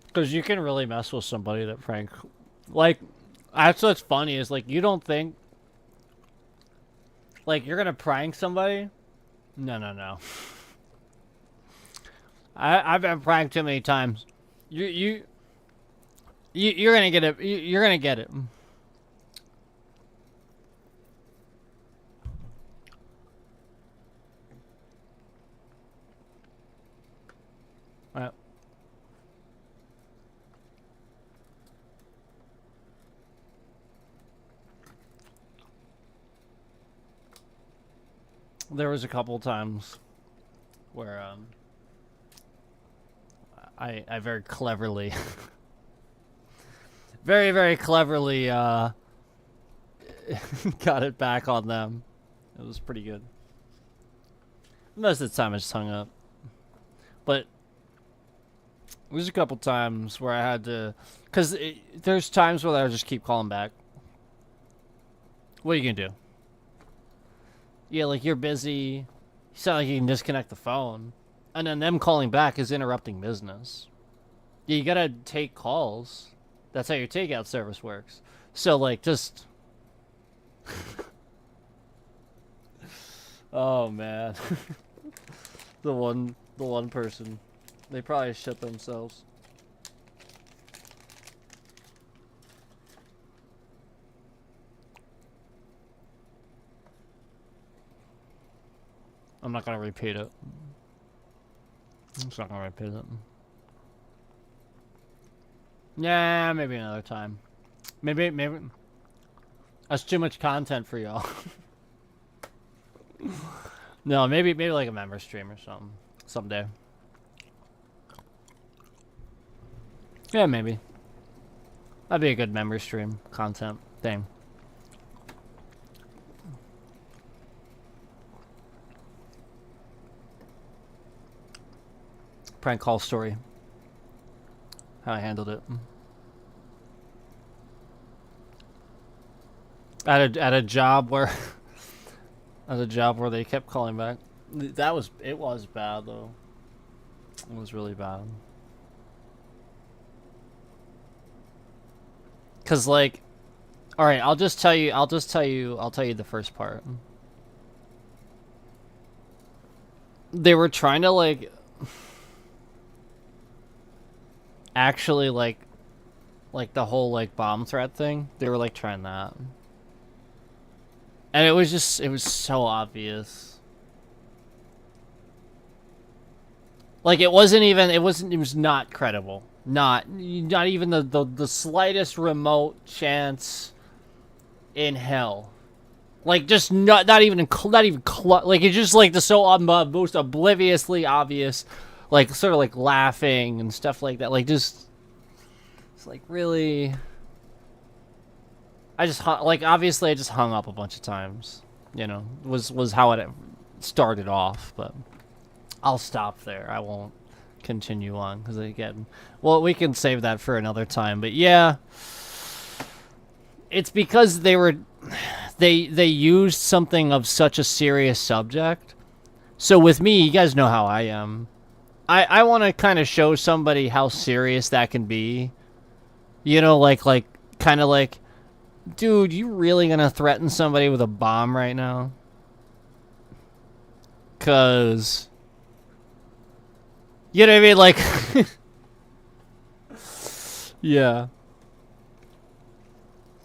Because you can really mess with somebody that prank, like, That's what's funny is like you don't think like you're gonna prank somebody. No. I've been pranked too many times. You're gonna get it. You're gonna get it. Alright. There was a couple times where I very cleverly very cleverly got it back on them. It was pretty good. Most of the time I just hung up. But there's a couple times where I had to, because there's times where I just keep calling back. What are you gonna do? Yeah, like you're busy. You sound like you can disconnect the phone. And then them calling back is interrupting business. Yeah, you gotta take calls. That's how your takeout service works. So like just oh man. the one person. They probably shit themselves. I'm not gonna repeat it. I'm just not gonna repeat it. Yeah, maybe another time. Maybe that's too much content for y'all. No, maybe like a member stream or something someday. Yeah, maybe. That'd be a good member stream content thing. Prank call story. How I handled it. At a job where they kept calling back. It was bad though. It was really bad. Cause like, all right, I'll tell you the first part. They were trying to like actually like the whole like bomb threat thing. They were like trying that. And it was so obvious. Like it was not credible. Not even the slightest remote chance in hell. Like just not even like it's just like the most obliviously obvious, like sort of like laughing and stuff like that. Like just it's like really. Obviously I just hung up a bunch of times. You know, was how it started off, but I'll stop there. I won't continue on because again, well, we can save that for another time. But yeah, it's because they used something of such a serious subject. So with me, you guys know how I am. I want to kind of show somebody how serious that can be. You know, like kind of like, dude, you really gonna threaten somebody with a bomb right now? 'Cause you know what I mean? Like, yeah.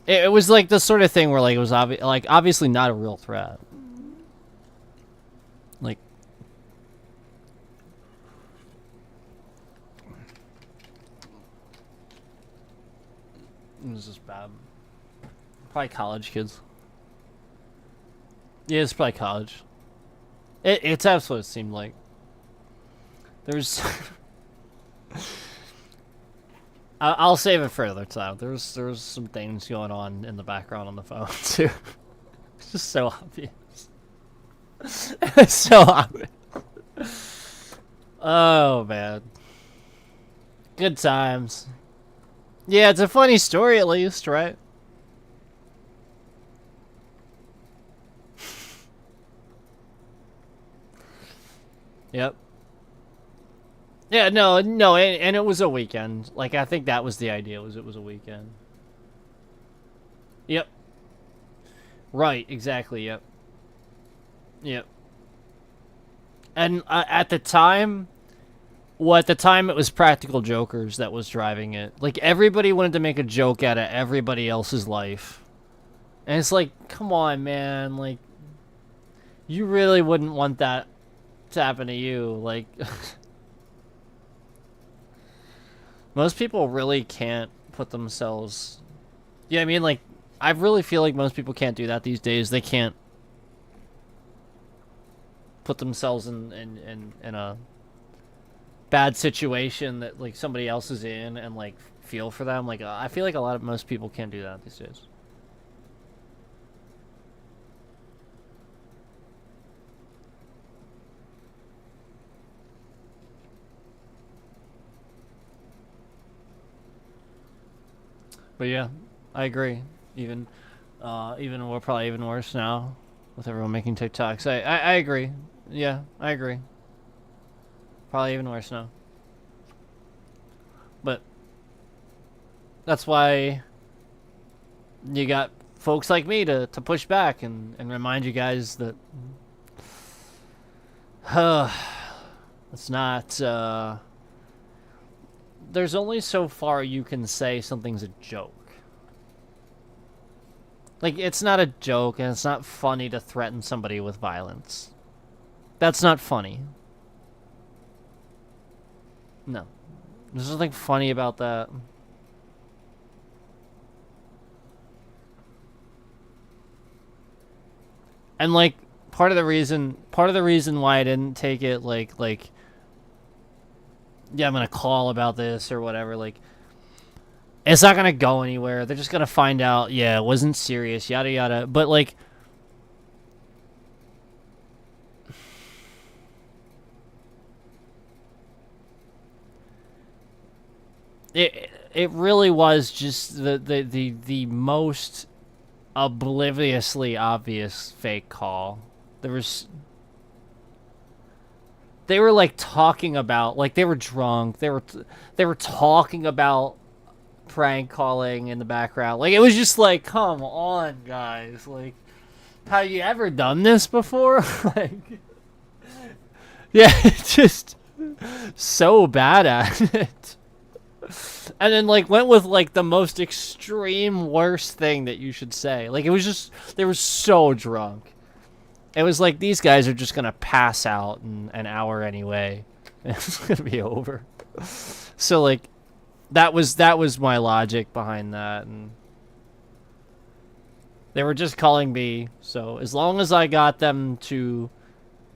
It was like the sort of thing where like it was obviously not a real threat. Like, it was just bad. Probably college kids. Yeah, it's probably college. It's absolutely what it seemed like. There's I'll save it for another time. There was some things going on in the background on the phone too. It's just so obvious. It's so obvious. Oh man. Good times. Yeah, it's a funny story at least, right? Yep. Yeah, no, and it was a weekend. Like, I think that was the idea, it was a weekend. Yep. Right, exactly, yep. Yep. And at the time, well, at the time it was Practical Jokers that was driving it. Like, everybody wanted to make a joke out of everybody else's life. And it's like, come on, man, like, you really wouldn't want that to happen to you, like... Most people really can't put themselves... Yeah, I mean, like, I really feel like most people can't do that these days. They can't put themselves in a bad situation that, like, somebody else is in and, like, feel for them. Like, I feel like most people can't do that these days. But yeah, I agree. Even we're probably even worse now with everyone making TikToks. I agree. Yeah, I agree. Probably even worse now. But that's why you got folks like me to push back and remind you guys that it's not there's only so far you can say something's a joke. Like, it's not a joke, and it's not funny to threaten somebody with violence. That's not funny. No. There's nothing funny about that. And, like, part of the reason why I didn't take it, like, yeah, I'm gonna call about this or whatever, like, it's not gonna go anywhere. They're just gonna find out, yeah, it wasn't serious, yada yada. But, like, it really was just the most obliviously obvious fake call. They were, like, talking about, like, they were drunk. They were talking about prank calling in the background. Like, it was just like, come on, guys. Like, have you ever done this before? Like, yeah, it's just so bad at it. And then, like, went with, like, the most extreme worst thing that you should say. Like, it was just, they were so drunk. It was like, these guys are just gonna pass out in an hour anyway. It's gonna be over. So, like, that was my logic behind that, and they were just calling me. So as long as I got them to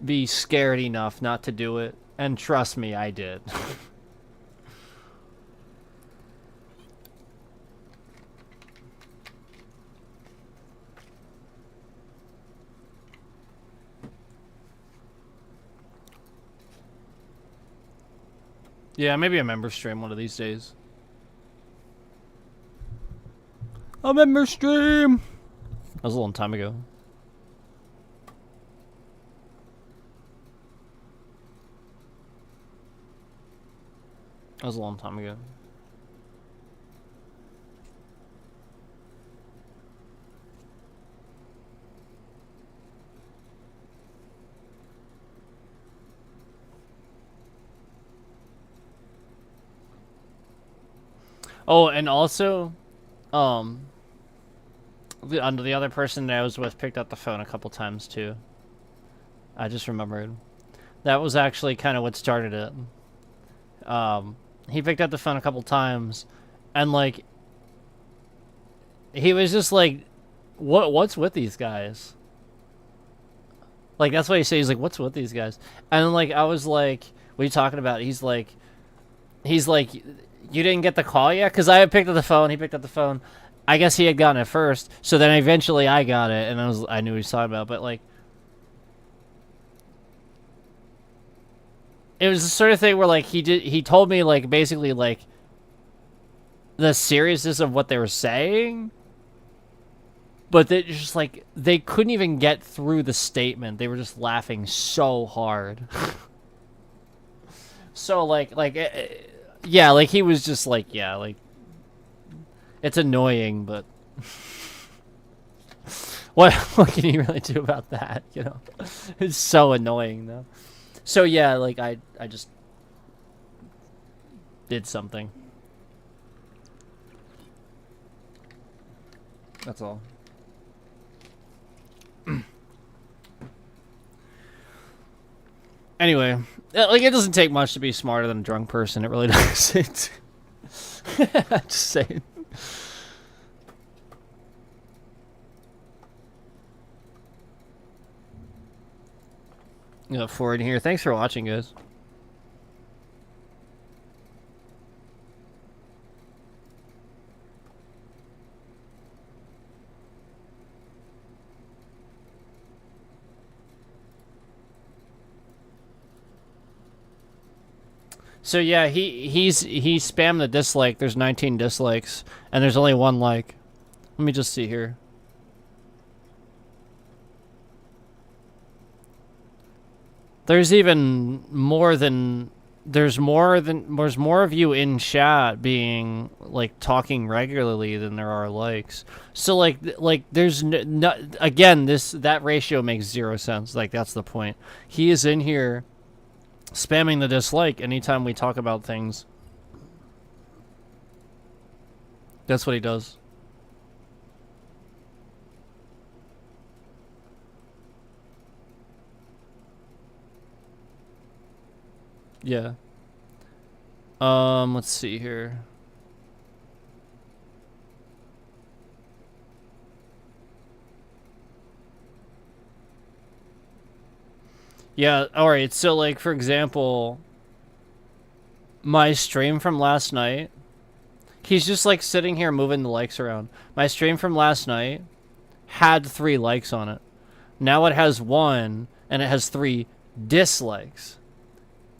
be scared enough not to do it, and trust me, I did. Yeah, maybe a member stream one of these days. A member stream! That was a long time ago. That was a long time ago. Oh, and also, the other person that I was with picked up the phone a couple times too. I just remembered. That was actually kind of what started it. He picked up the phone a couple times, and, like, he was just like, what's with these guys? Like, that's what he said. He's like, what's with these guys? And, like, I was like, what are you talking about? He's like, you didn't get the call yet? Because I had picked up the phone. He picked up the phone. I guess he had gotten it first. So then eventually I got it, and I knew what he was talking about. But, like, it was the sort of thing where, like, he told me, like, basically, like, the seriousness of what they were saying. But they just, like, they couldn't even get through the statement. They were just laughing so hard. So, like, yeah, like, he was just like, yeah, like, it's annoying, but what can you really do about that? You know, it's so annoying though. So yeah, like I just did something. That's all. Anyway, like it doesn't take much to be smarter than a drunk person. It really doesn't. Just saying. Forward here. Thanks for watching, guys. So yeah, he spammed the dislike. There's 19 dislikes, and there's only 1 like. Let me just see here. There's even more than there's more of you in chat being like talking regularly than there are likes. So like there's no again, that ratio makes 0 sense. Like that's the point. He is in here spamming the dislike anytime we talk about things. That's what he does. Yeah. Let's see here. Yeah, alright, so like for example, my stream from last night, he's just like sitting here moving the likes around. My stream from last night had 3 likes on it. Now it has 1 and it has 3 dislikes.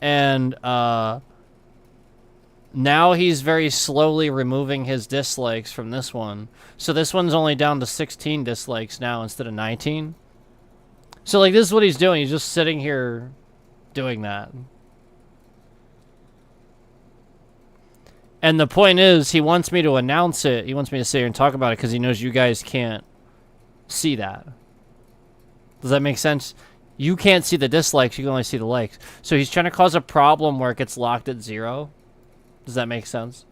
And now he's very slowly removing his dislikes from this one. So this one's only down to 16 dislikes now instead of 19. So like this is what he's doing. He's just sitting here doing that. And the point is, he wants me to announce it. He wants me to sit here and talk about it because he knows you guys can't see that. Does that make sense? You can't see the dislikes. You can only see the likes. So he's trying to cause a problem where it gets locked at 0. Does that make sense?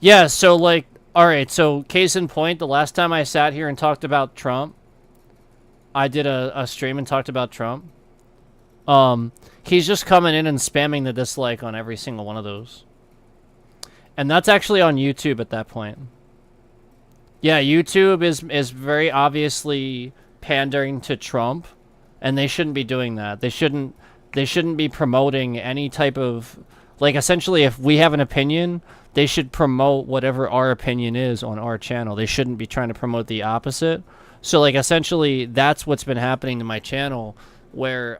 Yeah, so like, alright, so case in point, the last time I sat here and talked about Trump, I did a stream and talked about Trump. He's just coming in and spamming the dislike on every single one of those. And that's actually on YouTube at that point. Yeah, YouTube is very obviously pandering to Trump, and they shouldn't be doing that. They shouldn't be promoting any type of, like, essentially if we have an opinion, they should promote whatever our opinion is on our channel. They shouldn't be trying to promote the opposite. So like essentially that's what's been happening to my channel, where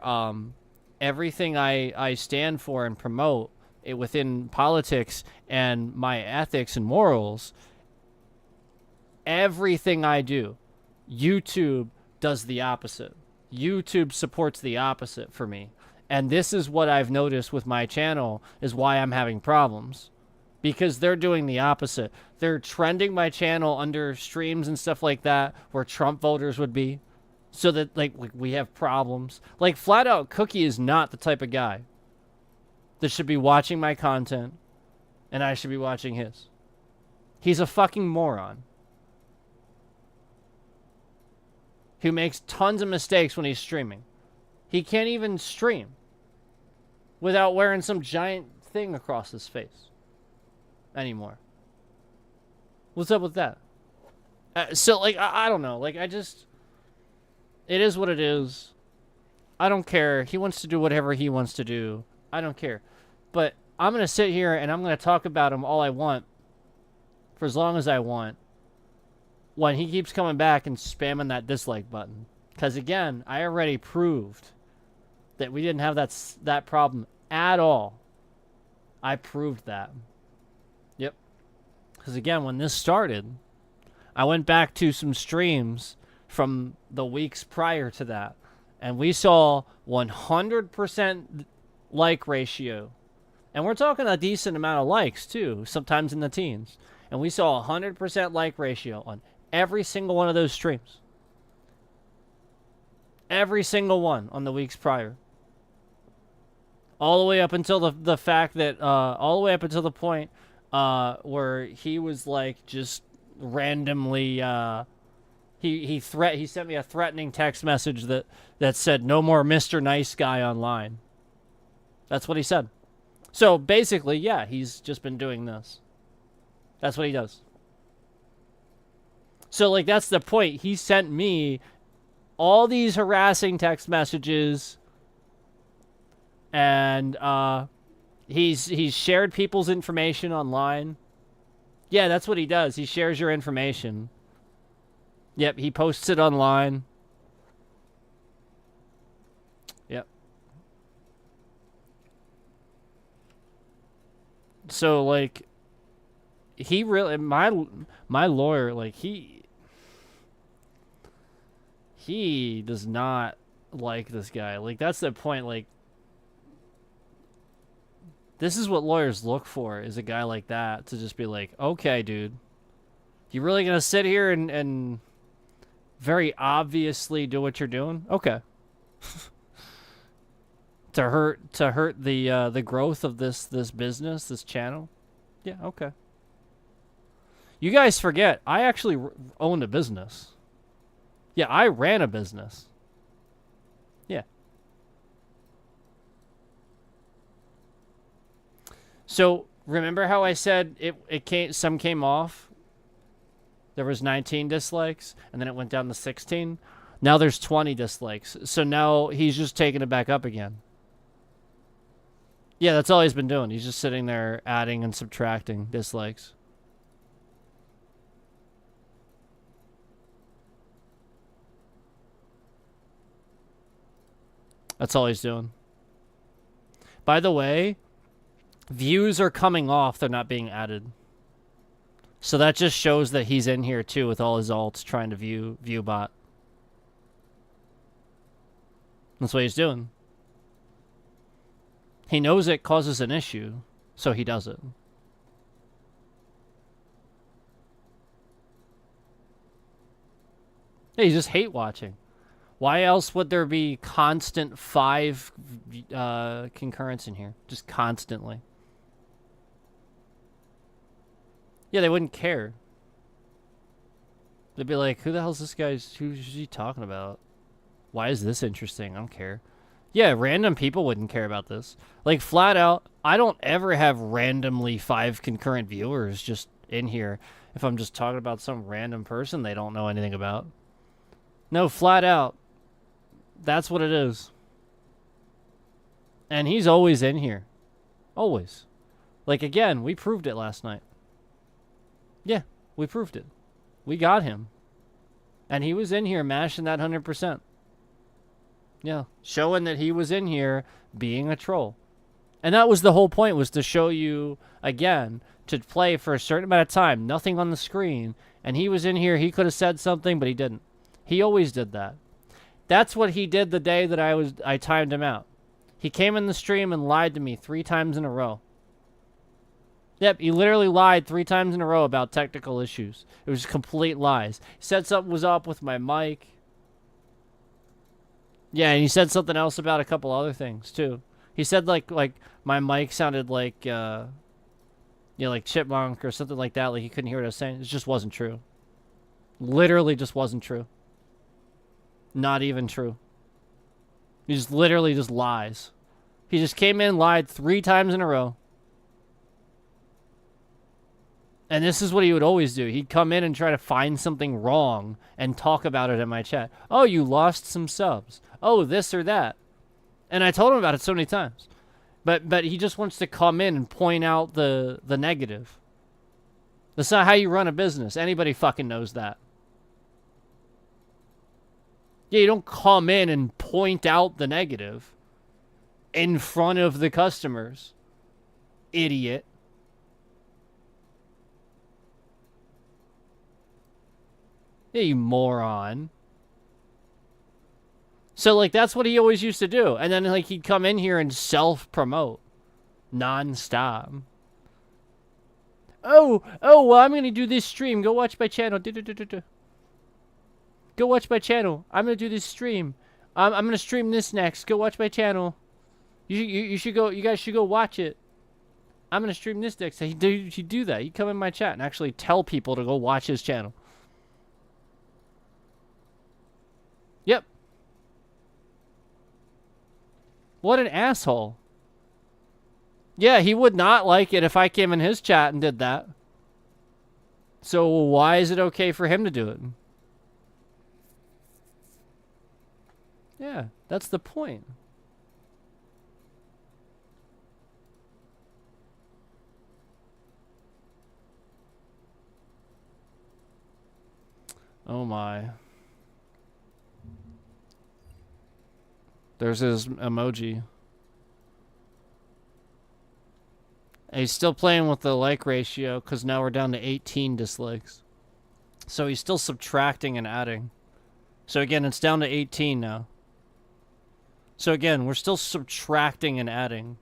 everything I stand for and promote within politics and my ethics and morals, everything I do, YouTube does the opposite. YouTube supports the opposite for me. And this is what I've noticed with my channel is why I'm having problems. Because they're doing the opposite. They're trending my channel under streams and stuff like that where Trump voters would be. So that like we have problems. Like Flat Out Cookie is not the type of guy that should be watching my content and I should be watching his. He's a fucking moron who makes tons of mistakes when he's streaming. He can't even stream without wearing some giant thing across his face anymore. What's up with that? So, like, I don't know. Like, it is what it is. I don't care. He wants to do whatever he wants to do. I don't care. But I'm going to sit here and I'm going to talk about him all I want for as long as I want when he keeps coming back and spamming that dislike button. Because, again, I already proved that we didn't have that problem at all. I proved that. Yep. Because, again, when this started, I went back to some streams from the weeks prior to that. And we saw 100% like ratio. And we're talking a decent amount of likes, too, sometimes in the teens. And we saw a 100% like ratio on every single one of those streams. Every single one on the weeks prior. All the way up until the fact that, all the way up until the point where he was like just randomly, he sent me a threatening text message that said, "No more Mr. Nice Guy online." That's what he said. So basically, yeah, he's just been doing this. That's what he does. So, like, that's the point. He sent me all these harassing text messages, and he's shared people's information online. Yeah, that's what he does. He shares your information. Yep, he posts it online. Yep. So, like, he really, my lawyer, like, he does not like this guy. Like, that's the point. Like, this is what lawyers look for, is a guy like that to just be like, okay, dude, you really gonna sit here and very obviously do what you're doing? Okay. to hurt the growth of this business, this channel? Yeah, okay. You guys forget, I actually owned a business. Yeah, I ran a business. Yeah. So, remember how I said some came off? There was 19 dislikes, and then it went down to 16. Now there's 20 dislikes. So now he's just taking it back up again. Yeah, that's all he's been doing. He's just sitting there adding and subtracting dislikes. That's all he's doing. By the way, views are coming off. They're not being added. So that just shows that he's in here too with all his alts trying to view bot. That's what he's doing. He knows it causes an issue, so he does it. Yeah, he's just hate watching. Why else would there be constant 5 concurrents in here? Just constantly. Yeah, they wouldn't care. They'd be like, who the hell's this guy? Who's he talking about? Why is this interesting? I don't care. Yeah, random people wouldn't care about this. Like, flat out, I don't ever have randomly 5 concurrent viewers just in here if I'm just talking about some random person they don't know anything about. No, flat out. That's what it is. And he's always in here. Always. Like, again, we proved it last night. Yeah, we proved it. We got him. And he was in here mashing that 100%. Yeah, showing that he was in here being a troll. And that was the whole point, was to show you, again, to play for a certain amount of time, nothing on the screen. And he was in here, he could have said something, but he didn't. He always did that. That's what he did the day that I timed him out. He came in the stream and lied to me 3 times in a row. Yep, he literally lied 3 times in a row about technical issues. It was complete lies. He said something was up with my mic. Yeah, and he said something else about a couple other things, too. He said, like my mic sounded like, like Chipmunk or something like that. Like, he couldn't hear what I was saying. It just wasn't true. Literally just wasn't true. Not even true. He just literally just lies. He just came in and lied 3 times in a row. And this is what he would always do. He'd come in and try to find something wrong and talk about it in my chat. Oh, you lost some subs. Oh, this or that. And I told him about it so many times. But he just wants to come in and point out the negative. That's not how you run a business. Anybody fucking knows that. Yeah, you don't come in and point out the negative in front of the customers. Idiot. Yeah, you moron. So, like, that's what he always used to do. And then, like, he'd come in here and self-promote. Non-stop. Oh, well, I'm going to do this stream. Go watch my channel. Go watch my channel. I'm going to do this stream. I'm going to stream this next. Go watch my channel. You should go. You guys should go watch it. I'm going to stream this next. He'd do that. He'd come in my chat and actually tell people to go watch his channel. Yep. What an asshole. Yeah, he would not like it if I came in his chat and did that. So why is it okay for him to do it? Yeah, that's the point. Oh my. There's his emoji. And he's still playing with the like ratio because now we're down to 18 dislikes. So he's still subtracting and adding. So again, it's down to 18 now. So again, we're still subtracting and adding.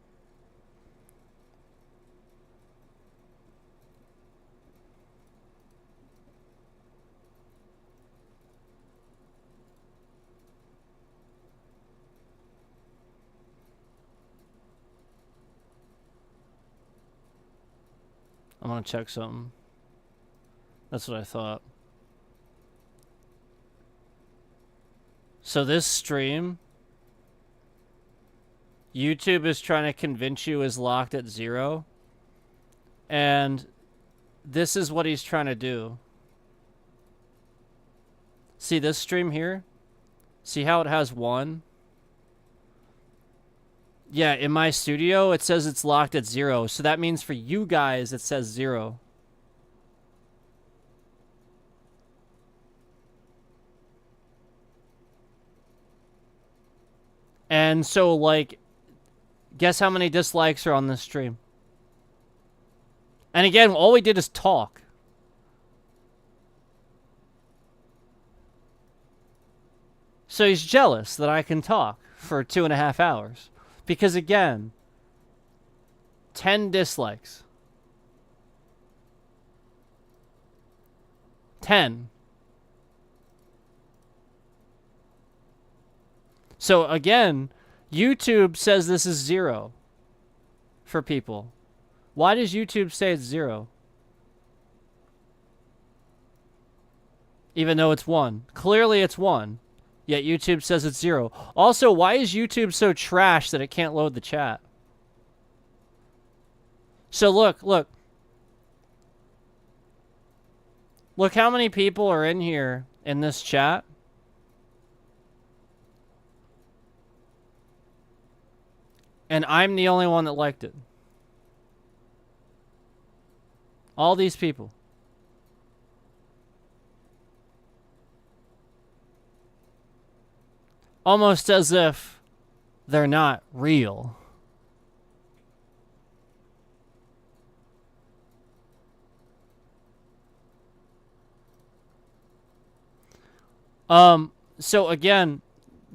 I'm gonna check something. That's what I thought. So this stream, YouTube is trying to convince you is locked at 0. And this is what he's trying to do. See this stream here? See how it has 1? Yeah, in my studio, it says it's locked at 0. So that means for you guys, it says 0. And so, like, guess how many dislikes are on this stream? And again, all we did is talk. So he's jealous that I can talk for 2.5 hours. Because again, 10 dislikes. 10. So again, YouTube says this is 0 for people. Why does YouTube say it's 0? Even though it's 1. Clearly it's 1. Yet YouTube says it's 0. Also, why is YouTube so trash that it can't load the chat? So look. Look how many people are in here in this chat. And I'm the only one that liked it. All these people. Almost as if they're not real. So again,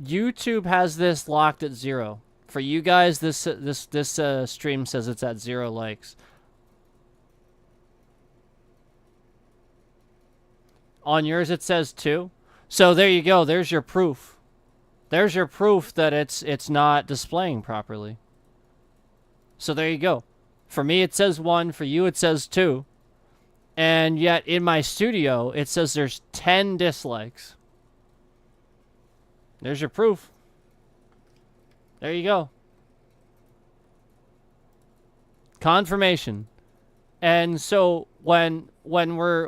YouTube has this locked at 0. For you guys, this stream says it's at 0 likes. On yours, it says 2. So there you go. There's your proof. There's your proof that it's not displaying properly. So there you go. For me, it says 1. For you, it says 2. And yet, in my studio, it says there's 10 dislikes. There's your proof. There you go. Confirmation. And so when we're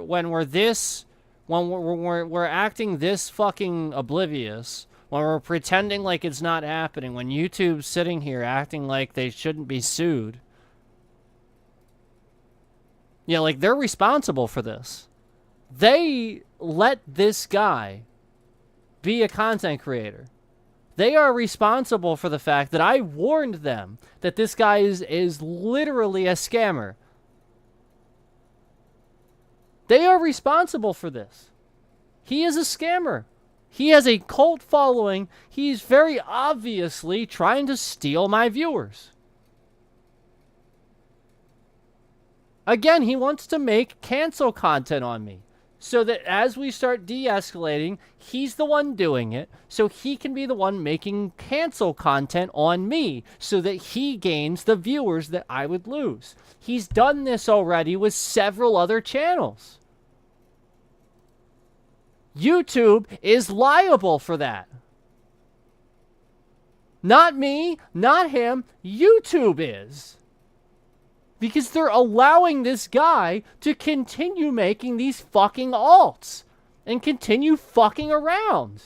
acting this fucking oblivious, when we're pretending like it's not happening, when YouTube's sitting here acting like they shouldn't be sued. Yeah, like they're responsible for this. They let this guy be a content creator. They are responsible for the fact that I warned them that this guy is literally a scammer. They are responsible for this. He is a scammer. He has a cult following. He's very obviously trying to steal my viewers. Again, he wants to make cancel content on me. So that as we start de-escalating, he's the one doing it. So he can be the one making cancel content on me. So that he gains the viewers that I would lose. He's done this already with several other channels. YouTube is liable for that. Not me, not him. YouTube is. Because they're allowing this guy to continue making these fucking alts. And continue fucking around.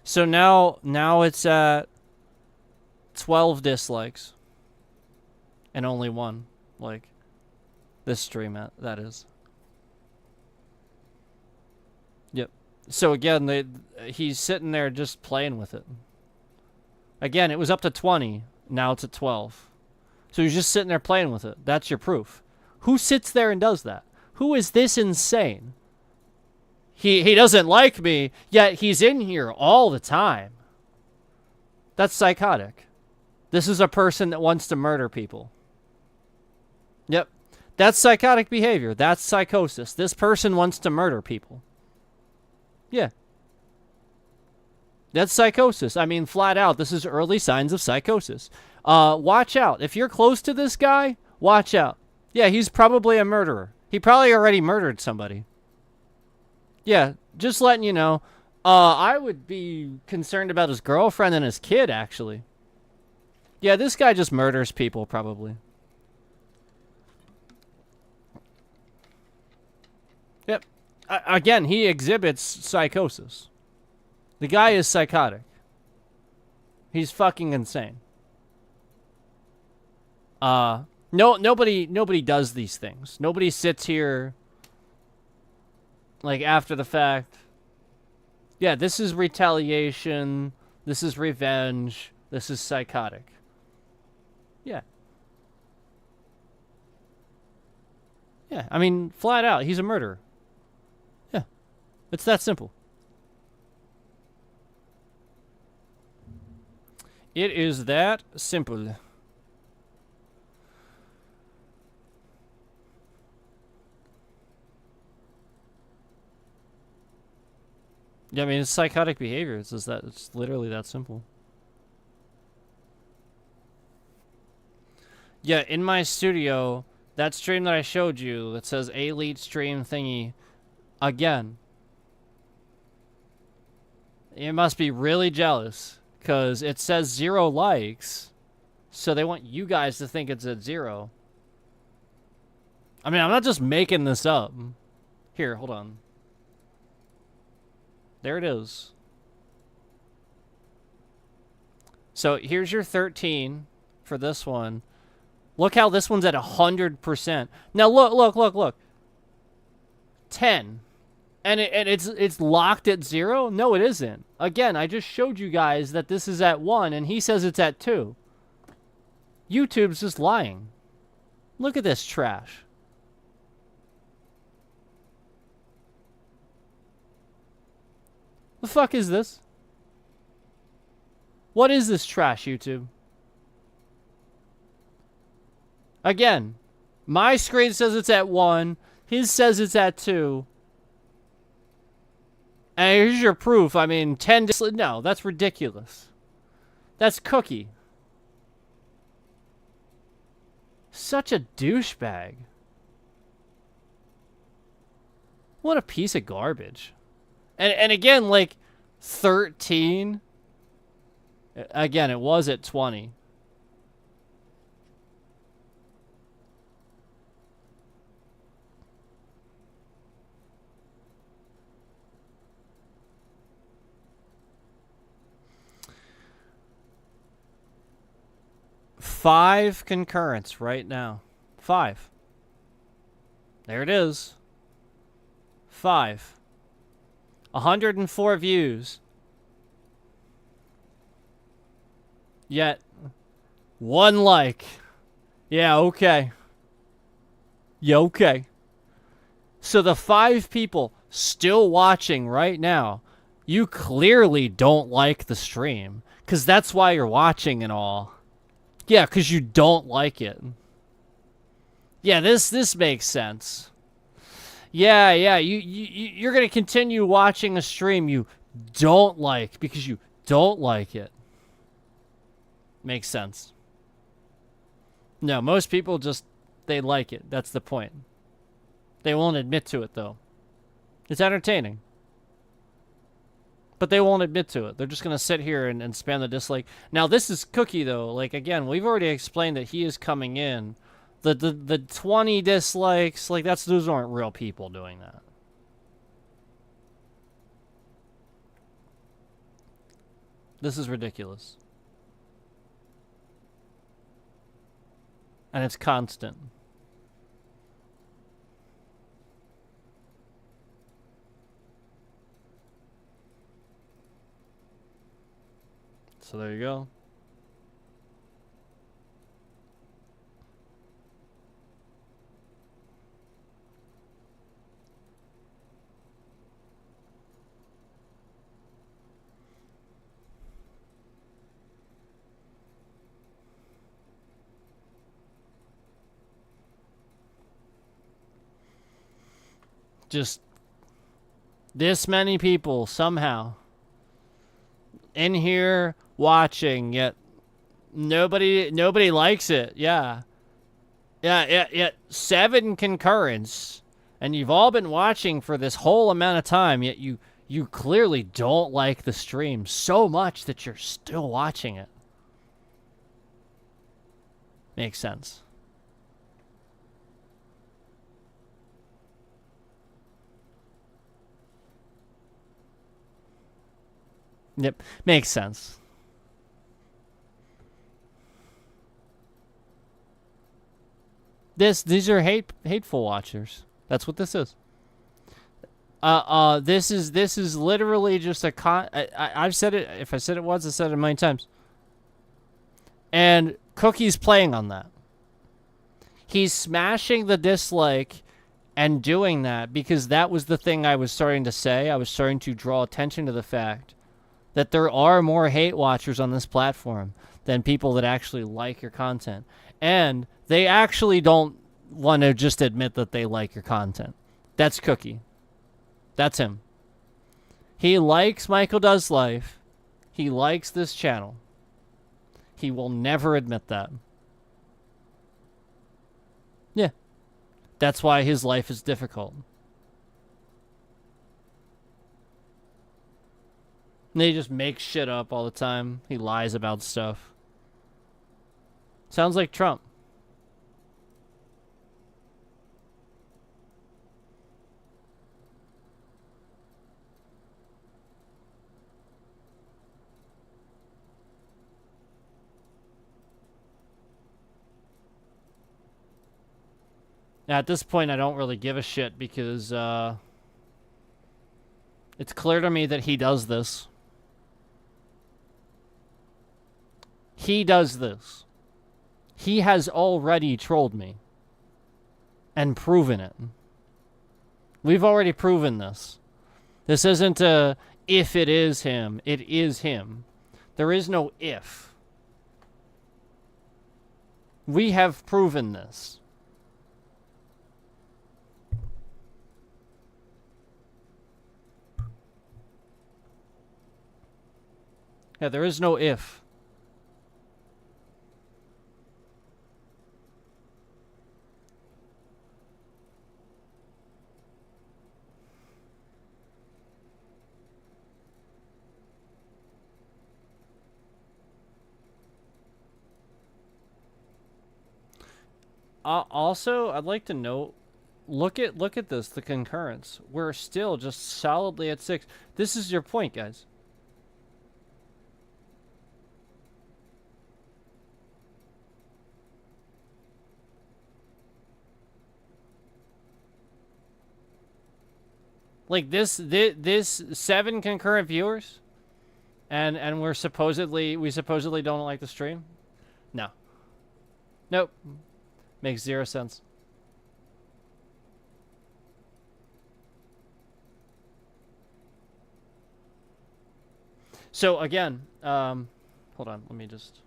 So now it's at 12 dislikes. And only one. Like, this stream, that is. Yep. So again, he's sitting there just playing with it. Again, it was up to 20. Now it's at 12. So he's just sitting there playing with it. That's your proof. Who sits there and does that? Who is this insane? He doesn't like me, yet he's in here all the time. That's psychotic. This is a person that wants to murder people. Yep. That's psychotic behavior. That's psychosis. This person wants to murder people. Yeah. That's psychosis. I mean, flat out, this is early signs of psychosis. Watch out. If you're close to this guy, watch out. Yeah, he's probably a murderer. He probably already murdered somebody. Yeah, just letting you know. I would be concerned about his girlfriend and his kid, actually. Yeah, this guy just murders people, probably. Yep. Again, he exhibits psychosis. The guy is psychotic. He's fucking insane. Nobody does these things. Nobody sits here like after the fact. Yeah, this is retaliation. This is revenge. This is psychotic. Yeah. Yeah, I mean, flat out, he's a murderer. Yeah. It's that simple. It is that simple. Yeah, I mean, it's psychotic behavior. It's just that, it's literally that simple. Yeah, in my studio, that stream that I showed you that says Elite Stream thingy, again, you must be really jealous because it says 0 likes, so they want you guys to think it's at 0. I mean, I'm not just making this up. Here, hold on. There it is. So here's your 13 for this one. Look how this one's at 100%. Now look. 10. And it's locked at 0? No, it isn't. Again, I just showed you guys that this is at 1 and he says it's at 2. YouTube's just lying. Look at this trash. The fuck is this? What is this trash, YouTube? Again, my screen says it's at 1. His says it's at 2. And here's your proof. I mean, 10 no, that's ridiculous. That's cookie. Such a douchebag. What a piece of garbage. And again, like, 13. Again, it was at 20. Five concurrents right now. 5. There it is. 5. 104 views. Yet, 1 like. Yeah, okay. Yeah, okay. So the 5 people still watching right now, you clearly don't like the stream. Because that's why you're watching and all. Yeah, because you don't like it. Yeah, this makes sense. Yeah, you're going to continue watching a stream you don't like because you don't like it. Makes sense. No, most people just, they like it. That's the point. They won't admit to it, though. It's entertaining. But they won't admit to it. They're just going to sit here and spam the dislike. Now, this is Cookie, though. Like, again, we've already explained that he is coming in. The 20 dislikes, like, those aren't real people doing that. This is ridiculous. And it's constant. So there you go. Just this many people somehow in here watching, yet nobody likes it. Yeah. 7 concurrence, and you've all been watching for this whole amount of time, yet you clearly don't like the stream so much that you're still watching it. Makes sense. Yep, makes sense. These are hateful watchers. That's what this is. This is literally just I've said it. If I said it once, I said it a million times. And Cookie's playing on that. He's smashing the dislike and doing that because that was the thing I was starting to say. I was starting to draw attention to the fact that there are more hate watchers on this platform than people that actually like your content. And they actually don't want to just admit that they like your content. That's Cookie. That's him. He likes Michael Does Life. He likes this channel. He will never admit that. Yeah. That's why his life is difficult. And he just makes shit up all the time. He lies about stuff. Sounds like Trump. Now, at this point, I don't really give a shit because it's clear to me that he does this. He does this. He has already trolled me. And proven it. We've already proven this. This isn't a if it is him. It is him. There is no if. We have proven this. Yeah, there is no if. Also, I'd like to note, look at this, the concurrence. We're still just solidly at 6. This is your point, guys. Like this 7 concurrent viewers, and we supposedly don't like the stream. No, Nope. Makes 0 sense. So again, hold on, let me just...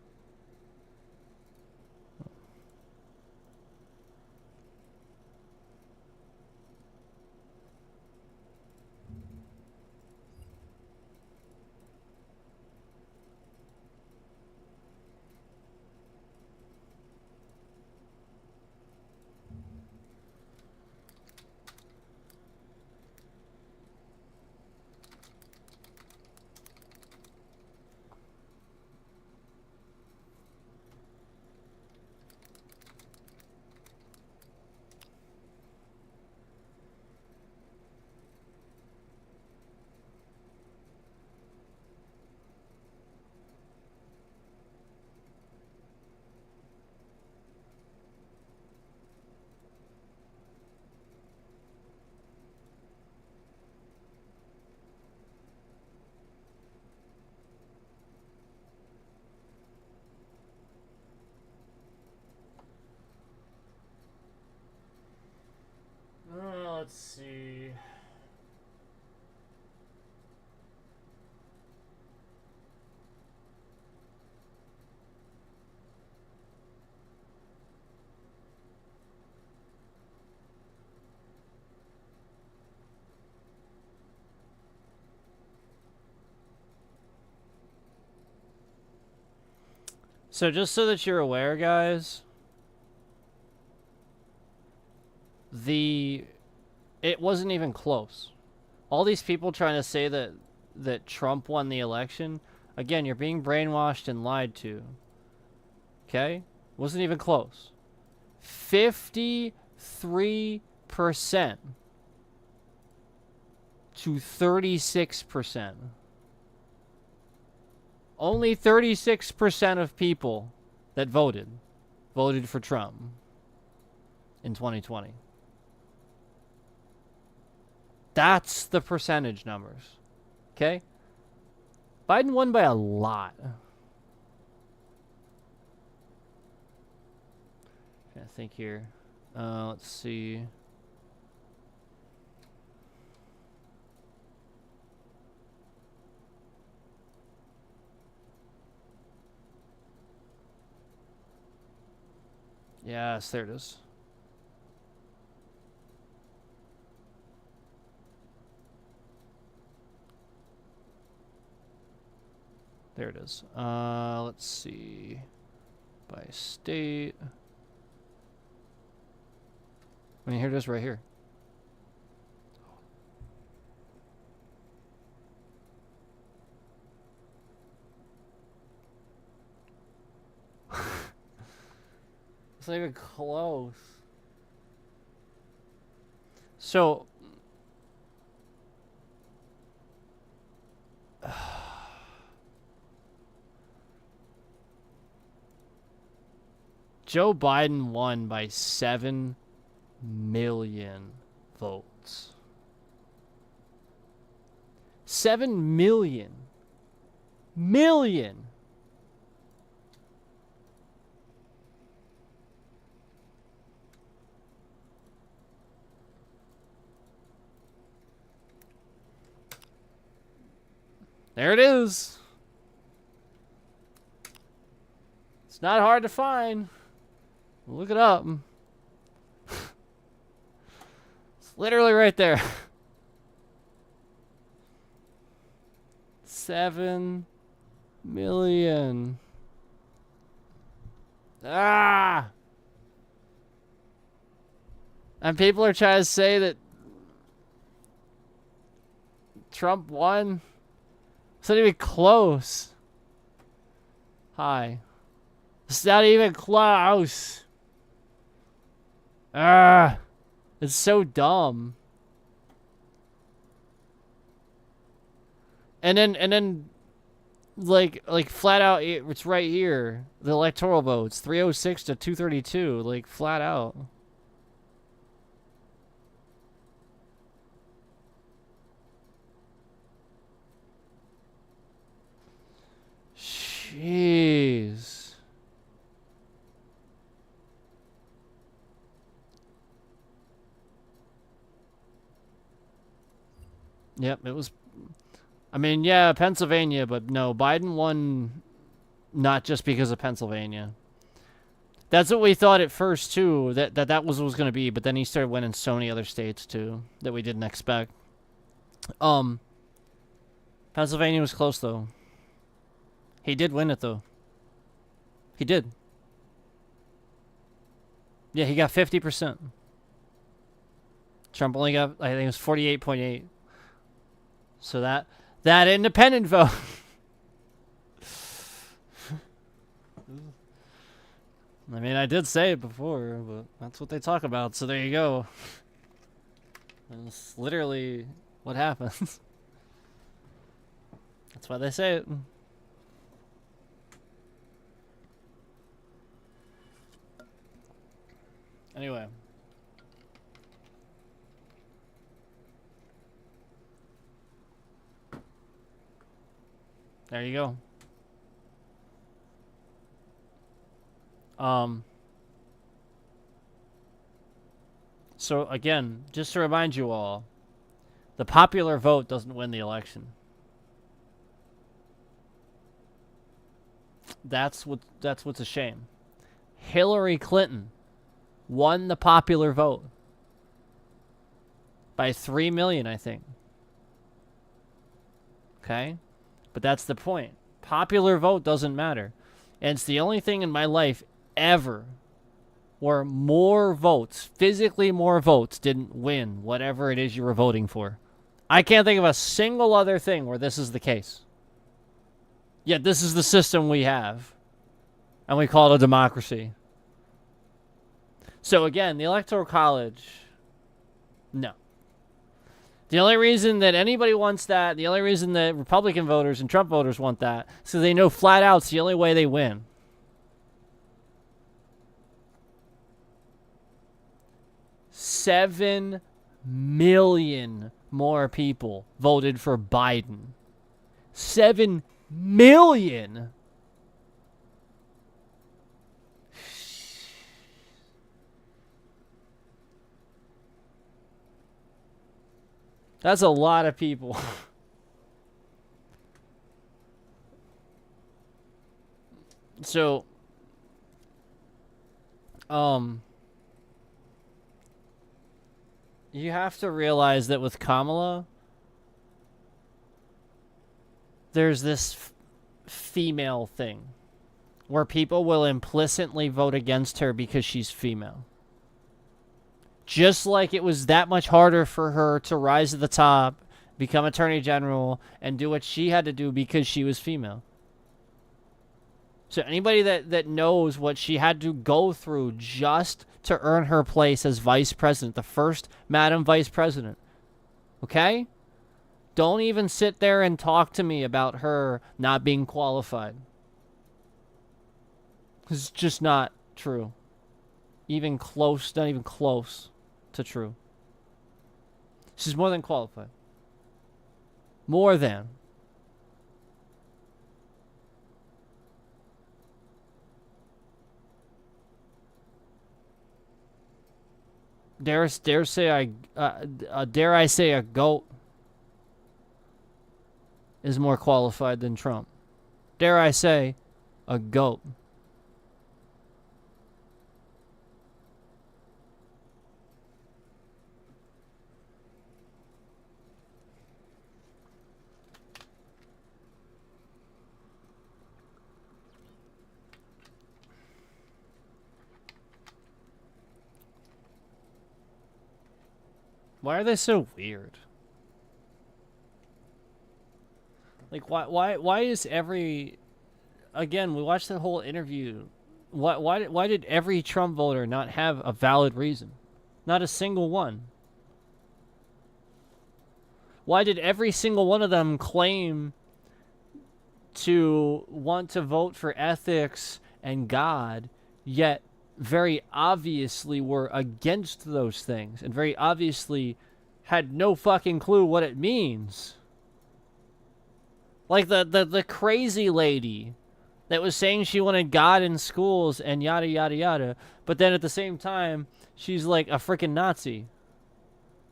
let's see. So just so that you're aware, guys, it wasn't even close. All these people trying to say that Trump won the election, again, you're being brainwashed and lied to. Okay? Wasn't even close. 53% to 36%. Only 36% of people that voted for Trump in 2020. That's the percentage numbers. Okay? Biden won by a lot. Trying to think here. Let's see. Yes, there it is. There it is. Let's see. By state. I mean, here it is right here. It's not even close. So... Joe Biden won by 7 million votes. 7 million. Million. There it is. It's not hard to find. Look it up. It's literally right there. 7 million. Ah! And people are trying to say that Trump won. It's not even close. Hi. It's not even close. Ah, it's so dumb. And then, like flat out, it's right here. The electoral votes, 306 to 232, like flat out. Jeez. Yep, it was. I mean, yeah, Pennsylvania, but no, Biden won not just because of Pennsylvania. That's what we thought at first, too, that was what was going to be, but then he started winning so many other states, too, that we didn't expect. Pennsylvania was close, though. He did win it, though. He did. Yeah, he got 50%. Trump only got, I think it was 48.8. So that independent vote. I mean, I did say it before, but that's what they talk about, so there you go. That's literally what happens. That's why they say it. Anyway. There you go. So again, just to remind you all, the popular vote doesn't win the election. That's what's a shame. Hillary Clinton won the popular vote by 3 million, I think. Okay? But that's the point. Popular vote doesn't matter. And it's the only thing in my life ever where more votes, physically more votes, didn't win whatever it is you were voting for. I can't think of a single other thing where this is the case. Yet this is the system we have. And we call it a democracy. So again, the Electoral College, no. The only reason that anybody wants that, the only reason that Republican voters and Trump voters want that, so they know flat out it's the only way they win. $7 million more people voted for Biden. 7 million. That's a lot of people. So, you have to realize that with Kamala, there's this female thing where people will implicitly vote against her because she's female. Just like it was that much harder for her to rise to the top, become Attorney General, and do what she had to do because she was female. So anybody that knows what she had to go through just to earn her place as Vice President, the first Madam Vice President, okay? Don't even sit there and talk to me about her not being qualified. It's just not true. Even close, not even close to true. She's more than qualified. More than. Dare I say a goat is more qualified than Trump. Dare I say a goat. Why are they so weird? Like, why is every... Again, we watched the whole interview. Why did every Trump voter not have a valid reason? Not a single one. Why did every single one of them claim to want to vote for ethics and God, yet very obviously were against those things and very obviously had no fucking clue what it means? Like the crazy lady that was saying she wanted God in schools and yada yada yada, but then at the same time she's like a freaking Nazi.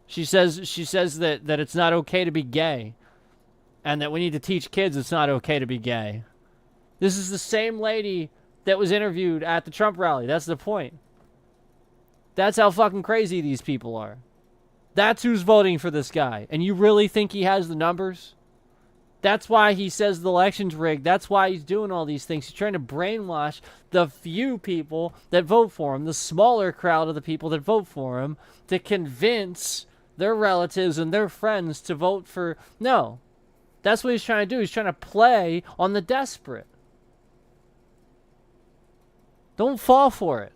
She says that it's not okay to be gay, and that we need to teach kids it's not okay to be gay. This is the same lady that was interviewed at the Trump rally. That's the point. That's how fucking crazy these people are. That's who's voting for this guy. And you really think he has the numbers? That's why he says the election's rigged. That's why he's doing all these things. He's trying to brainwash the few people that vote for him, the smaller crowd of the people that vote for him, to convince their relatives and their friends to vote for... No. That's what he's trying to do. He's trying to play on the desperate. Don't fall for it.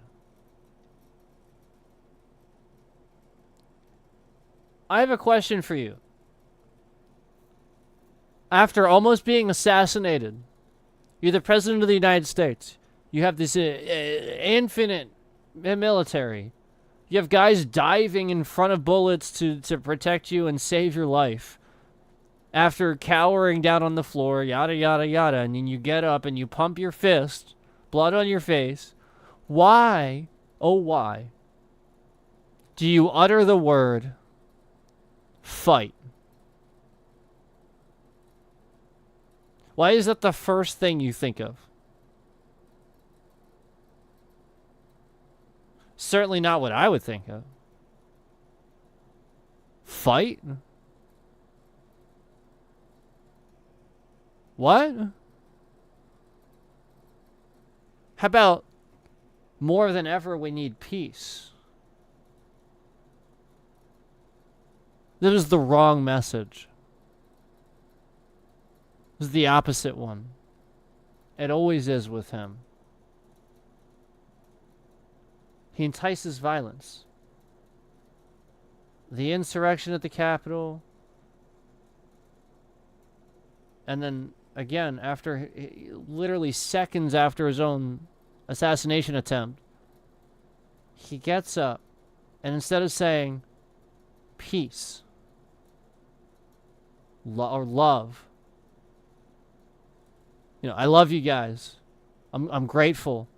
I have a question for you. After almost being assassinated, you're the president of the United States. You have this infinite military. You have guys diving in front of bullets to protect you and save your life. After cowering down on the floor, yada, yada, yada, and then you get up and you pump your fist, blood on your face. Why, oh why, do you utter the word fight? Why is that the first thing you think of? Certainly not what I would think of. Fight? What? How about more than ever we need peace? That was the wrong message. It was the opposite one. It always is with him. He entices violence. The insurrection at the Capitol. And then, again, after literally seconds after his own assassination attempt, he gets up and instead of saying peace or love, you know, I love you guys, I'm grateful,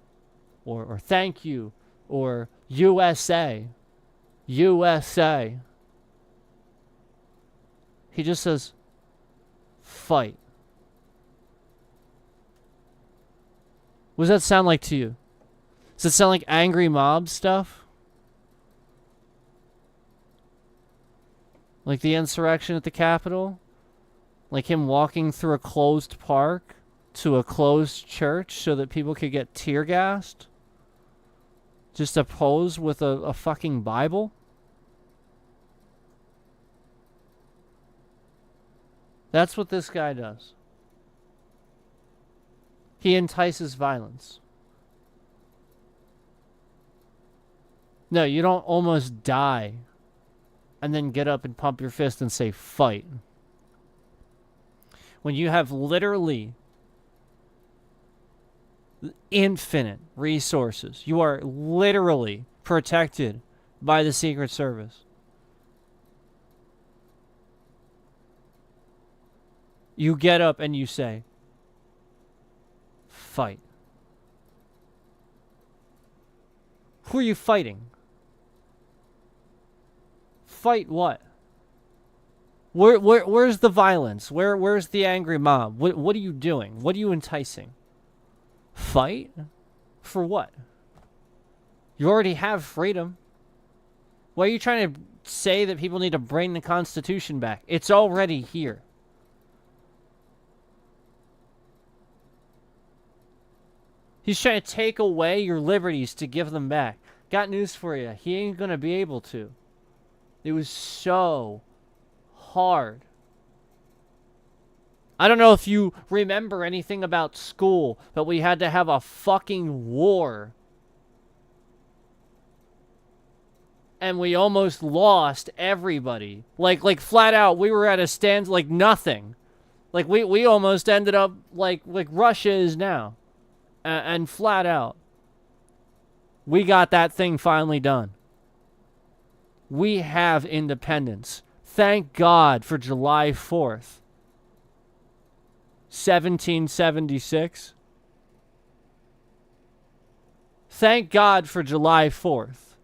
or thank you, or USA, USA, he just says fight. What does that sound like to you? Does it sound like angry mob stuff? Like the insurrection at the Capitol? Like him walking through a closed park to a closed church so that people could get tear gassed? Just to pose with a fucking Bible? That's what this guy does. He entices violence. No, you don't almost die and then get up and pump your fist and say fight. When you have literally infinite resources, you are literally protected by the Secret Service. You get up and you say, fight. Who are you fighting? Fight what? Where's the violence? Where's the angry mob? What are you doing? What are you enticing? Fight? For what? You already have freedom. Why are you trying to say that people need to bring the Constitution back? It's already here. He's trying to take away your liberties to give them back. Got news for you. He ain't gonna be able to. It was so hard. I don't know if you remember anything about school, but we had to have a fucking war. And we almost lost everybody. Like flat out, we were at a stand, like nothing. Like we almost ended up like Russia is now. And flat out, we got that thing finally done. We have independence. Thank God for July 4th. 1776. Thank God for July 4th.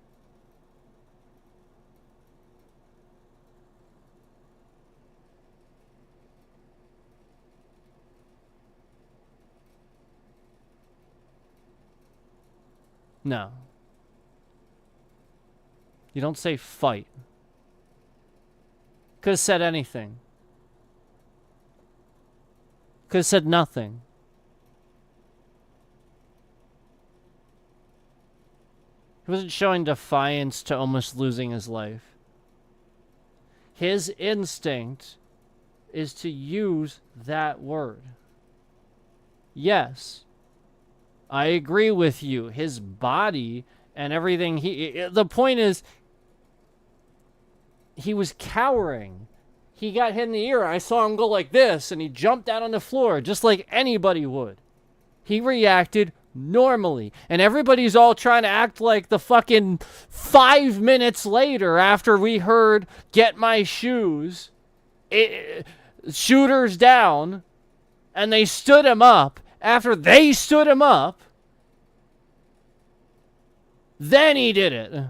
No. You don't say fight. Could have said anything. Could have said nothing. He wasn't showing defiance to almost losing his life. His instinct is to use that word. Yes, I agree with you. His body and everything, the point is, he was cowering. He got hit in the ear. I saw him go like this, and he jumped out on the floor just like anybody would. He reacted normally. And everybody's all trying to act like the fucking 5 minutes later after we heard "Get My Shoes," shooters down, and they stood him up. After they stood him up, then he did it.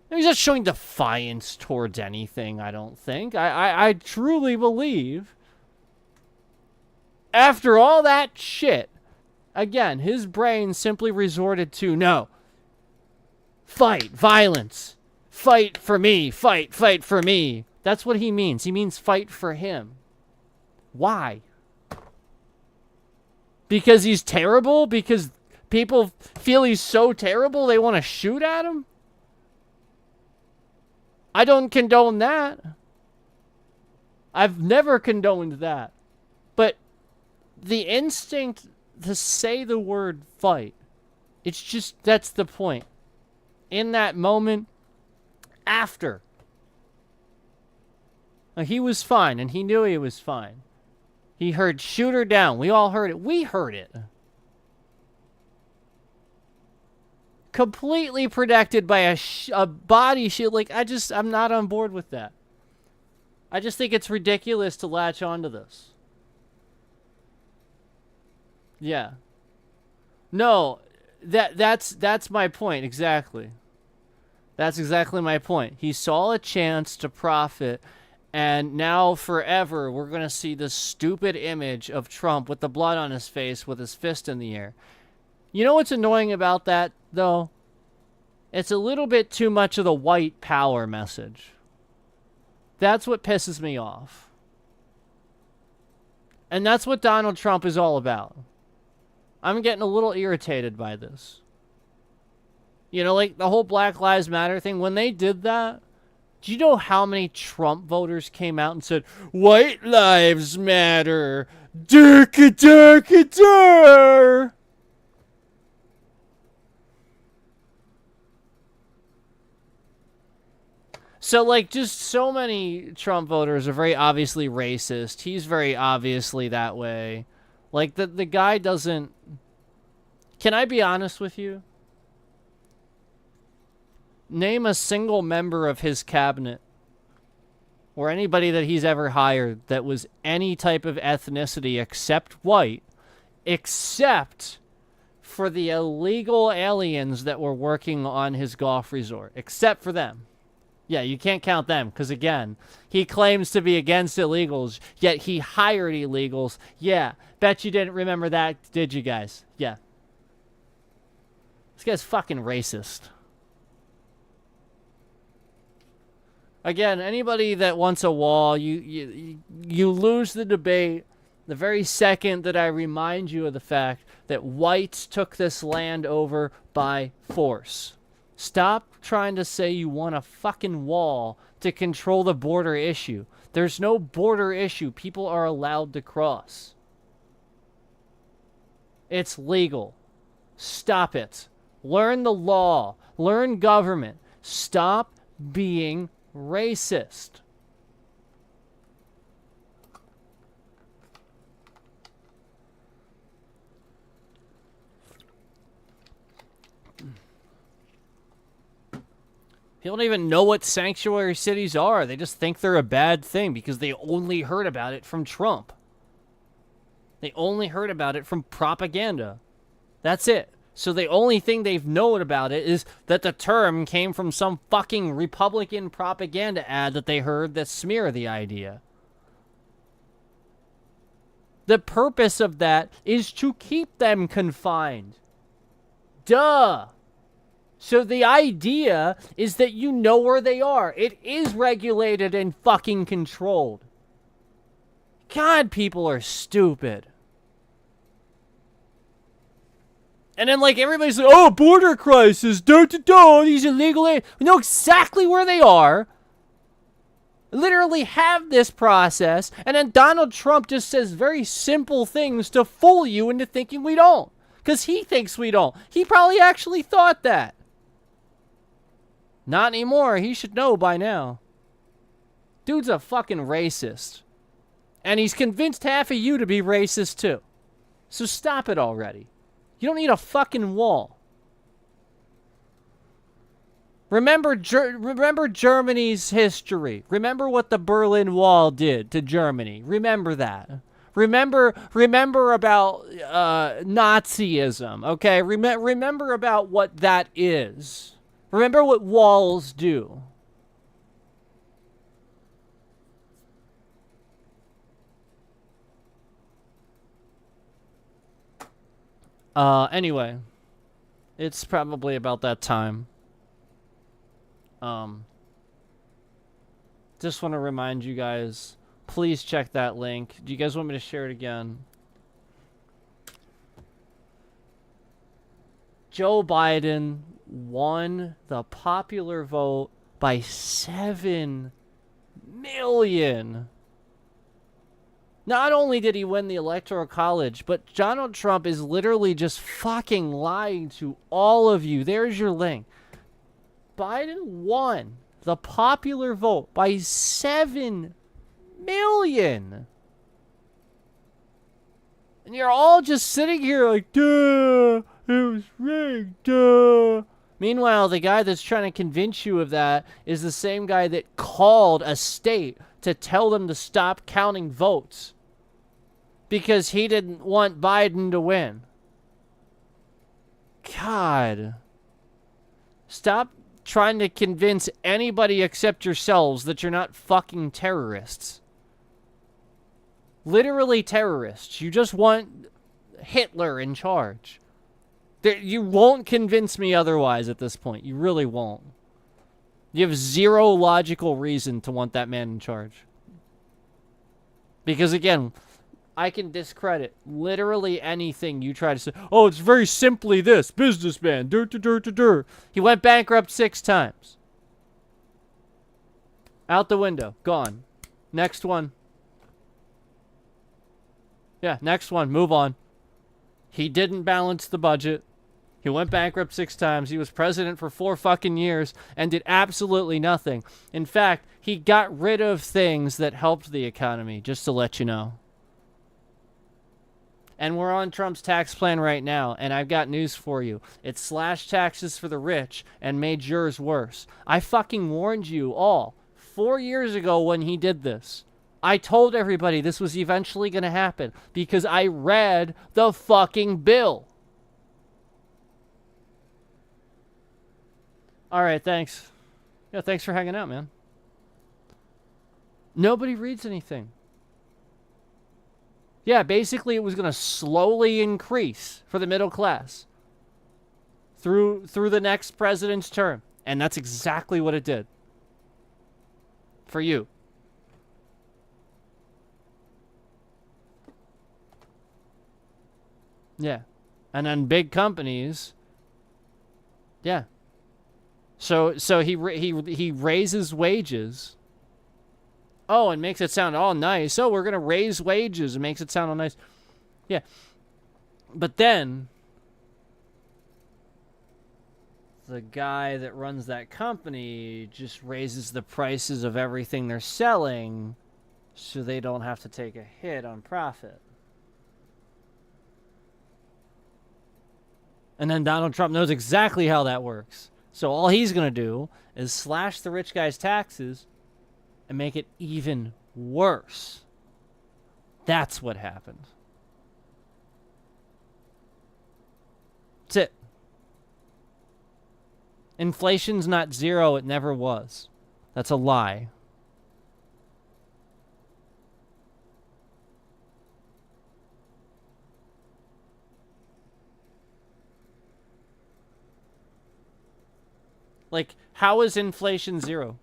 He's not showing defiance towards anything, I don't think. I truly believe, after all that shit, again, his brain simply resorted to, no, fight, violence, fight for me, fight for me. That's what he means. He means fight for him. Why? Because he's terrible? Because people feel he's so terrible they want to shoot at him? I don't condone that. I've never condoned that. But the instinct to say the word fight, it's just, that's the point. In that moment, after. Now, he was fine, and he knew he was fine. He heard "shooter down." We all heard it. We heard it. Completely protected by a body shield. Like, I'm not on board with that. I just think it's ridiculous to latch onto this. Yeah. No, that's my point, exactly. That's exactly my point. He saw a chance to profit, and now forever we're going to see this stupid image of Trump with the blood on his face with his fist in the air. You know what's annoying about that, though? It's a little bit too much of the white power message. That's what pisses me off. And that's what Donald Trump is all about. I'm getting a little irritated by this. You know, like the whole Black Lives Matter thing, when they did that, do you know how many Trump voters came out and said, "White lives matter"? Durka, durka, dur. So, like, just so many Trump voters are very obviously racist. He's very obviously that way. Like, the guy doesn't... Can I be honest with you? Name a single member of his cabinet or anybody that he's ever hired that was any type of ethnicity except white, except for the illegal aliens that were working on his golf resort. Except for them. Yeah, you can't count them because, again, he claims to be against illegals, yet he hired illegals. Yeah, bet you didn't remember that, did you guys? Yeah. This guy's fucking racist. Again, anybody that wants a wall, you lose the debate the very second that I remind you of the fact that whites took this land over by force. Stop trying to say you want a fucking wall to control the border issue. There's no border issue. People are allowed to cross. It's legal. Stop it. Learn the law. Learn government. Stop being racist. People don't even know what sanctuary cities are. They just think they're a bad thing because they only heard about it from Trump. They only heard about it from propaganda. That's it. So the only thing they've known about it is that the term came from some fucking Republican propaganda ad that they heard that smear the idea. The purpose of that is to keep them confined. Duh. So the idea is that you know where they are. It is regulated and fucking controlled. God, people are stupid. And then, like, everybody's like, oh, border crisis, these illegal aliens. We know exactly where they are. Literally have this process. And then Donald Trump just says very simple things to fool you into thinking we don't. Because he thinks we don't. He probably actually thought that. Not anymore. He should know by now. Dude's a fucking racist. And he's convinced half of you to be racist too. So stop it already. You don't need a fucking wall. Remember Germany's history. Remember what the Berlin Wall did to Germany. Remember that. Remember about Nazism, okay? Remember about what that is. Remember what walls do. Anyway, it's probably about that time. Just want to remind you guys, please check that link. Do you guys want me to share it again? Joe Biden won the popular vote by 7 million. Not only did he win the Electoral College, but Donald Trump is literally just fucking lying to all of you. There's your link. Biden won the popular vote by 7 million. And you're all just sitting here like, duh, it was rigged, duh. Meanwhile, the guy that's trying to convince you of that is the same guy that called a state to tell them to stop counting votes because he didn't want Biden to win. God. Stop trying to convince anybody except yourselves that you're not fucking terrorists. Literally terrorists. You just want Hitler in charge. You won't convince me otherwise at this point. You really won't. You have zero logical reason to want that man in charge. Because again, I can discredit literally anything you try to say. Oh, it's very simply this. Businessman. He went bankrupt 6 times. Out the window. Gone. Next one. Yeah, next one. Move on. He didn't balance the budget. He went bankrupt 6 times. He was president for 4 fucking years and did absolutely nothing. In fact, he got rid of things that helped the economy, just to let you know. And we're on Trump's tax plan right now, and I've got news for you. It slashed taxes for the rich and made yours worse. I fucking warned you all 4 years ago when he did this. I told everybody this was eventually going to happen because I read the fucking bill. All right, thanks. Yeah, thanks for hanging out, man. Nobody reads anything. Yeah, basically it was going to slowly increase for the middle class through the next president's term. And that's exactly what it did. For you. Yeah. And then big companies. Yeah. So he raises wages. Oh, and makes it sound all nice. Oh, we're going to raise wages. It makes it sound all nice. Yeah. But then the guy that runs that company just raises the prices of everything they're selling so they don't have to take a hit on profit. And then Donald Trump knows exactly how that works. So all he's going to do is slash the rich guy's taxes and make it even worse. That's what happened. That's it. Inflation's not zero. It never was. That's a lie. Like, how is inflation 0?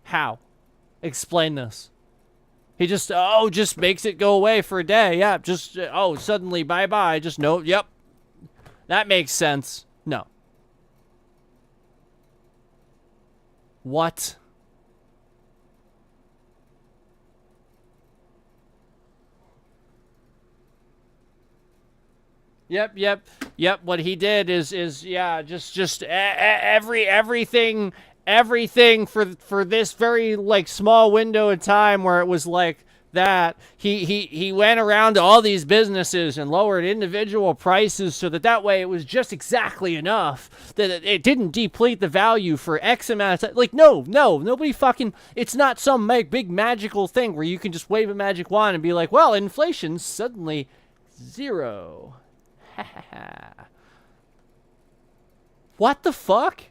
How? Explain this. He just makes it go away for a day. Yeah, just, suddenly, bye-bye. Just, no, yep. That makes sense. No. What? Yep. What he did is everything for this very like small window of time where it was like that. He went around to all these businesses and lowered individual prices so that way it was just exactly enough that it didn't deplete the value for X amount of time. Like, no, nobody fucking, it's not some big magical thing where you can just wave a magic wand and be like, well, inflation's suddenly 0. What the fuck?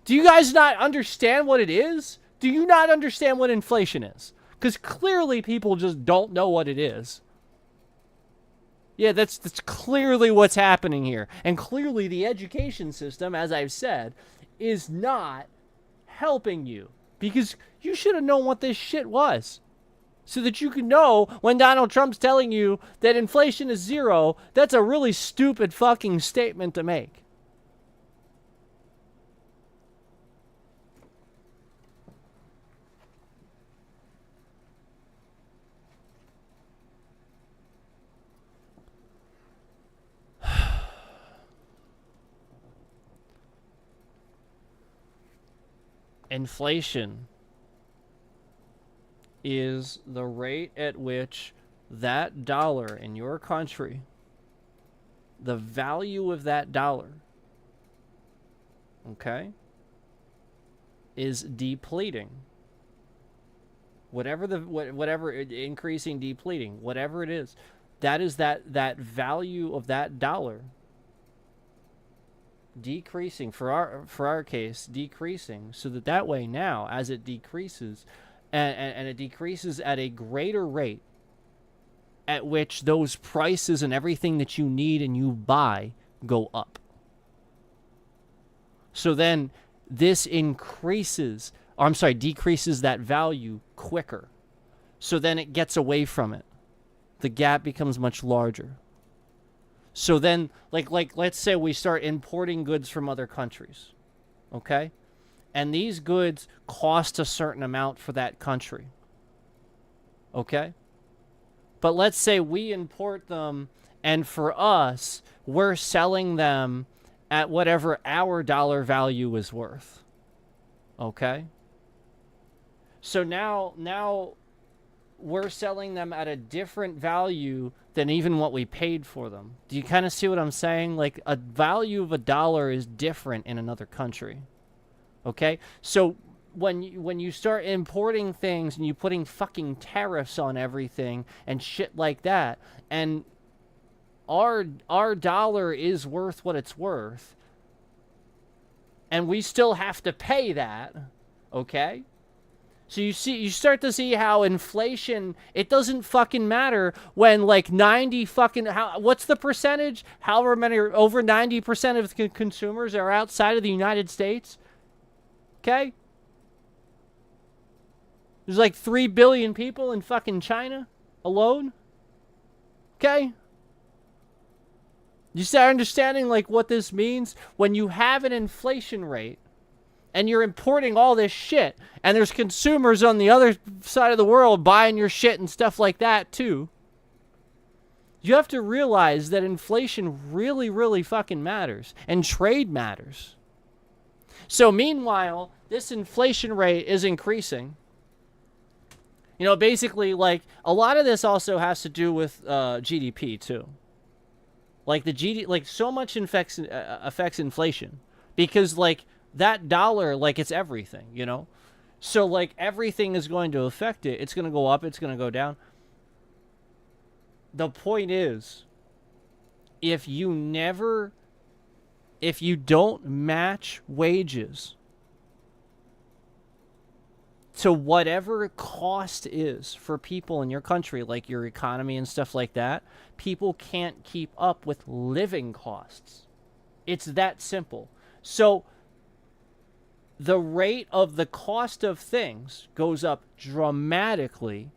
Do you guys not understand what it is? Do you not understand what inflation is? Because clearly people just don't know what it is. Yeah, that's clearly what's happening here. And clearly the education system, as I've said, is not helping you. Because you should have known what this shit was. So that you can know when Donald Trump's telling you that inflation is 0, that's a really stupid fucking statement to make. Inflation is the rate at which that dollar in your country, the value of that dollar, okay, is depleting. Whatever increasing, depleting, whatever it is, that is that value of that dollar decreasing, for our case, decreasing, so that way now, as it decreases, and it decreases at a greater rate at which those prices and everything that you need and you buy go up. So then this decreases that value quicker. So then it gets away from it. The gap becomes much larger. So then, like let's say we start importing goods from other countries, okay? And these goods cost a certain amount for that country, okay? But let's say we import them, and for us, we're selling them at whatever our dollar value is worth, okay? So now we're selling them at a different value than even what we paid for them. Do you kind of see what I'm saying? Like, a value of a dollar is different in another country. Okay? So when you start importing things and you putting fucking tariffs on everything and shit like that, and our dollar is worth what it's worth, and we still have to pay that, okay? So you start to see how inflation, it doesn't fucking matter when like what's the percentage? However many, over 90% of the consumers are outside of the United States. Okay? There's like 3 billion people in fucking China alone. Okay? You start understanding like what this means when you have an inflation rate and you're importing all this shit, and there's consumers on the other side of the world buying your shit and stuff like that too. You have to realize that inflation really, really fucking matters, and trade matters. So meanwhile, this inflation rate is increasing. You know, basically, like, a lot of this also has to do with GDP too. Like so much affects inflation, because like that dollar, like, it's everything, you know? So, like, everything is going to affect it. It's going to go up. It's going to go down. The point is, if you don't match wages to whatever cost is for people in your country, like your economy and stuff like that, people can't keep up with living costs. It's that simple. So the rate of the cost of things goes up dramatically.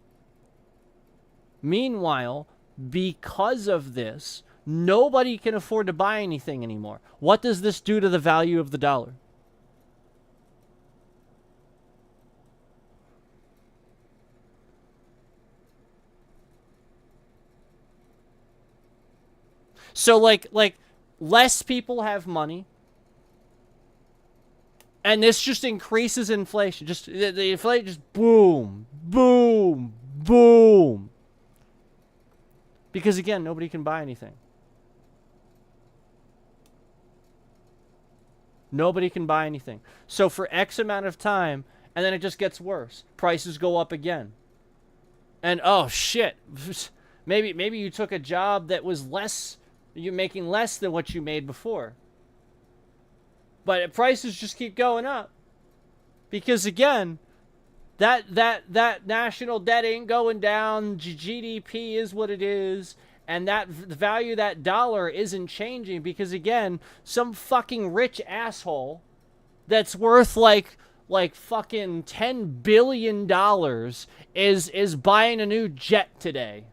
Meanwhile, because of this, nobody can afford to buy anything anymore. What does this do to the value of the dollar? So like less people have money, and this just increases inflation. Just the inflation just boom, boom, boom. Because again, nobody can buy anything. Nobody can buy anything. So for X amount of time, and then it just gets worse. Prices go up again. And oh shit, maybe you took a job that was less, you're making less than what you made before. But prices just keep going up. Because again, that national debt ain't going down. GDP is what it is. And the value of that dollar isn't changing because, again, some fucking rich asshole that's worth like fucking $10 billion is buying a new jet today.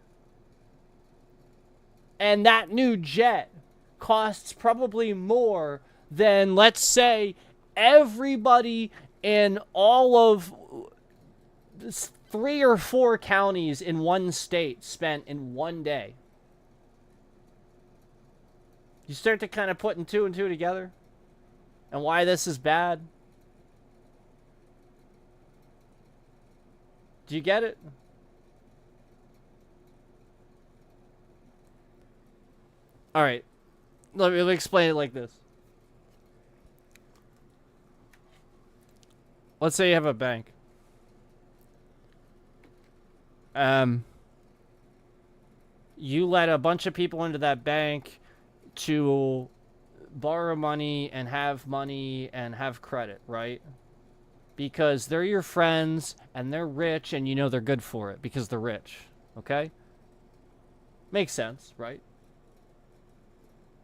And that new jet costs probably more than, let's say, everybody in all of 3 or 4 counties in one state spent in one day. You start to kind of putting 2 and 2 together and why this is bad. Do you get it? All right. Let me explain it like this. Let's say you have a bank. You let a bunch of people into that bank to borrow money and have credit, right? Because they're your friends and they're rich and you know they're good for it because they're rich, okay? Makes sense, right?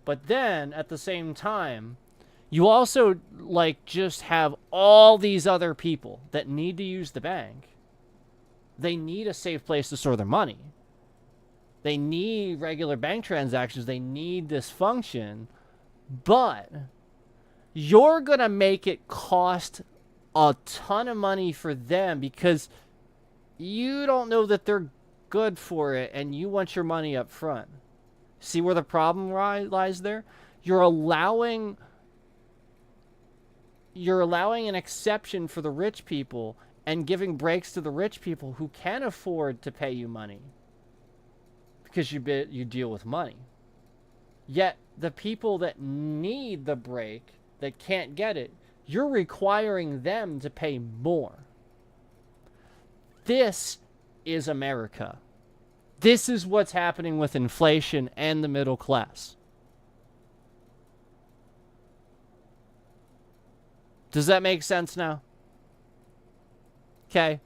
But then at the same time, you also just have all these other people that need to use the bank. They need a safe place to store their money. They need regular bank transactions. They need this function. But you're going to make it cost a ton of money for them because you don't know that they're good for it and you want your money up front. See where the problem lies there? You're allowing an exception for the rich people and giving breaks to the rich people who can afford to pay you money. Because you deal with money. Yet the people that need the break, that can't get it, you're requiring them to pay more. This is America. This is what's happening with inflation and the middle class. Does that make sense now? Okay.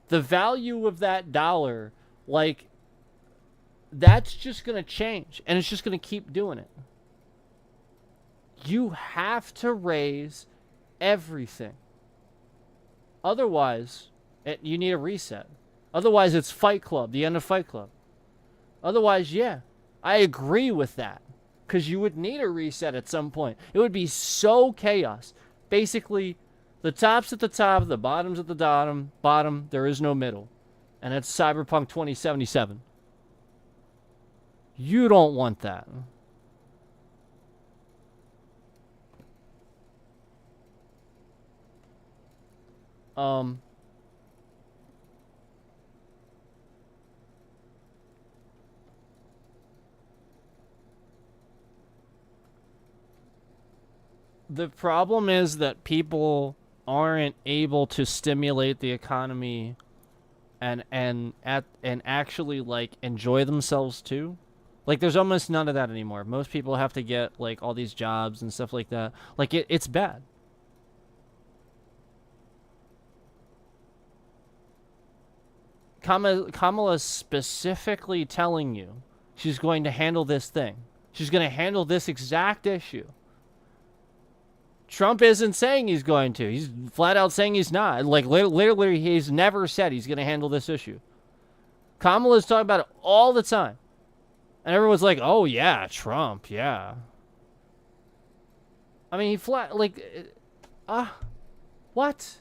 The value of that dollar, that's just going to change. And it's just going to keep doing it. You have to raise everything. Otherwise, you need a reset. Otherwise, it's Fight Club, the end of Fight Club. Otherwise, yeah, I agree with that. Because you would need a reset at some point. It would be so chaos. Basically, the top's at the top, the bottom's at the bottom, there is no middle. And it's Cyberpunk 2077. You don't want that. The problem is that people aren't able to stimulate the economy and actually enjoy themselves too. There's almost none of that anymore. Most people have to get all these jobs and stuff like that. It's bad. Kamala's specifically telling you she's going to handle this thing. She's going to handle this exact issue. Trump isn't saying he's going to. He's flat out saying he's not. Like, literally, he's never said he's going to handle this issue. Kamala's talking about it all the time. And everyone's like, oh, yeah, Trump, yeah. I mean, he flat, like, what?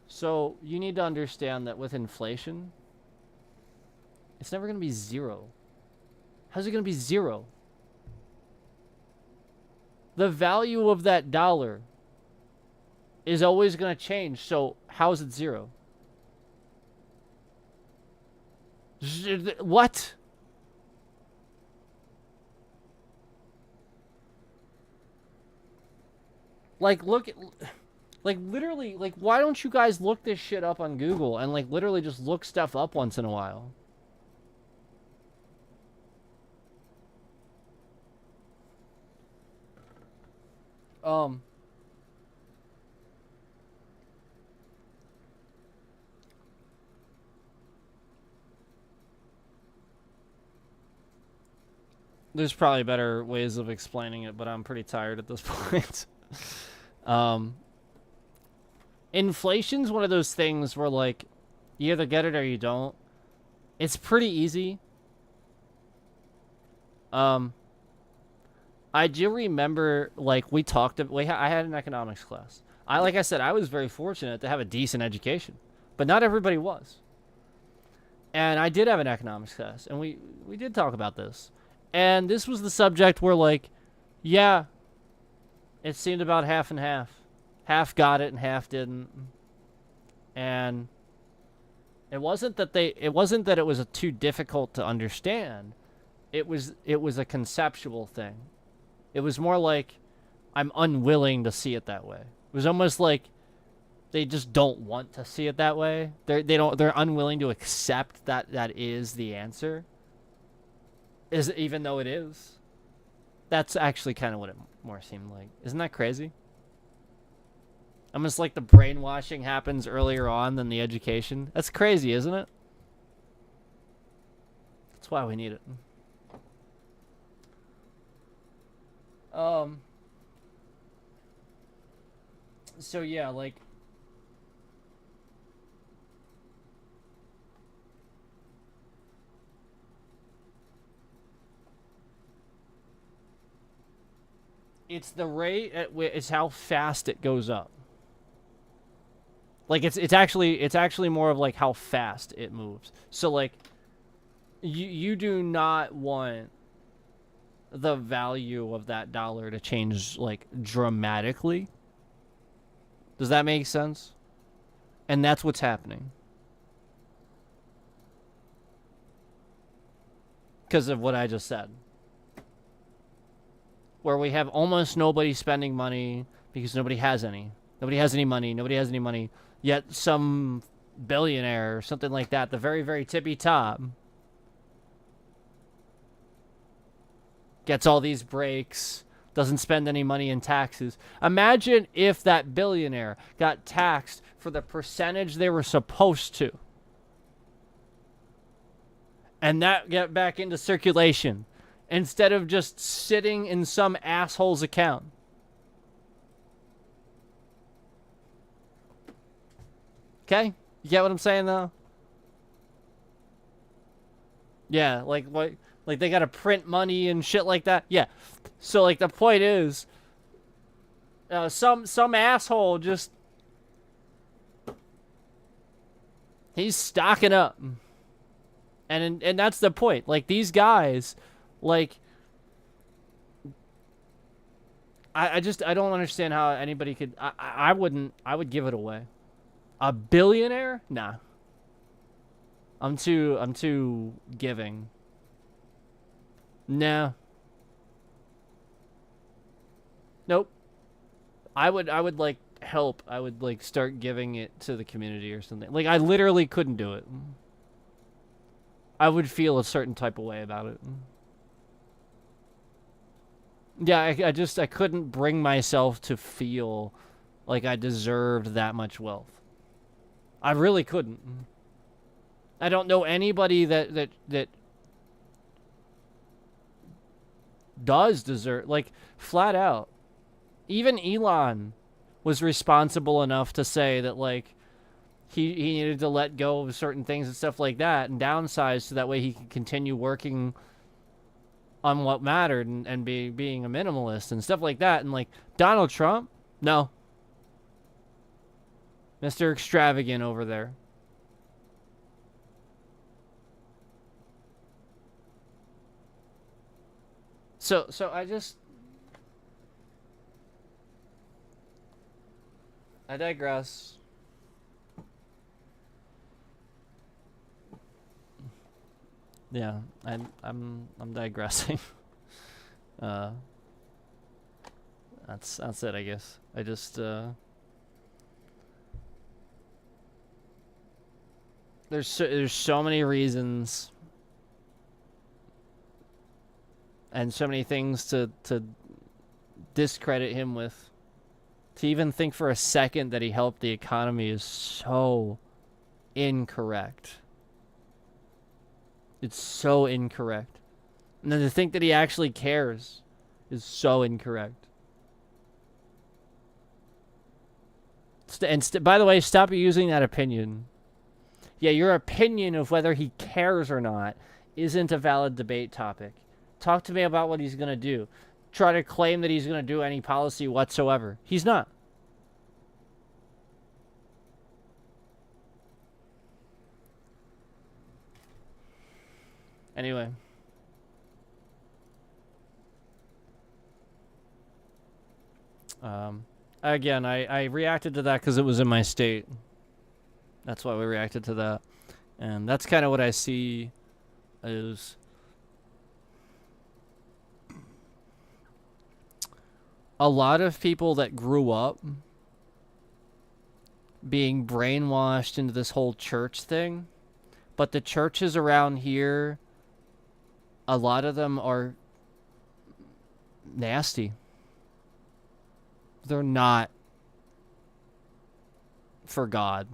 So, you need to understand that with inflation, it's never going to be zero. How's it going to be zero? The value of that dollar is always going to change. So how is it zero? What? Like, look at... Like, literally, like, why don't you guys look this shit up on Google and, like, literally just look stuff up once in a while? There's probably better ways of explaining it, but I'm pretty tired at this point. Inflation's one of those things where, like, you either get it or you don't. It's pretty easy. I do remember, like, I had an economics class. Like I said, I was very fortunate to have a decent education, but not everybody was. And I did have an economics class, and we did talk about this. And this was the subject where, like, yeah, it seemed about half and half. Half got it and half didn't. And it wasn't that it was too difficult to understand. It was a conceptual thing. It was more like I'm unwilling to see it that way. It was almost like they just don't want to see it that way. They're unwilling to accept that is the answer. Even though it is. That's actually kind of what it more seemed like. Isn't that crazy? Almost like the brainwashing happens earlier on than the education. That's crazy, isn't it? That's why we need it. So yeah, like, it's the rate at which, it's how fast it goes up. Like, it's actually more of like how fast it moves. So like, you do not want the value of that dollar to change, like, dramatically. Does that make sense? And that's what's happening. Because of what I just said. Where we have almost nobody spending money because nobody has any. Nobody has any money. Nobody has any money. Yet some billionaire or something like that, the very, very tippy top, gets all these breaks, doesn't spend any money in taxes. Imagine if that billionaire got taxed for the percentage they were supposed to. And that get back into circulation instead of just sitting in some asshole's account. Okay? You get what I'm saying, though? Yeah, like what? Like, they gotta print money and shit like that. Yeah. So, like, the point is, some asshole just, he's stocking up, and that's the point. Like, these guys, like, I don't understand how anybody could. I would give it away. A billionaire? Nah. I'm too giving. Nah. Nope. I would like help. I would like start giving it to the community or something. Like, I literally couldn't do it. I would feel a certain type of way about it. Yeah, I couldn't bring myself to feel like I deserved that much wealth. I really couldn't. I don't know anybody that does deserve, like, flat out. Even Elon was responsible enough to say that, like, he needed to let go of certain things and stuff like that and downsize so that way he could continue working on what mattered and being a minimalist and stuff like that. And, like, Donald Trump, no. Mr. Extravagant over there. So I digress. Yeah, I'm digressing. That's it, I guess. I just there's so many reasons and so many things to discredit him with. To even think for a second that he helped the economy is so incorrect. It's so incorrect. And then to think that he actually cares is so incorrect. By the way, stop using that opinion. Yeah, your opinion of whether he cares or not isn't a valid debate topic. Talk to me about what he's going to do. Try to claim that he's going to do any policy whatsoever. He's not. Anyway. Again, I reacted to that because it was in my state. That's why we reacted to that. And that's kind of what I see as a lot of people that grew up being brainwashed into this whole church thing. But the churches around here, a lot of them are nasty. They're not for God.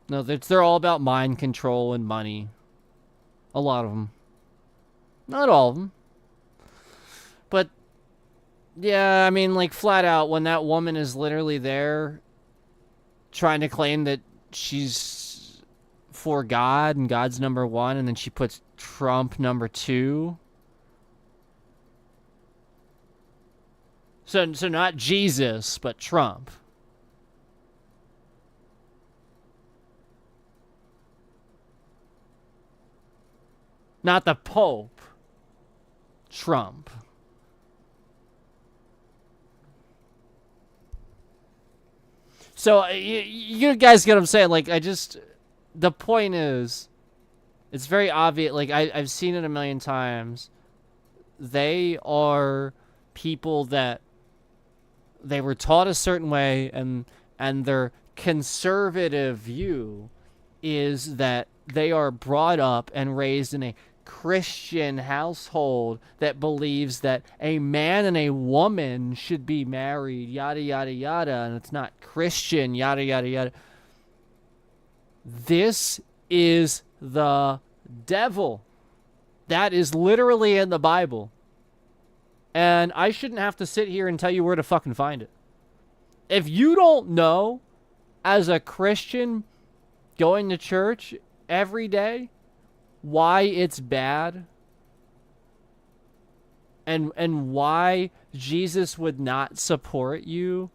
No, they're all about mind control and money. A lot of them. Not all of them. But, yeah, I mean, like, flat out, when that woman is literally there trying to claim that she's for God and God's number one, and then she puts Trump number two. So not Jesus, but Trump. Not the Pope. Trump. So, you guys get what I'm saying? Like, the point is, it's very obvious. Like, I've seen it a million times. They are people that they were taught a certain way, and their conservative view is that they are brought up and raised in a Christian household that believes that a man and a woman should be married, yada, yada, yada, and it's not Christian, yada, yada, yada. This is the devil. That is literally in the Bible. And I shouldn't have to sit here and tell you where to fucking find it. If you don't know, as a Christian going to church every day, why it's bad and why Jesus would not support you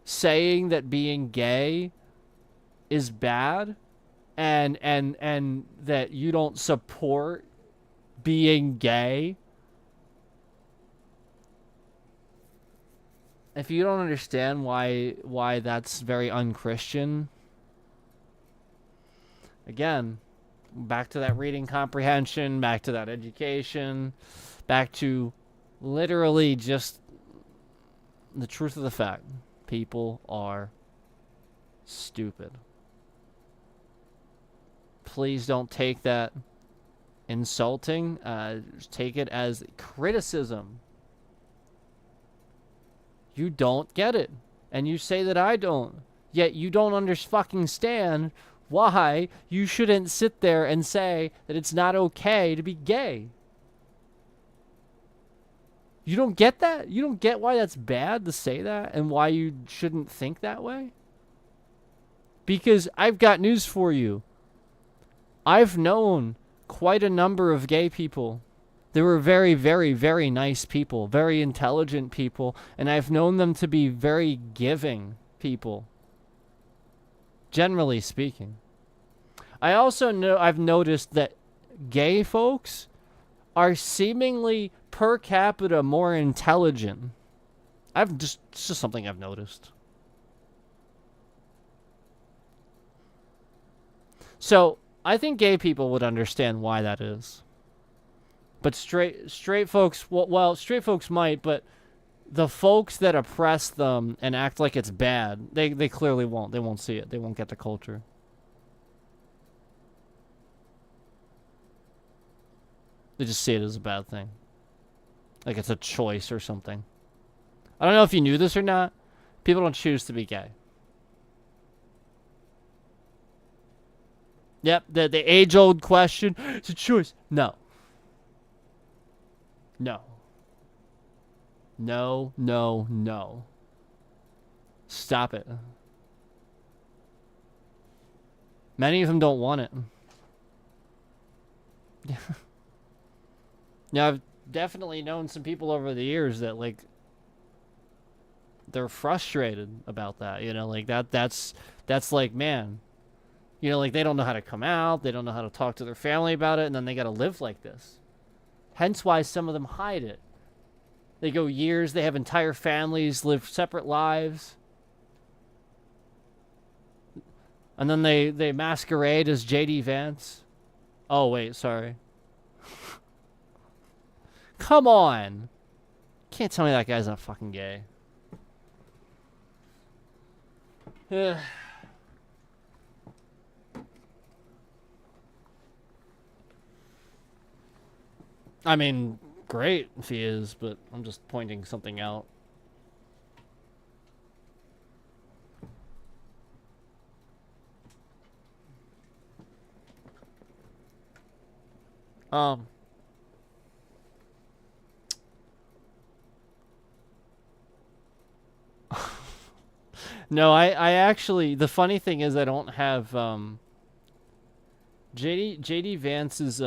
saying that being gay is bad and that you don't support being gay. If you don't understand why that's very unchristian, again, back to that reading comprehension, back to that education, back to literally just the truth of the fact. People are stupid. Please don't take that insulting. Take it as criticism. You don't get it. And you say that I don't. Yet you don't understand why you shouldn't sit there and say that it's not okay to be gay. You don't get that? You don't get why that's bad to say that and why you shouldn't think that way? Because I've got news for you. I've known quite a number of gay people. They were very, very, very nice people, very intelligent people, and I've known them to be very giving people, generally speaking. I also know I've noticed that gay folks are seemingly per capita more intelligent. It's just something I've noticed. So I think gay people would understand why that is. But straight folks, well, straight folks might, but the folks that oppress them and act like it's bad, they clearly won't. They won't see it. They won't get the culture. They just see it as a bad thing. Like it's a choice or something. I don't know if you knew this or not. People don't choose to be gay. Yep, the age-old question. It's a choice. No. No. No, no, no. Stop it. Many of them don't want it. Now, I've definitely known some people over the years that, like, they're frustrated about that, you know, like, that's like, man, you know, like, they don't know how to come out, they don't know how to talk to their family about it, and then they gotta live like this. Hence why some of them hide it. They go years, they have entire families, live separate lives. And then they masquerade as JD Vance. Oh, wait, sorry. Come on. Can't tell me that guy's not fucking gay. I mean, great if he is, but I'm just pointing something out. No, I actually, the funny thing is I don't have, JD Vance is,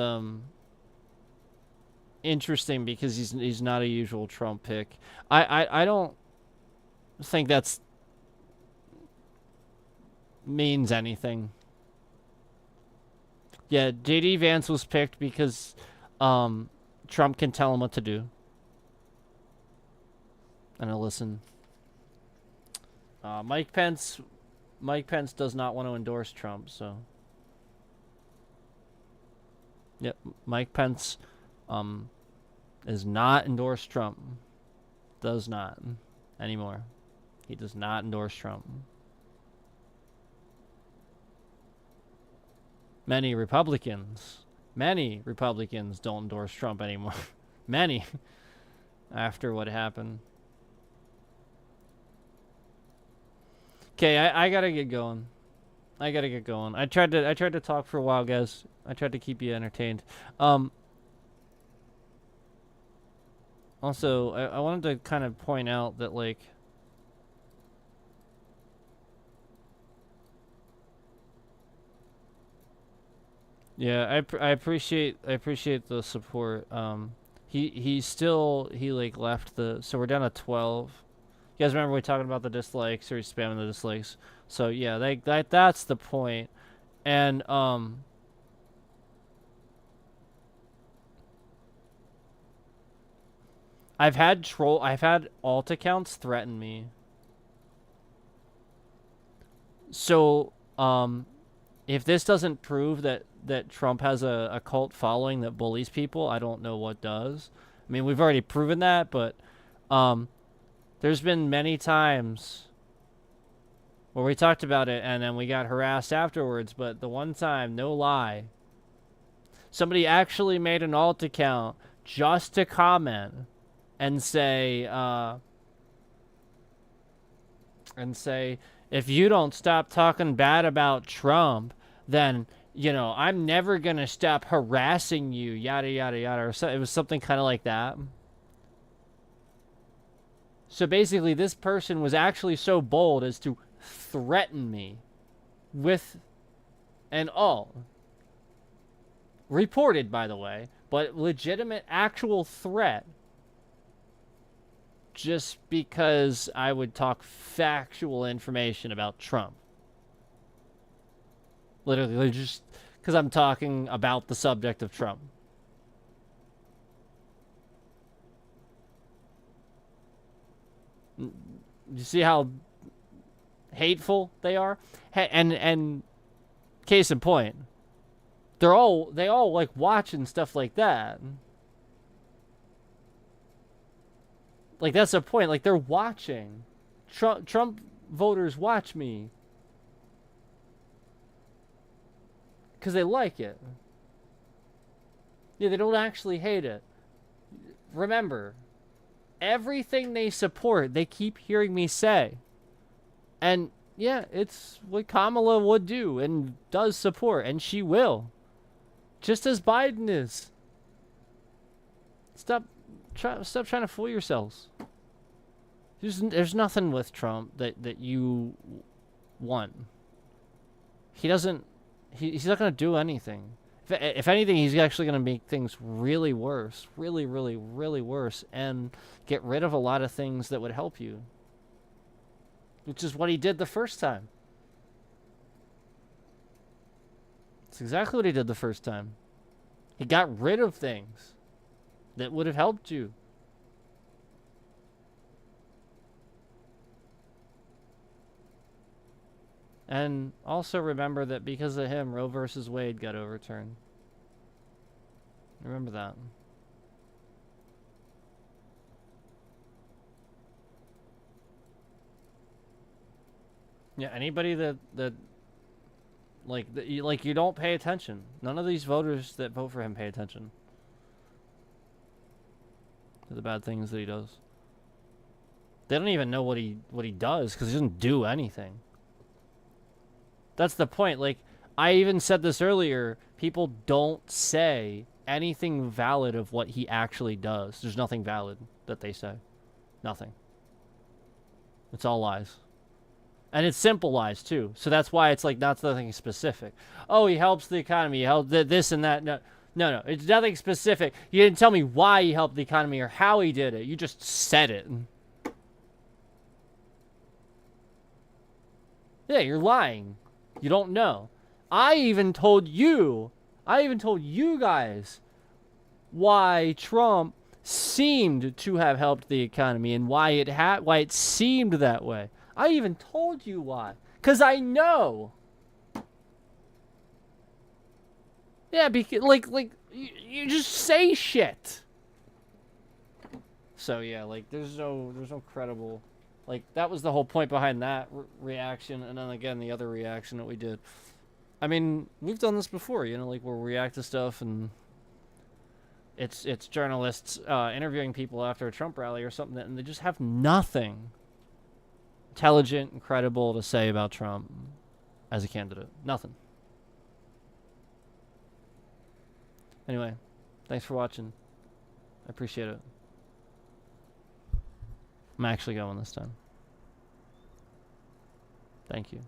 interesting because he's not a usual Trump pick. I don't think that's means anything. Yeah, JD Vance was picked because Trump can tell him what to do. And I'll listen. Mike Pence does not want to endorse Trump, so. Yep, Mike Pence does not endorse Trump. Does not anymore. He does not endorse Trump. Many Republicans don't endorse Trump anymore. Many. After what happened. Okay, I gotta get going. I tried to talk for a while, guys. I tried to keep you entertained. Also, I wanted to kind of point out that, like, yeah, I appreciate the support. He like left the, so we're down to 12. You guys remember we were talking about the dislikes, or he's spamming the dislikes. So yeah, that's the point. And I've had alt accounts threaten me. So if this doesn't prove that Trump has a cult following that bullies people, I don't know what does. I mean, we've already proven that, but there's been many times where we talked about it and then we got harassed afterwards, but the one time, no lie, somebody actually made an alt account just to comment and say, if you don't stop talking bad about Trump, then, you know, I'm never going to stop harassing you, yada, yada, yada. Or so, it was something kind of like that. So basically, this person was actually so bold as to threaten me with an all. Reported, by the way, but legitimate actual threat. Just because I would talk factual information about Trump. Literally, just because I'm talking about the subject of Trump. You see how hateful they are? And case in point, they all like watching stuff like that. Like, that's the point. Like, they're watching. Trump voters watch me. Because they like it. Yeah, they don't actually hate it. Remember, everything they support, they keep hearing me say. And, yeah, it's what Kamala would do and does support. And she will. Just as Biden is. Stop trying to fool yourselves. There's nothing with Trump that you want. He doesn't. He's not going to do anything. If anything, he's actually going to make things really worse. Really, really, really worse. And get rid of a lot of things that would help you. Which is what he did the first time. It's exactly what he did the first time. He got rid of things that would have helped you. And also remember that because of him, Roe versus Wade got overturned. Remember that. Yeah, anybody that you don't pay attention. None of these voters that vote for him pay attention to the bad things that he does. They don't even know what he does because he doesn't do anything. That's the point. Like, I even said this earlier. People don't say anything valid of what he actually does. There's nothing valid that they say. Nothing. It's all lies. And it's simple lies, too. So that's why it's like not nothing specific. Oh, he helps the economy. He helped this and that. No. It's nothing specific. You didn't tell me why he helped the economy or how he did it. You just said it. Yeah, you're lying. You don't know. I even told you guys why Trump seemed to have helped the economy and why it seemed that way. I even told you why. 'Cause I know. Yeah, because you just say shit. So yeah, like there's no credible. Like, that was the whole point behind that reaction, and then again the other reaction that we did. I mean, we've done this before, you know, like we'll react to stuff, and it's journalists interviewing people after a Trump rally or something, and they just have nothing intelligent and credible to say about Trump as a candidate. Nothing. Anyway, thanks for watching. I appreciate it. I'm actually going this time. Thank you.